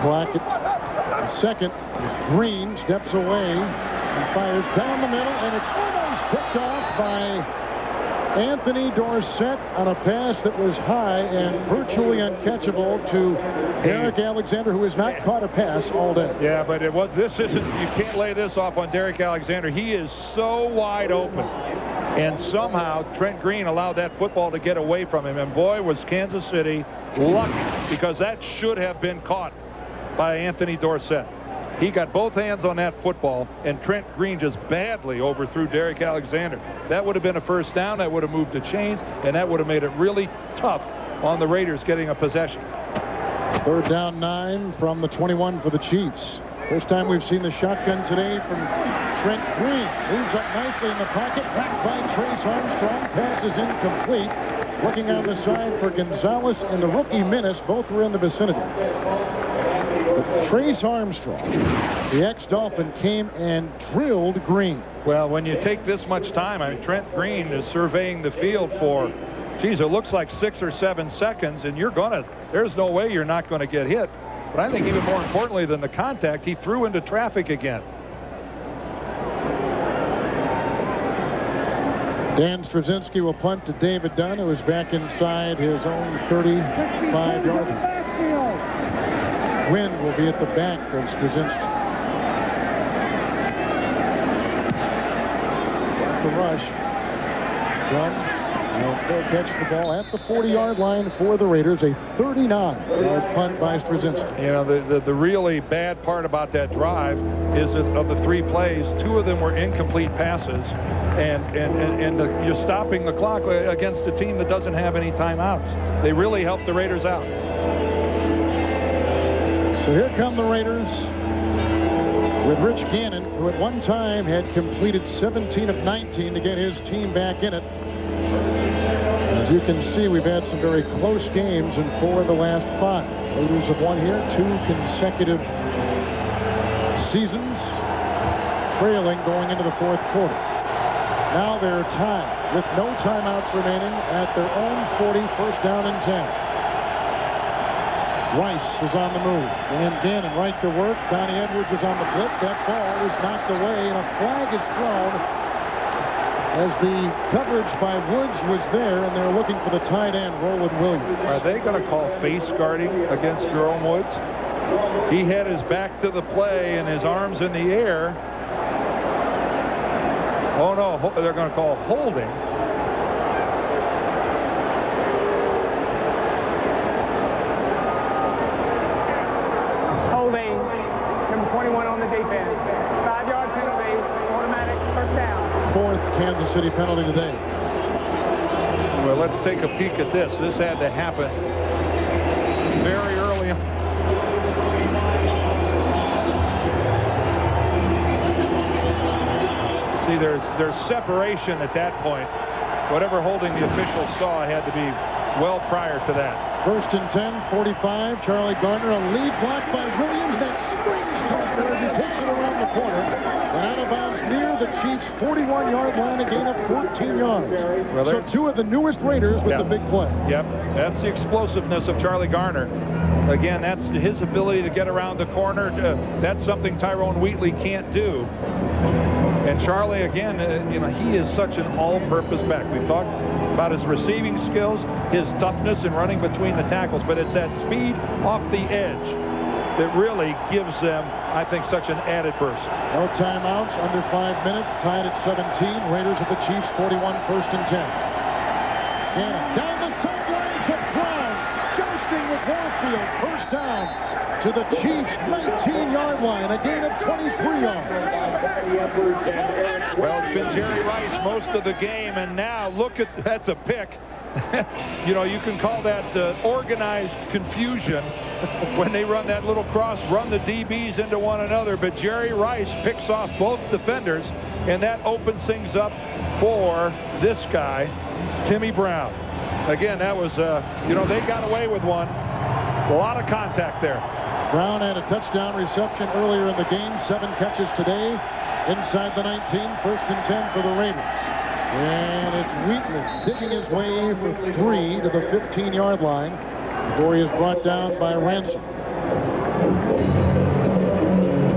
clock it. The 2nd is Green, steps away and fires down the middle, and it's almost picked off by Anthony Dorsett on a pass that was high and virtually uncatchable to Derek Alexander, who has not caught a pass all day. Yeah, but this isn't, you can't lay this off on Derek Alexander. He is so wide open. And somehow Trent Green allowed that football to get away from him. And boy, was Kansas City lucky, because that should have been caught by Anthony Dorsett. He got both hands on that football, and Trent Green just badly overthrew Derek Alexander. That would have been a 1st down. That would have moved the chains, and that would have made it really tough on the Raiders getting a possession. Third down 9 from the 21 for the Chiefs. First time we've seen the shotgun today from Trent Green. Moves up nicely in the pocket. Whacked by Trace Armstrong. Pass is incomplete. Looking on the side for Gonzalez and the rookie Minnis. Both were in the vicinity. But Trace Armstrong, the ex-Dolphin, came and drilled Green. Well, when you take this much time, I mean, Trent Green is surveying the field for, geez, it looks like 6 or 7 seconds, and there's no way you're not going to get hit. But I think even more importantly than the contact, he threw into traffic again. Dan Straczynski will punt to David Dunn, who is back inside his own 35-yard line. Wind will be at the back of Straczynski. The rush. Dunn will catch the ball at the 40-yard line for the Raiders. A 39-yard punt by Straczynski. You know, the really bad part about that drive is that of the 3 plays, 2 of them were incomplete passes. And you're stopping the clock against a team that doesn't have any timeouts. They really helped the Raiders out. So here come the Raiders with Rich Gannon, who at one time had completed 17 of 19 to get his team back in it. As you can see, we've had some very close games in 4 of the last 5. Raiders have won here 2 consecutive seasons, trailing going into the 4th quarter. Now they're tied with no timeouts remaining at their own 40, first down and 10. Rice is on the move. And Gannon right to work. Donnie Edwards is on the blitz. That ball is knocked away, and a flag is thrown as the coverage by Woods was there, and they're looking for the tight end, Roland Williams. Are they going to call face guarding against Jerome Woods? He had his back to the play and his arms in the air. Oh, no, they're going to call holding. Holding, number 21 on the defense. 5-yard penalty, automatic first down. 4th Kansas City penalty today. Well, let's take a peek at this. This had to happen very early. See, there's separation at that point. Whatever holding the officials saw had to be well prior to that. 1st and 10, 45. Charlie Gardner, a lead block by Williams. That springs Gardner as he takes it around the corner. And out of bounds near the Chiefs' 41-yard line, a gain of 14 yards. Well, so 2 of the newest Raiders with the big play. Yep, that's the explosiveness of Charlie Garner. Again, that's his ability to get around the corner. That's something Tyrone Wheatley can't do. And Charlie, again, you know, he is such an all-purpose back. We've talked about his receiving skills, his toughness in running between the tackles, but it's that speed off the edge that really gives them, I think, such an added burst. No timeouts, under 5 minutes, tied at 17. Raiders at the Chiefs, 41, 1st and 10. Gannon down the sideline to Brown, jousting with Warfield, first down to the Chiefs' 19-yard line, a gain of 23 yards. Well, it's been Jerry Rice most of the game, and now look at, that's a pick. You know, you can call that organized confusion when they run that little cross, run the DBs into one another, but Jerry Rice picks off both defenders, and that opens things up for this guy, Timmy Brown. Again, that was, you know, they got away with one. A lot of contact there. Brown had a touchdown reception earlier in the game, 7 catches today inside the 19, 1st and 10 for the Raiders. And it's Wheatley digging his way for 3 to the 15-yard line before he is brought down by Ransom.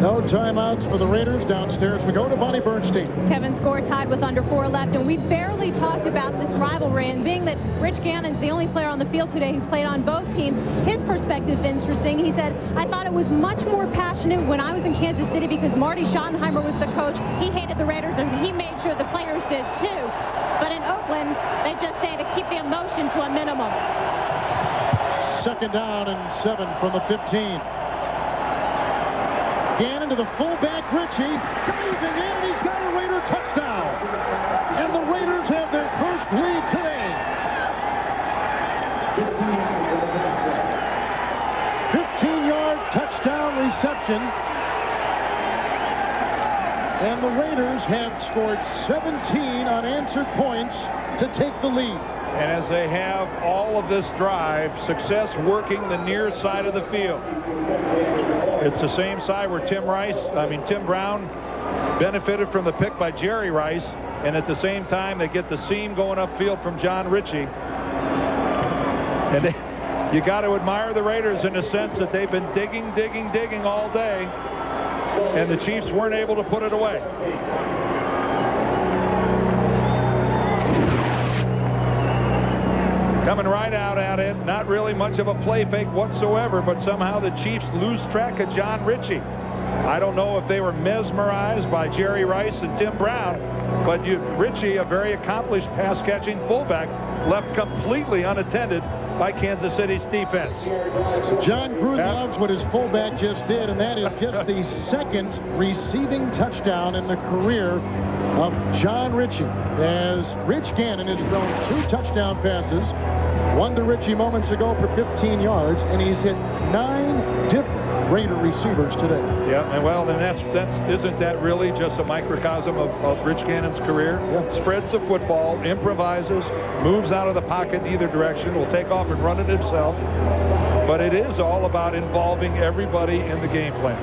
No timeouts for the Raiders. Downstairs we go to Bonnie Bernstein. Kevin, score tied with under 4 left, and we barely talked about this rivalry, and being that Rich Gannon's the only player on the field today who's played on both teams, his perspective is interesting. He said, I thought it was much more passionate when I was in Kansas City because Marty Schottenheimer was the coach. He hated the Raiders, and he made sure the players did too. But in Oakland, they just say to keep the emotion to a minimum. 2nd down and 7 from the 15. Gannon to the fullback, Ritchie, diving in, and he's got a Raider touchdown. And the Raiders have their first lead today. possession. And the Raiders have scored 17 unanswered points to take the lead. And as they have all of this drive, success working the near side of the field. It's the same side where Tim Brown benefited from the pick by Jerry Rice. And at the same time, they get the seam going upfield from John Ritchie. And you got to admire the Raiders in the sense that they've been digging all day. And the Chiefs weren't able to put it away. Coming right out at it, not really much of a play fake whatsoever, but somehow the Chiefs lose track of John Ritchie. I don't know if they were mesmerized by Jerry Rice and Tim Brown, but Ritchie, a very accomplished pass-catching fullback, left completely unattended by Kansas City's defense. John Gruden loves what his fullback just did, and that is just the second receiving touchdown in the career of John Ritchie, as Rich Gannon has thrown 2 touchdown passes, one to Ritchie moments ago for 15 yards, and he's hit 9 different Raider receivers today. Yeah, and well, then isn't that really just a microcosm of Rich Gannon's career? Yeah. Spreads the football, improvises, moves out of the pocket in either direction, will take off and run it himself. But it is all about involving everybody in the game plan.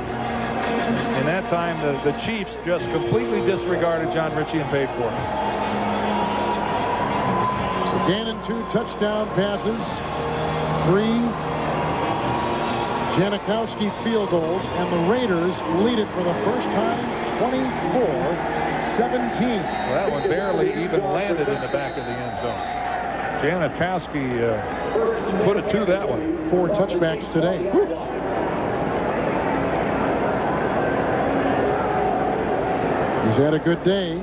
And that time, the Chiefs just completely disregarded John Ritchie and paid for it. So Gannon 2 touchdown passes, 3 Janikowski field goals, and the Raiders lead it for the first time, 24-17. Well, that one barely even landed in the back of the end zone. Janikowski put it to that one. 4 touchbacks today. He's had a good day.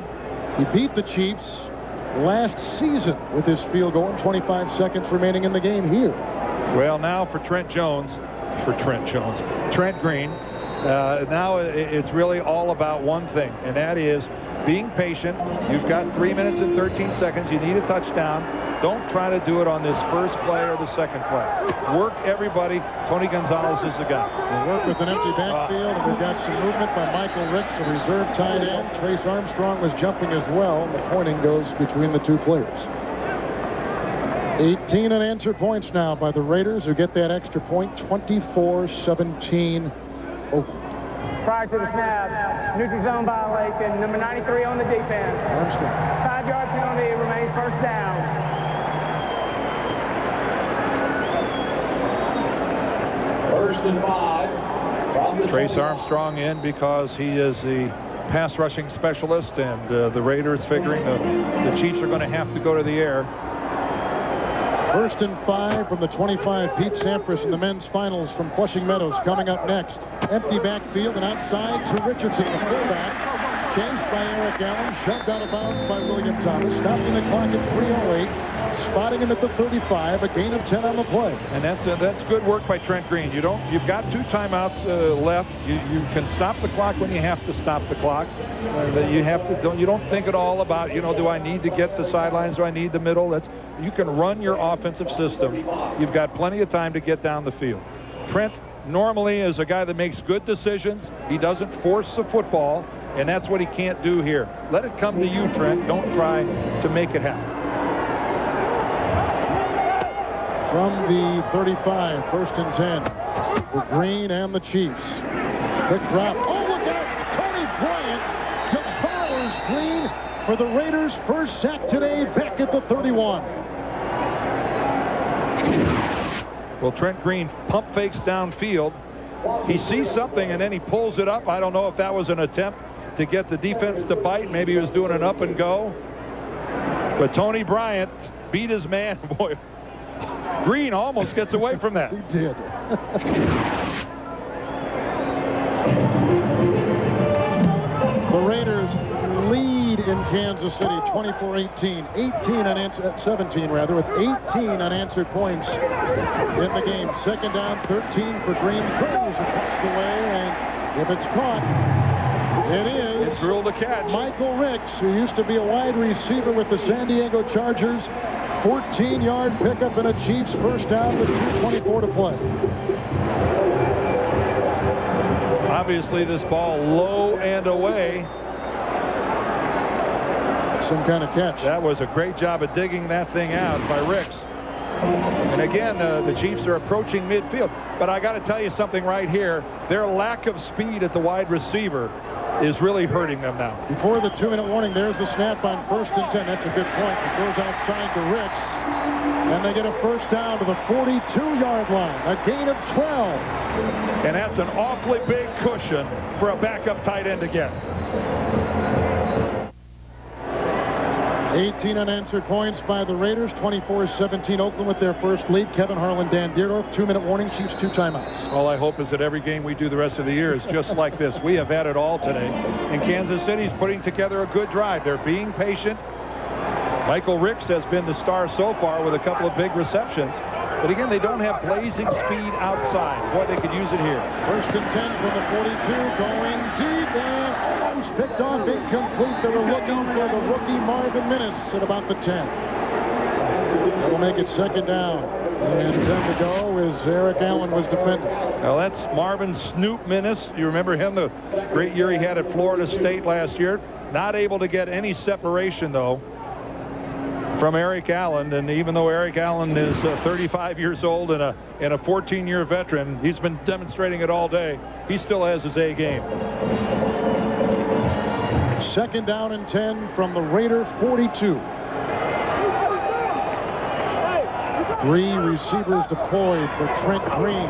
He beat the Chiefs last season with his field goal and 25 seconds remaining in the game here. Well, now for Trent Green, now it's really all about one thing, and that is being patient. You've got 3 minutes and 13 seconds. You need a touchdown. Don't try to do it on this first play or the second play. Work everybody. Tony Gonzalez is the guy. They work with an empty backfield, and we've got some movement by Michael Ricks, a reserve tight end. Trace Armstrong was jumping as well, and the pointing goes between the 2 players. 18 unanswered points now by the Raiders, who get that extra point, 24-17 Oakland. Prior to the snap, neutral zone violation, number 93 on the defense. Armstrong. 5-yard penalty, remains first down. First and 5. Trace Armstrong in because he is the pass rushing specialist, and the Raiders figuring the Chiefs are going to have to go to the air. First and 5 from the 25. Pete Sampras in the men's finals from Flushing Meadows coming up next. Empty backfield and outside to Richardson, the fullback. Chased by Eric Allen, shoved out of bounds by William Thomas. Stopping the clock at 3:08. Spotting him at the 35. A gain of 10 on the play. And that's good work by Trent Green. You've got 2 timeouts left. You can stop the clock when you have to stop the clock. You don't think at all about, do I need to get the sidelines? Do I need the middle? You can run your offensive system. You've got plenty of time to get down the field. Trent normally is a guy that makes good decisions. He doesn't force the football, and that's what he can't do here. Let it come to you, Trent. Don't try to make it happen. From the 35, first and 10 for Green and the Chiefs. Quick drop. Oh, look out! Tony Bryant devours Green for the Raiders' first sack today, back at the 31. Well, Trent Green pump fakes downfield. He sees something, and then he pulls it up. I don't know if that was an attempt to get the defense to bite. Maybe he was doing an up and go. But Tony Bryant beat his man. Boy, Green almost gets away from that. He did. The Raiders lead in Kansas City, 24-18. 17 rather, with 18 unanswered points in the game. Second down, 13 for Green. Throws across the way, and if it's caught, it is. It's ruled a catch. Michael Ricks, who used to be a wide receiver with the San Diego Chargers. 14-yard pickup and a Chiefs first down with 2:24 to play. obviously this ball low and away. Some kind of catch. That was a great job of digging that thing out by Ricks. And again, the Chiefs are approaching midfield. But I got to tell you something right here. Their lack of speed at the wide receiver is really hurting them now. Before the 2-minute warning, there's the snap on 1st and 10. That's a good point. It goes outside to Ricks. And they get a first down to the 42-yard line. A gain of 12. And that's an awfully big cushion for a backup tight end to get. 18 unanswered points by the Raiders. 24-17 Oakland with their first lead. Kevin Harlan, Dan Dierdorf. 2-minute warning. Chiefs 2 timeouts. All I hope is that every game we do the rest of the year is just like this. We have had it all today. And Kansas City's putting together a good drive. They're being patient. Michael Ricks has been the star so far with a couple of big receptions. But again, they don't have blazing speed outside. Boy, they could use it here. 1st and 10 from the 42, going deep and almost picked off, incomplete. They were looking for the rookie Marvin Minnis at about the 10. That will make it 2nd down. And 10 to go as Eric Allen was defending. Well, that's Marvin Snoop Minnis. You remember him, the great year he had at Florida State last year. Not able to get any separation, though, from Eric Allen. And even though Eric Allen is 35 years old and a 14-year veteran, he's been demonstrating it all day. He still has his A game. 2nd down and 10 from the Raider 42. 3 receivers deployed for Trent Green.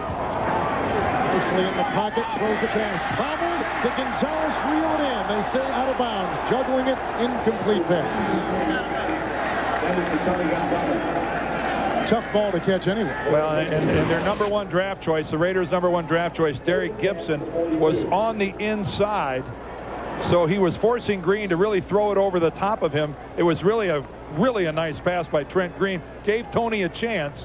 Nicely in the pocket, throws the pass. Pollard to Gonzalez, reel it in. They say out of bounds, juggling it, incomplete pass. Tough ball to catch anyway. Well, and their #1 draft choice, the Raiders' #1 draft choice, Derek Gibson, was on the inside. So he was forcing Green to really throw it over the top of him. It was really a nice pass by Trent Green. Gave Tony a chance.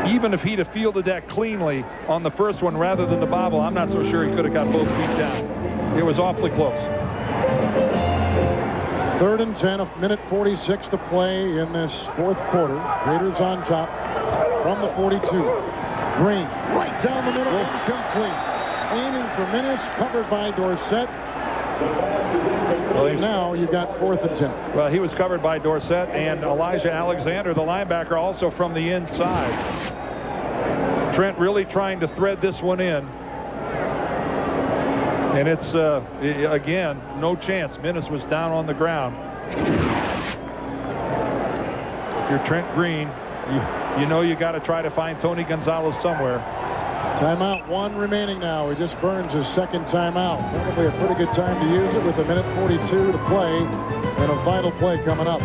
Even if he'd have fielded that cleanly on the first one rather than the bobble, I'm not so sure he could have got both feet down. It was awfully close. 3rd and 10, 1:46 to play in this 4th quarter. Raiders on top from the 42. Green right down the middle, incomplete. Aiming for Minnis, covered by Dorsett. Well, now you've got 4th and 10. Well, he was covered by Dorsett and Elijah Alexander, the linebacker, also from the inside. Trent really trying to thread this one in. And it's, again, no chance. Minnis was down on the ground. If you're Trent Green, you know you got to try to find Tony Gonzalez somewhere. Timeout 1 remaining now. He just burns his 2nd timeout. Probably a pretty good time to use it with 1:42 to play and a vital play coming up.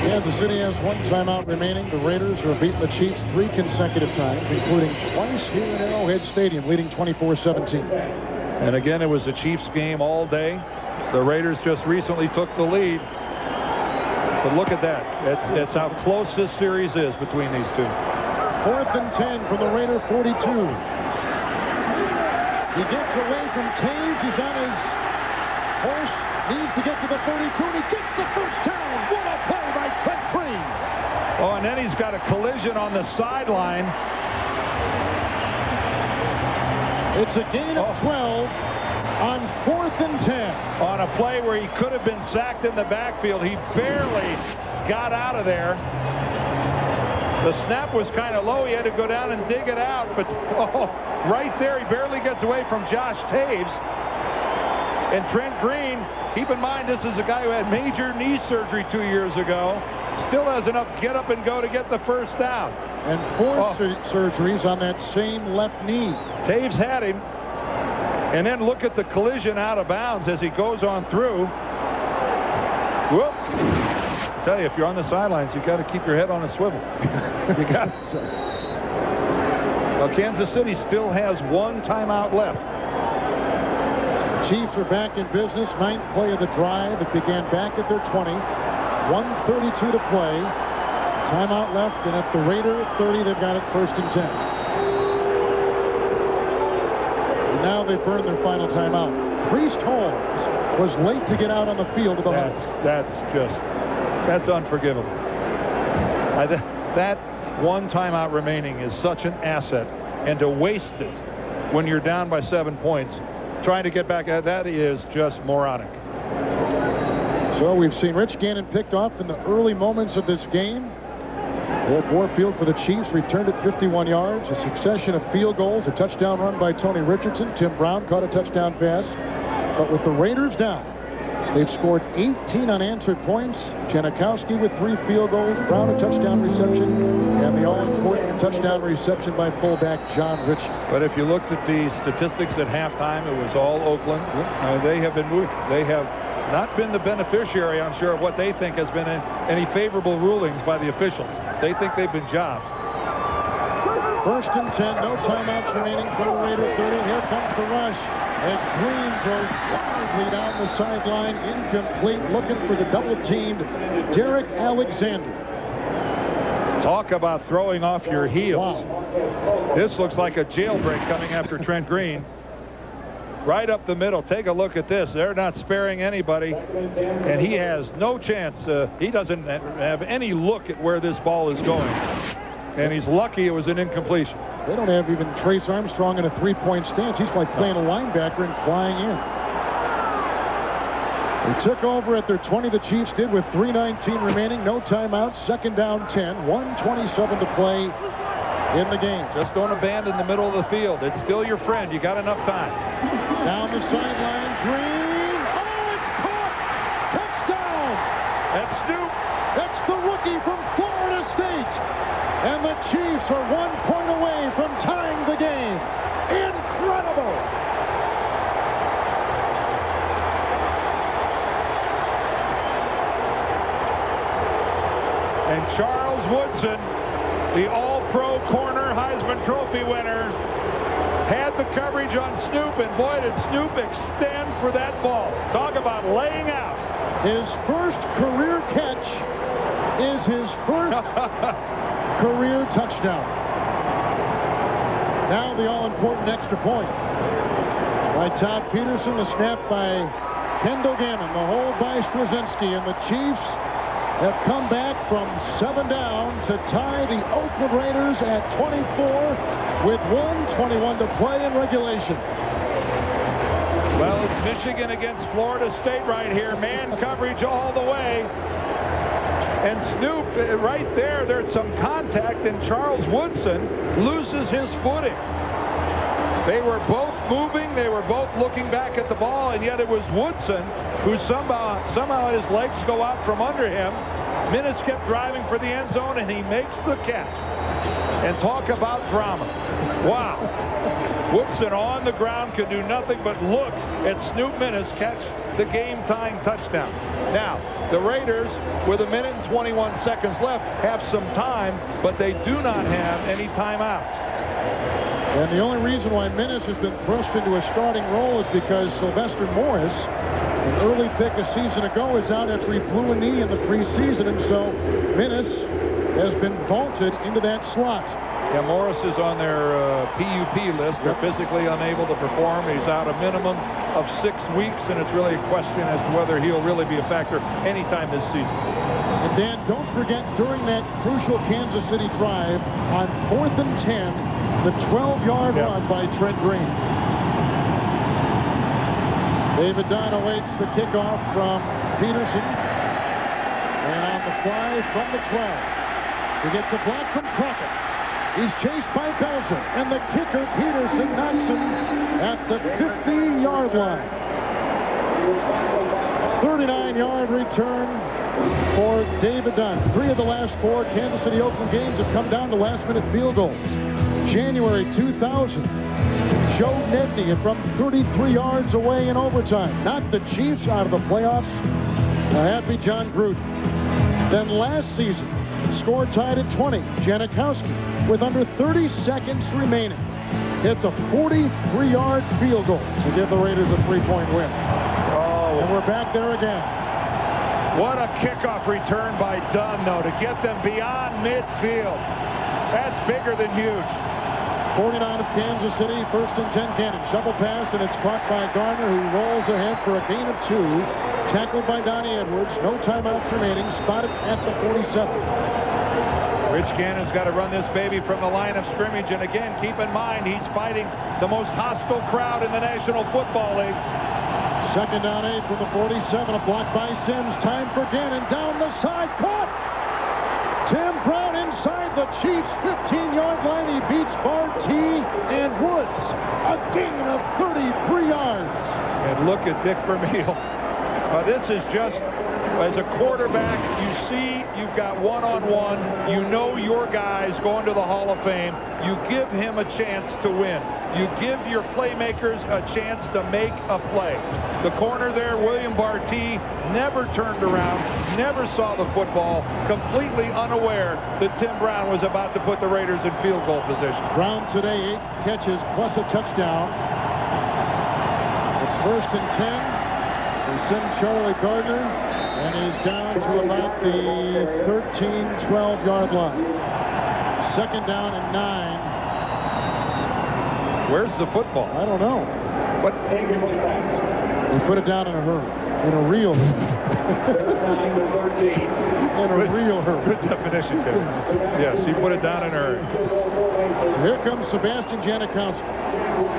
Kansas City has 1 timeout remaining. The Raiders have beaten the Chiefs 3 consecutive times, including twice here in Arrowhead Stadium, leading 24-17. And again, it was a Chiefs game all day. The Raiders just recently took the lead. But look at that. That's how close this series is between these two. 4th and 10 from the Raider 42. He gets away from Taves. He's on his horse. Needs to get to the 32, and he gets the first down. What a play by Trent Green. Oh, and then he's got a collision on the sideline. It's a gain of 12 on 4th and 10. On a play where he could have been sacked in the backfield. He barely got out of there. The snap was kind of low. He had to go down and dig it out. But right there, he barely gets away from Josh Taves. And Trent Green, keep in mind, this is a guy who had major knee surgery 2 years ago. Still has enough get up and go to get the first down. And 4 surgeries on that same left knee. Taves had him. And then look at the collision out of bounds as he goes on through. Whoop. I tell you, if you're on the sidelines, you got to keep your head on a swivel. You got it. Well, Kansas City still has 1 timeout left. Chiefs are back in business. 9th play of the drive. It began back at their 20. 1:32 to play. Timeout left, and at the Raider 30, they've got it 1st and 10. And now they've burned their final timeout. Priest Holmes was late to get out on the field of the Hunt. That's unforgivable. That one timeout remaining is such an asset, and to waste it when you're down by 7 points, trying to get back, that is just moronic. So we've seen Rich Gannon picked off in the early moments of this game. Old Warfield for the Chiefs returned it 51 yards. A succession of field goals, a touchdown run by Tony Richardson. Tim Brown caught a touchdown pass. But with the Raiders down, they've scored 18 unanswered points. Janikowski with 3 field goals, Brown a touchdown reception, and the all-important touchdown reception by fullback John Ritchie. But if you looked at the statistics at halftime, it was all Oakland. They have been moved. They have not been the beneficiary, I'm sure, of what they think has been any favorable rulings by the officials. They think they've been jobbed. 1st and 10, no timeouts remaining for the Raider 30. Here comes the rush as Green throws wildly down the sideline, incomplete, looking for the double-teamed Derek Alexander. Talk about throwing off your heels. Wow. This looks like a jailbreak coming after Trent Green. Right up the middle. Take a look at this. They're not sparing anybody, and he has no chance. He doesn't have any look at where this ball is going, and he's lucky it was an incompletion. They don't have even Trace Armstrong in a three-point stance. He's like playing a linebacker and flying in. They took over at their 20, the Chiefs did, with 3:19 remaining. No timeouts. 2nd down 10. 1:27 to play in the game. Just don't abandon the middle of the field. It's still your friend. You got enough time. Down the sideline, Green. Oh, it's caught! Touchdown! That's Snoop. That's the rookie from Florida State. And the Chiefs are 1 point away from tying the game. Incredible! And Charles Woodson, the All-Pro corner Heisman Trophy winner, had the coverage on Snoop, and boy, did Snoop extend for that ball. Talk about laying out. His first career catch is his first career touchdown. Now the all-important extra point by Todd Peterson, the snap by Kendall Gammon, the hold by Straczynski, and the Chiefs have come back from 7 down to tie the Oakland Raiders at 24 with 1:21 to play in regulation. Well, it's Michigan against Florida State right here. Man coverage all the way. And Snoop, right there, there's some contact, and Charles Woodson loses his footing. They were both moving. They were both looking back at the ball, and yet it was Woodson who somehow his legs go out from under him. Minnis kept driving for the end zone, and he makes the catch. And talk about drama. Wow. Woodson on the ground could do nothing but look at Snoop Minnis catch the game-tying touchdown. Now, the Raiders, with 1 minute and 21 seconds left, have some time, but they do not have any timeouts. And the only reason why Minnis has been thrust into a starting role is because Sylvester Morris, an early pick a season ago, is out after he blew a knee in the preseason, and so Minnis has been vaulted into that slot. Yeah, Morris is on their PUP list. They're physically unable to perform. He's out a minimum of 6 weeks, and it's really a question as to whether he'll really be a factor anytime this season. And Dan, don't forget, during that crucial Kansas City drive on 4th and 10, the 12-yard run by Trent Green. David Dunn awaits the kickoff from Peterson. And on the fly from the 12. He gets a block from Crockett. He's chased by Belzer, and the kicker, Peterson, knocks him at the 50-yard line. 39-yard return for David Dunn. 3 of the last 4 Kansas City Oakland games have come down to last-minute field goals. January 2000, Joe Nedney from 33 yards away in overtime knocked the Chiefs out of the playoffs. A happy John Gruden. Then last season, score tied at 20. Janikowski, with under 30 seconds remaining, hits a 43-yard field goal to give the Raiders a 3-point win. Oh, and we're back there again. What a kickoff return by Dunn, though, to get them beyond midfield. That's bigger than huge. 49 of Kansas City, 1st and 10 Cannon. Shovel pass, and it's caught by Garner, who rolls ahead for a gain of 2. Tackled by Donnie Edwards. No timeouts remaining. Spotted at the 47. Rich Gannon's got to run this baby from the line of scrimmage. And again, keep in mind, he's fighting the most hostile crowd in the National Football League. Second down 8 from the 47. A block by Sims. Time for Gannon. Down the side. Caught. Tim Brown inside the Chiefs' 15-yard line. He beats Barty and Woods. A gain of 33 yards. And look at Dick Vermeil. This is just, as a quarterback, you see you've got one-on-one. You know your guy's going to the Hall of Fame. You give him a chance to win. You give your playmakers a chance to make a play. The corner there, William Barty, never turned around, never saw the football, completely unaware that Tim Brown was about to put the Raiders in field goal position. Brown today 8 catches plus a touchdown. It's 1st and 10. They send Charlie Gardner, and he's down to about the 13-12-yard line. Second down and 9. Where's the football? I don't know. But he put it down in a hurry. In a real hurry. In a real hurry. Good definition, Kevin. Yes, he put it down in a hurry. So here comes Sebastian Janikowski.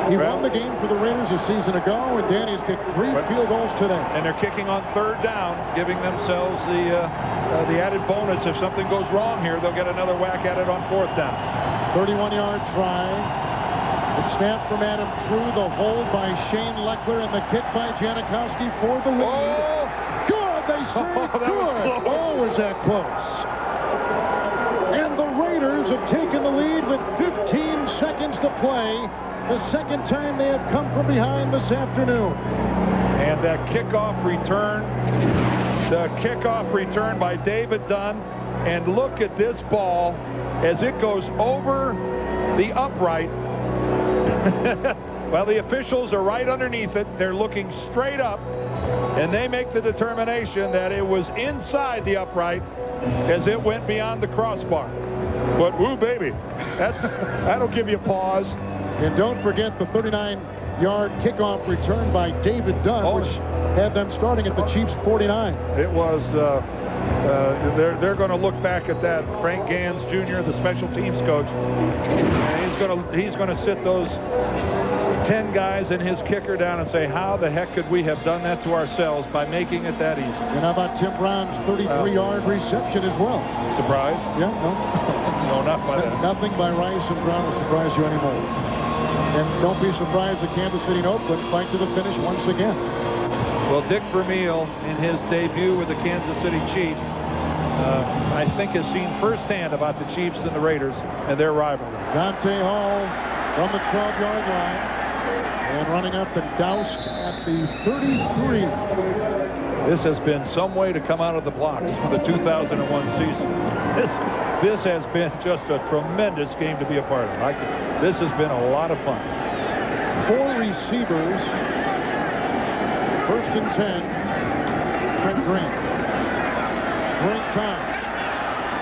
He won the game for the Raiders a season ago, and Danny's kicked 3 field goals today. And they're kicking on 3rd down, giving themselves the added bonus. If something goes wrong here, they'll get another whack at it on 4th down. 31-yard try. The snap from Adam True, the hold by Shane Leckler, and the kick by Janikowski for the lead. Oh! Good, they say good. Oh, was that close. And the Raiders have taken the lead with 15 seconds to play. The second time they have come from behind this afternoon. And that kickoff return by David Dunn. And look at this ball as it goes over the upright. Well, the officials are right underneath it. They're looking straight up, and they make the determination that it was inside the upright as it went beyond the crossbar. But woo, baby, that'll give you pause. And don't forget the 39-yard kickoff return by David Dunn, which had them starting at the Chiefs' 49. It was, they're going to look back at that. Frank Gans Jr., the special teams coach, and he's going to sit those 10 guys and his kicker down and say, how the heck could we have done that to ourselves by making it that easy? And how about Tim Brown's 33-yard reception as well? Surprise? Yeah, no. No, not by that. Nothing by Rice and Brown will surprise you anymore. And don't be surprised that Kansas City and Oakland fight to the finish once again. Well, Dick Vermeil, in his debut with the Kansas City Chiefs, I think has seen firsthand about the Chiefs and the Raiders and their rivalry. Dante Hall from the 12-yard line and running up and doused at the 33. This has been some way to come out of the blocks for the 2001 season. This has been just a tremendous game to be a part of. This has been a lot of fun. 4 receivers. 1st and 10. Trent Green. Great time.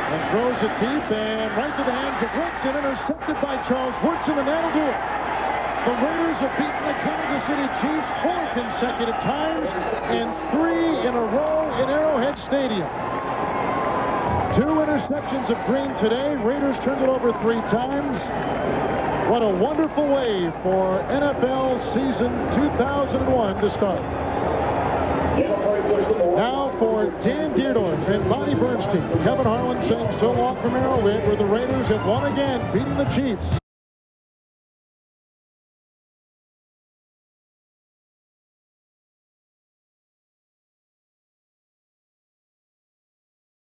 And throws it deep and right to the hands of Woodson. Intercepted by Charles Woodson, and that'll do it. The Raiders have beaten the Kansas City Chiefs 4 consecutive times and 3 in a row in Arrowhead Stadium. 2 interceptions of Green today. Raiders turned it over 3 times. What a wonderful way for NFL season 2001 to start. Now for Dan Dierdorf and Bonnie Bernstein, Kevin Harlan saying so long from Arrowhead, where the Raiders have won again, beating the Chiefs.